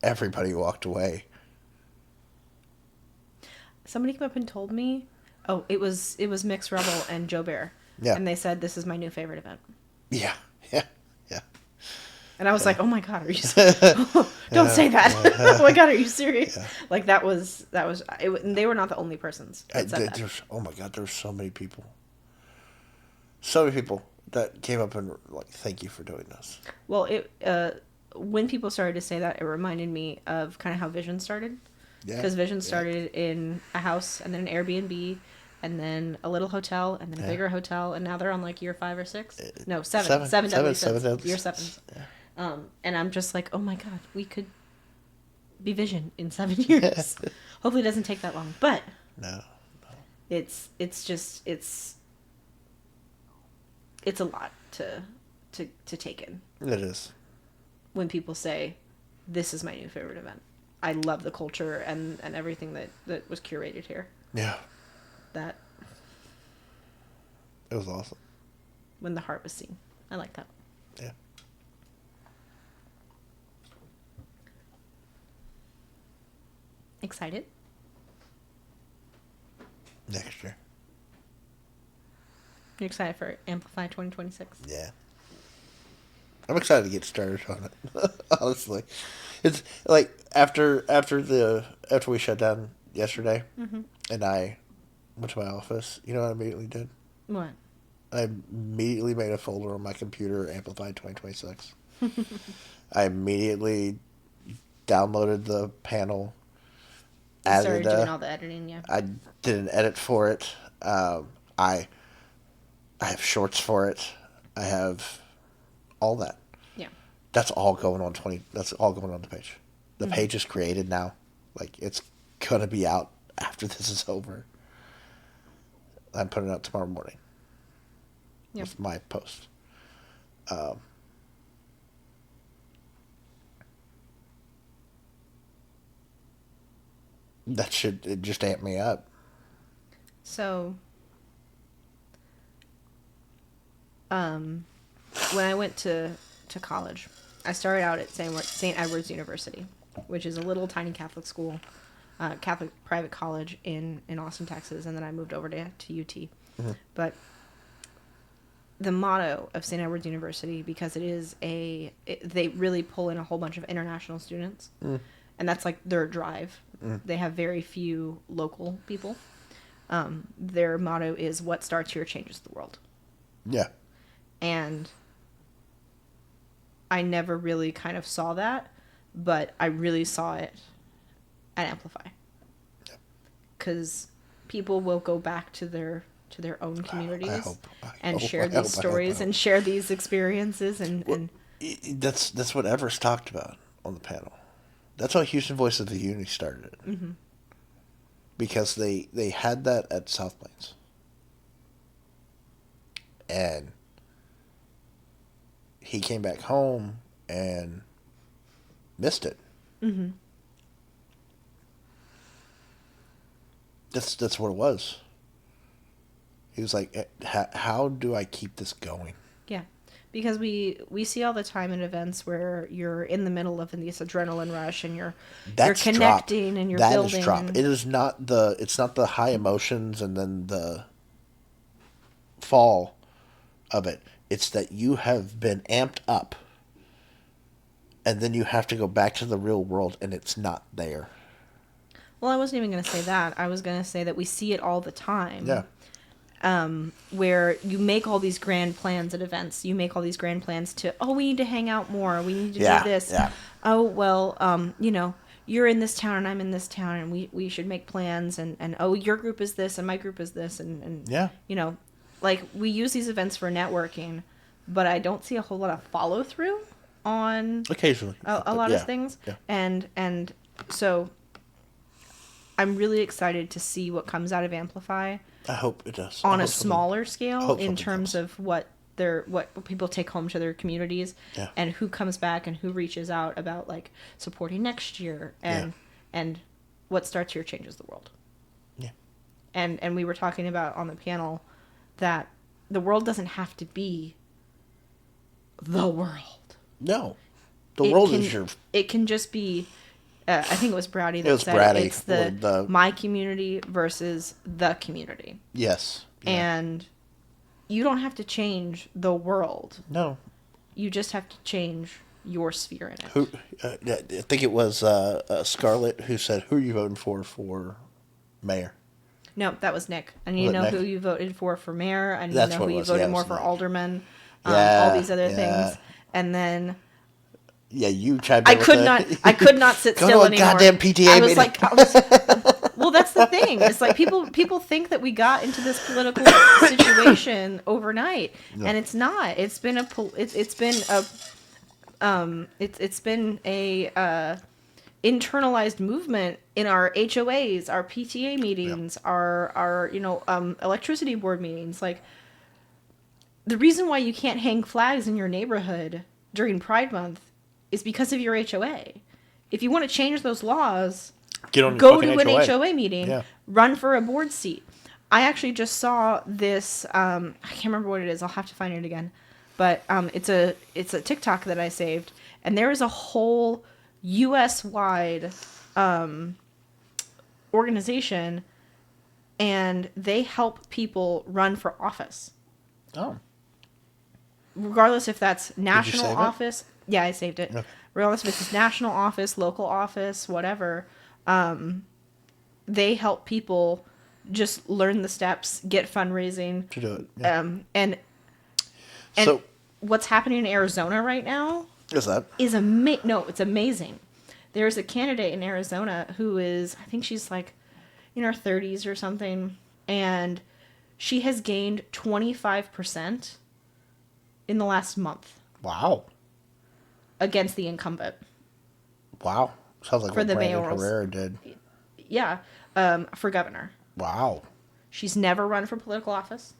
S2: everybody walked away.
S1: Somebody came up and told me, oh, it was Mix Rebel and Joe Bear.
S2: Yeah.
S1: And they said, this is my new favorite event.
S2: Yeah. Yeah. Yeah.
S1: And I was like, oh my God, are you serious? Don't say that. Oh my God, are you serious?
S2: Yeah.
S1: Like that was, and they were not the only persons that said that.
S2: Oh my God, there's so many people. So many people. that came up and like, thank you for doing this.
S1: Well, when people started to say that, it reminded me of kind of how Vision started.
S2: Yeah.
S1: Because Vision started in a house, and then an Airbnb, and then a little hotel, and then a bigger hotel, and now they're on like year 5 or 6. No, 7. Seven deadly sins. Year 7. Yeah. And I'm just like, oh my god, we could be Vision in 7 years. Hopefully, it doesn't take that long, but
S2: No.
S1: it's a lot to take in.
S2: It is.
S1: When people say, this is my new favorite event. I love the culture and everything that was curated here.
S2: Yeah.
S1: That.
S2: It was awesome.
S1: When the heart was seen. I like that.
S2: Yeah.
S1: Excited?
S2: Next year.
S1: You're excited for Amplify 2026?
S2: Yeah. I'm excited to get started on it. Honestly, it's like after we shut down yesterday, and I went to my office. You know what I immediately did?
S1: What?
S2: I immediately made a folder on my computer, Amplify 2026. I immediately downloaded the panel.
S1: Started doing all the editing, yeah.
S2: I did an edit for it. I have shorts for it. I have all that.
S1: Yeah.
S2: That's all going on that's all going on the page. The page is created now. Like, it's gonna be out after this is over. I'm putting it out tomorrow morning.
S1: Yeah.
S2: With my post. That should just amp me up.
S1: So, when I went to college, I started out at St. Edward's University, which is a little tiny Catholic school, Catholic private college in Austin, Texas, and then I moved over to UT. But the motto of St. Edward's University, because they really pull in a whole bunch of international students, and that's like their drive. They have very few local people. Their motto is, what starts here changes the world.
S2: Yeah.
S1: And I never really kind of saw that, but I really saw it at Amplify. Because people will go back to their own communities and share these stories and share these experiences and
S2: that's what Everest talked about on the panel. That's how Houston Voice of the Unity started it. Because they had that at South Plains. And he came back home and missed it. That's what it was. He was like, how do I keep this going?
S1: Yeah. Because we see all the time in events where you're in the middle of this adrenaline rush and you're connecting and you're building.
S2: That is drop. It is not it's not the high emotions and then the fall of it. It's that you have been amped up and then you have to go back to the real world and it's not there.
S1: Well, I wasn't even going to say that. I was going to say that we see it all the time.
S2: Yeah.
S1: Where you make all these grand plans at events. You make all these grand plans we need to hang out more. We need to do this.
S2: Yeah.
S1: Oh, well, you're in this town and I'm in this town and we should make plans and your group is this and my group is this and
S2: yeah.
S1: Like we use these events for networking, but I don't see a whole lot of follow through on
S2: occasionally
S1: a lot of things.
S2: Yeah.
S1: And so I'm really excited to see what comes out of Amplify.
S2: I hope it does.
S1: On a smaller scale in terms of what people take home to their communities and who comes back and who reaches out about like supporting next year and what starts here changes the world.
S2: Yeah.
S1: And we were talking about on the panel that the world doesn't have to be the world.
S2: No. The world is your...
S1: It can just be... I think it was Browdy that said
S2: Brady,
S1: it's the my community versus the community.
S2: Yes.
S1: Yeah. And you don't have to change the world.
S2: No.
S1: You just have to change your sphere in it.
S2: I think it was Scarlett who said, who are you voting for mayor?
S1: No, that was Nick. I need to know who you voted for mayor. I need to know who you voted more for alderman. all these other
S2: yeah.
S1: things, and then
S2: Yeah, you chimed
S1: I
S2: in with
S1: could
S2: the-
S1: not I could not sit
S2: Go
S1: still
S2: to a
S1: anymore.
S2: goddamn PTA
S1: I was
S2: meeting.
S1: like, well, that's the thing. It's like people think that we got into this political situation overnight, and it's not. It's been a internalized movement in our HOAs, our PTA meetings, our electricity board meetings. Like, the reason why you can't hang flags in your neighborhood during Pride Month is because of your HOA. If you want to change those laws,
S2: Go
S1: to an HOA meeting,
S2: Yeah.
S1: run for a board seat. I actually just saw this. I can't remember what it is. I'll have to find it again. But it's a TikTok that I saved, and there is a whole U.S.-wide organization, and they help people run for office.
S2: Oh.
S1: Regardless if that's national
S2: save it?
S1: office. Yeah, I saved it.
S2: Okay.
S1: Regardless if it's national office, local office, whatever. They help people just learn the steps, get fundraising.
S2: To do it. Yeah.
S1: And
S2: So-
S1: what's happening in Arizona right now
S2: Is that?
S1: is it's amazing. There's a candidate in Arizona who is, I think she's like in her 30s or something, and she has gained 25% in the last month
S2: Wow.
S1: against the incumbent.
S2: Wow. Sounds like
S1: For
S2: what
S1: the
S2: Brandon
S1: mayorals.
S2: Herrera did.
S1: Yeah, for governor.
S2: Wow.
S1: She's never run for political office.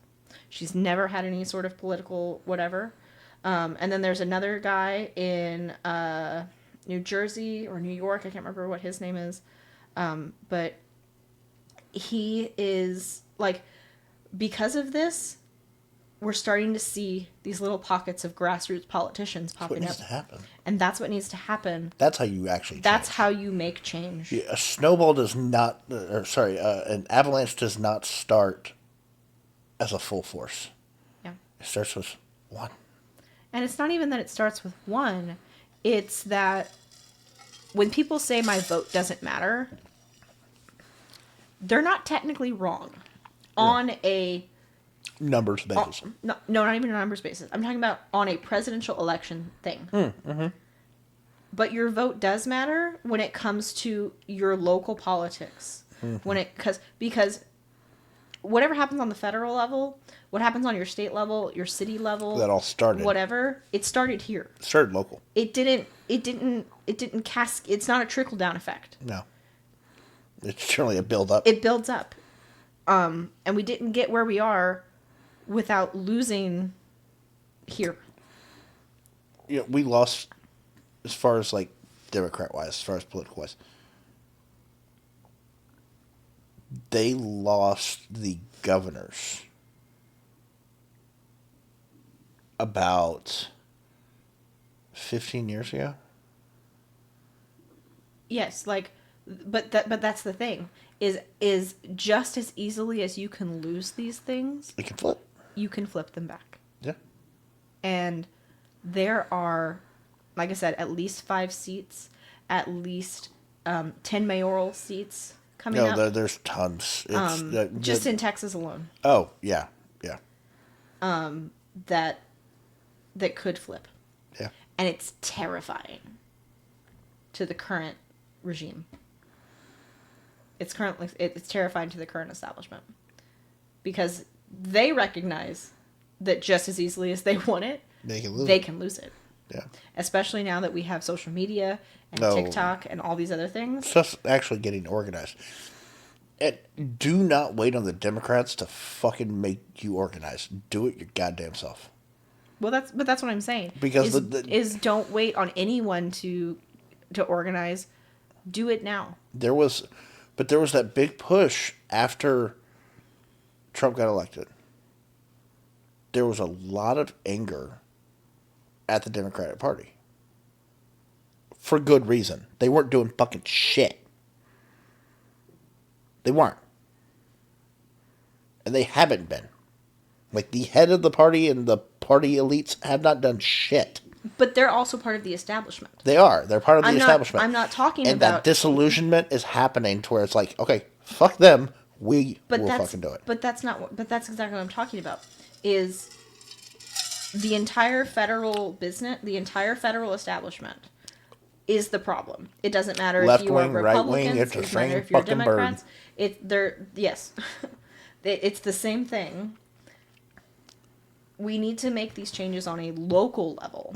S1: She's never had any sort of political whatever. And then there's another guy in New Jersey or New York. I can't remember what his name is. But he is like, because of this, we're starting to see these little pockets of grassroots politicians
S2: What
S1: popping
S2: needs
S1: up.
S2: to happen?
S1: And that's what needs to happen.
S2: That's how you actually.
S1: That's
S2: change.
S1: how you make change.
S2: A snowball does not. An avalanche does not start as a full force.
S1: Yeah.
S2: It starts with one.
S1: And it's not even that it starts with one. It's that when people say my vote doesn't matter, they're not technically wrong on a
S2: Numbers basis.
S1: no, not even a numbers basis. I'm talking about on a presidential election thing.
S2: Mm-hmm.
S1: But your vote does matter when it comes to your local politics. When it because whatever happens on the federal level, what happens on your state level, your city level,
S2: That all started.
S1: whatever, it started here.
S2: Started local.
S1: It didn't it's not a trickle down effect.
S2: No. It's certainly a build up.
S1: It builds up. And we didn't get where we are without losing here.
S2: You know, we lost as far as like Democrat wise, as far as political wise. They lost the governors about 15 years ago.
S1: Yes, like but that's the thing. Is just as easily as you can lose these things,
S2: It can flip.
S1: you can flip them back.
S2: Yeah.
S1: And there are, like I said, at least 5 seats, at least 10 mayoral seats coming
S2: No,
S1: up.
S2: there's tons. It's,
S1: Just in Texas alone.
S2: Oh, yeah. Yeah.
S1: That could flip.
S2: Yeah.
S1: And it's terrifying to the current regime. It's terrifying to the current establishment. Because they recognize that just as easily as they want it,
S2: They can lose
S1: they
S2: it.
S1: can lose it.
S2: Yeah.
S1: Especially now that we have social media and
S2: No.
S1: TikTok and all these other things.
S2: Stuff's actually getting organized. And do not wait on the Democrats to fucking make you organize. Do it your goddamn self.
S1: Well, that's what I'm saying.
S2: Because
S1: is don't wait on anyone to organize. Do it now.
S2: There was that big push after Trump got elected. There was a lot of anger at the Democratic Party. For good reason. They weren't doing fucking shit. They weren't. And they haven't been. Like, the head of the party and the party elites have not done shit.
S1: But they're also part of the establishment.
S2: They are. They're part of the establishment.
S1: I'm not talking
S2: and
S1: about...
S2: that disillusionment is happening to where it's like, okay, fuck them. We will fucking do it.
S1: But that's exactly what I'm talking about. Is the entire federal business, the entire federal establishment is the problem. It doesn't matter if you are
S2: Left-wing, right-wing,
S1: Republicans,
S2: it's
S1: it
S2: the
S1: doesn't matter
S2: same
S1: if you're
S2: fucking bird.
S1: Democrats. Yes. It's the same thing. We need to make these changes on a local level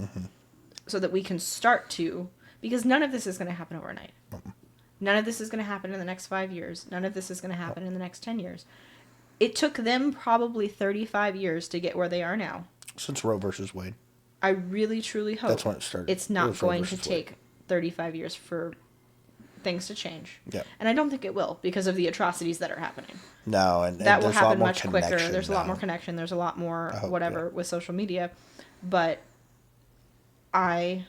S1: so that we can start to, because none of this is going to happen overnight. None of this is going to happen in the next 5 years. None of this is going to happen in the next 10 years. It took them probably 35 years to get where they are now.
S2: Since Roe versus Wade.
S1: I really, truly hope
S2: That's when it started.
S1: it's not
S2: It was Roe
S1: going to
S2: versus Wade.
S1: take 35 years for things to change.
S2: Yeah.
S1: And I don't think it will because of the atrocities that are happening.
S2: No, and
S1: That will
S2: there's a lot
S1: happen
S2: more
S1: much quicker.
S2: connection
S1: There's a lot
S2: now.
S1: more connection. There's a lot more
S2: hope,
S1: whatever
S2: yeah.
S1: with social media. But I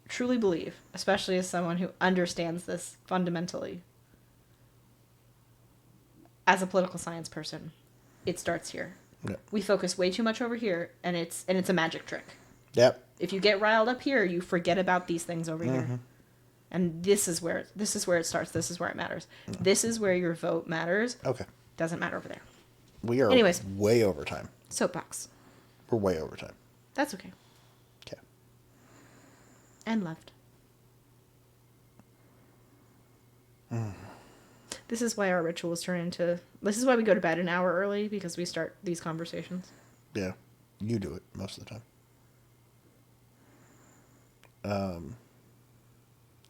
S1: truly believe, especially as someone who understands this fundamentally, as a political science person, it starts here.
S2: Yeah.
S1: We focus way too much over here, and it's a magic trick.
S2: Yep.
S1: If you get riled up here, you forget about these things over here. And this is where it starts. This is where it matters. This is where your vote matters.
S2: Okay.
S1: Doesn't matter over there.
S2: We are
S1: Anyways.
S2: way over time.
S1: Soapbox.
S2: We're way over time.
S1: That's okay.
S2: Okay.
S1: And left. This is why our rituals turn into... This is why we go to bed an hour early, because we start these conversations.
S2: Yeah. You do it most of the time.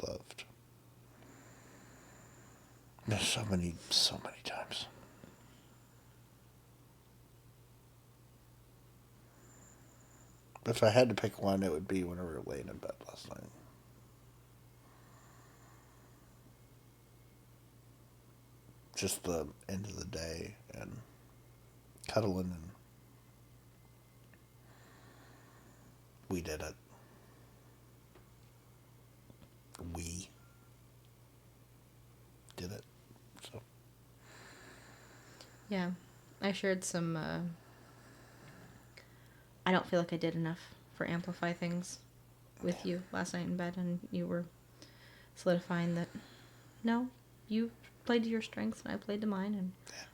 S2: Loved. There's so many times. But if I had to pick one, it would be when we were laying in bed last night. Just the end of the day and cuddling, and we did it. We did it. So
S1: Yeah. I shared some... I don't feel like I did enough for Amplify things with you last night in bed, and you were solidifying that, no, you played to your strengths and I played to mine, and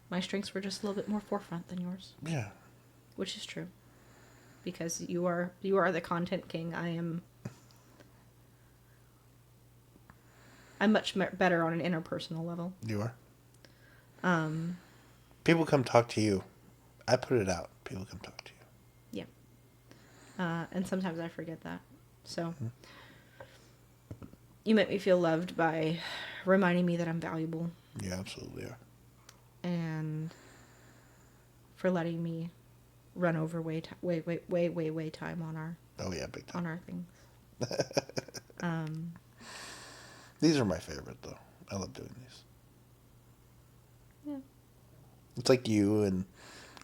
S1: my strengths were just a little bit more forefront than yours.
S2: yeah.
S1: Which is true. Because you are the content king. I'm much better on an interpersonal level.
S2: You are. People come talk to you. I put it out. People come talk to you.
S1: Yeah. And sometimes I forget that. So you make me feel loved by reminding me that I'm valuable,
S2: You absolutely are.
S1: and for letting me run over way time on our
S2: Oh yeah, big time.
S1: on our things.
S2: These are my favorite though. I love doing these.
S1: Yeah.
S2: It's like you and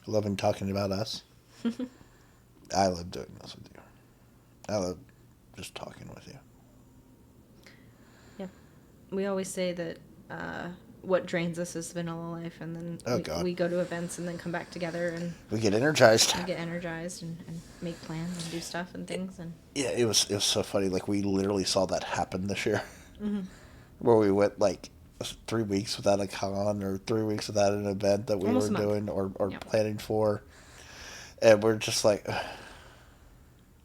S2: loving talking about us. I love doing this with you. I love just talking with you.
S1: Yeah. We always say that what drains us is vanilla life, and then we go to events and then come back together and
S2: We get energized.
S1: we get energized and make plans and do stuff and things. And
S2: Yeah, it was so funny. Like, we literally saw that happen this year. Where we went, like, 3 weeks without a con, or 3 weeks without an event that we
S1: Almost
S2: were
S1: a month.
S2: doing or
S1: Yep.
S2: planning for. And we're just like,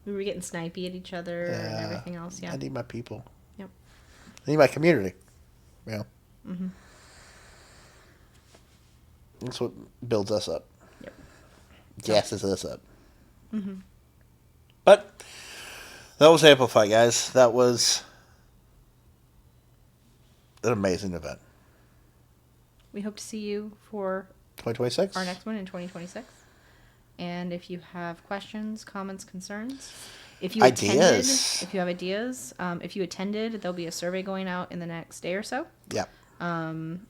S1: we were getting snipey at each other and
S2: Yeah.
S1: everything else. Yeah.
S2: I need my people.
S1: Yep.
S2: I need my community. You know? That's what builds us up.
S1: Yep.
S2: Gasses us up. But that was Amplify, guys. That was an amazing event.
S1: We hope to see you for
S2: 2026?
S1: our next one in 2026. And if you have questions, comments, concerns, if you
S2: Ideas.
S1: if you have ideas, if you attended, there'll be a survey going out in the next day or so.
S2: Yeah.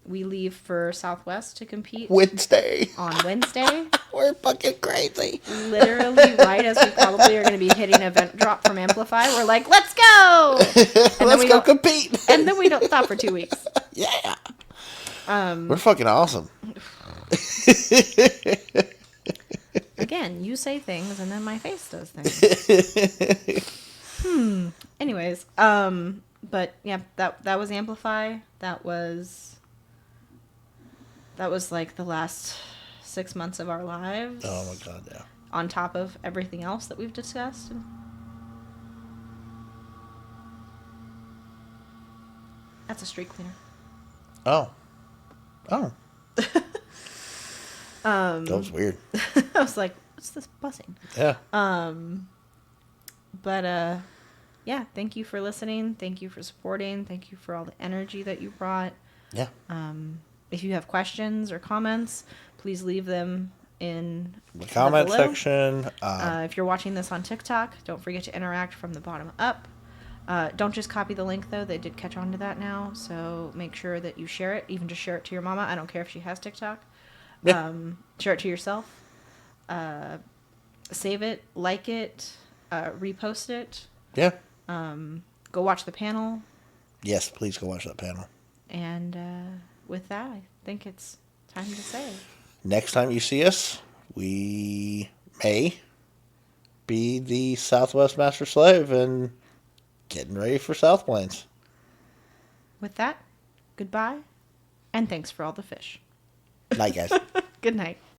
S1: We leave for Southwest to compete
S2: Wednesday.
S1: on Wednesday.
S2: We're fucking crazy.
S1: Literally right as we probably are going to be hitting event drop from Amplify, we're like, let's go! And
S2: Let's
S1: we
S2: go
S1: don't-
S2: compete.
S1: And then we don't stop for 2 weeks.
S2: Yeah. We're fucking awesome.
S1: Again, you say things and then my face does things. Anyways, but yeah, that was Amplify. That was like the last 6 months of our lives.
S2: Oh my god, yeah.
S1: on top of everything else that we've discussed. That's a street cleaner.
S2: Oh. That was weird.
S1: I was like, what's this buzzing?
S2: Yeah.
S1: But yeah, thank you for listening. Thank you for supporting. Thank you for all the energy that you brought.
S2: Yeah.
S1: If you have questions or comments, please leave them in
S2: The comment
S1: below.
S2: section.
S1: If you're watching this on TikTok, don't forget to interact from the bottom up. Don't just copy the link, though. They did catch on to that now. So make sure that you share it. Even just share it to your mama. I don't care if she has TikTok.
S2: Yeah.
S1: Share it to yourself. Save it. Like it. Repost it.
S2: Yeah.
S1: Go watch the panel.
S2: Yes, please go watch that panel.
S1: And with that, I think it's time to say.
S2: Next time you see us, we may be the Southwest Master Slave and getting ready for South Plains.
S1: With that, goodbye, and thanks for all the fish.
S2: Night, guys.
S1: Good night.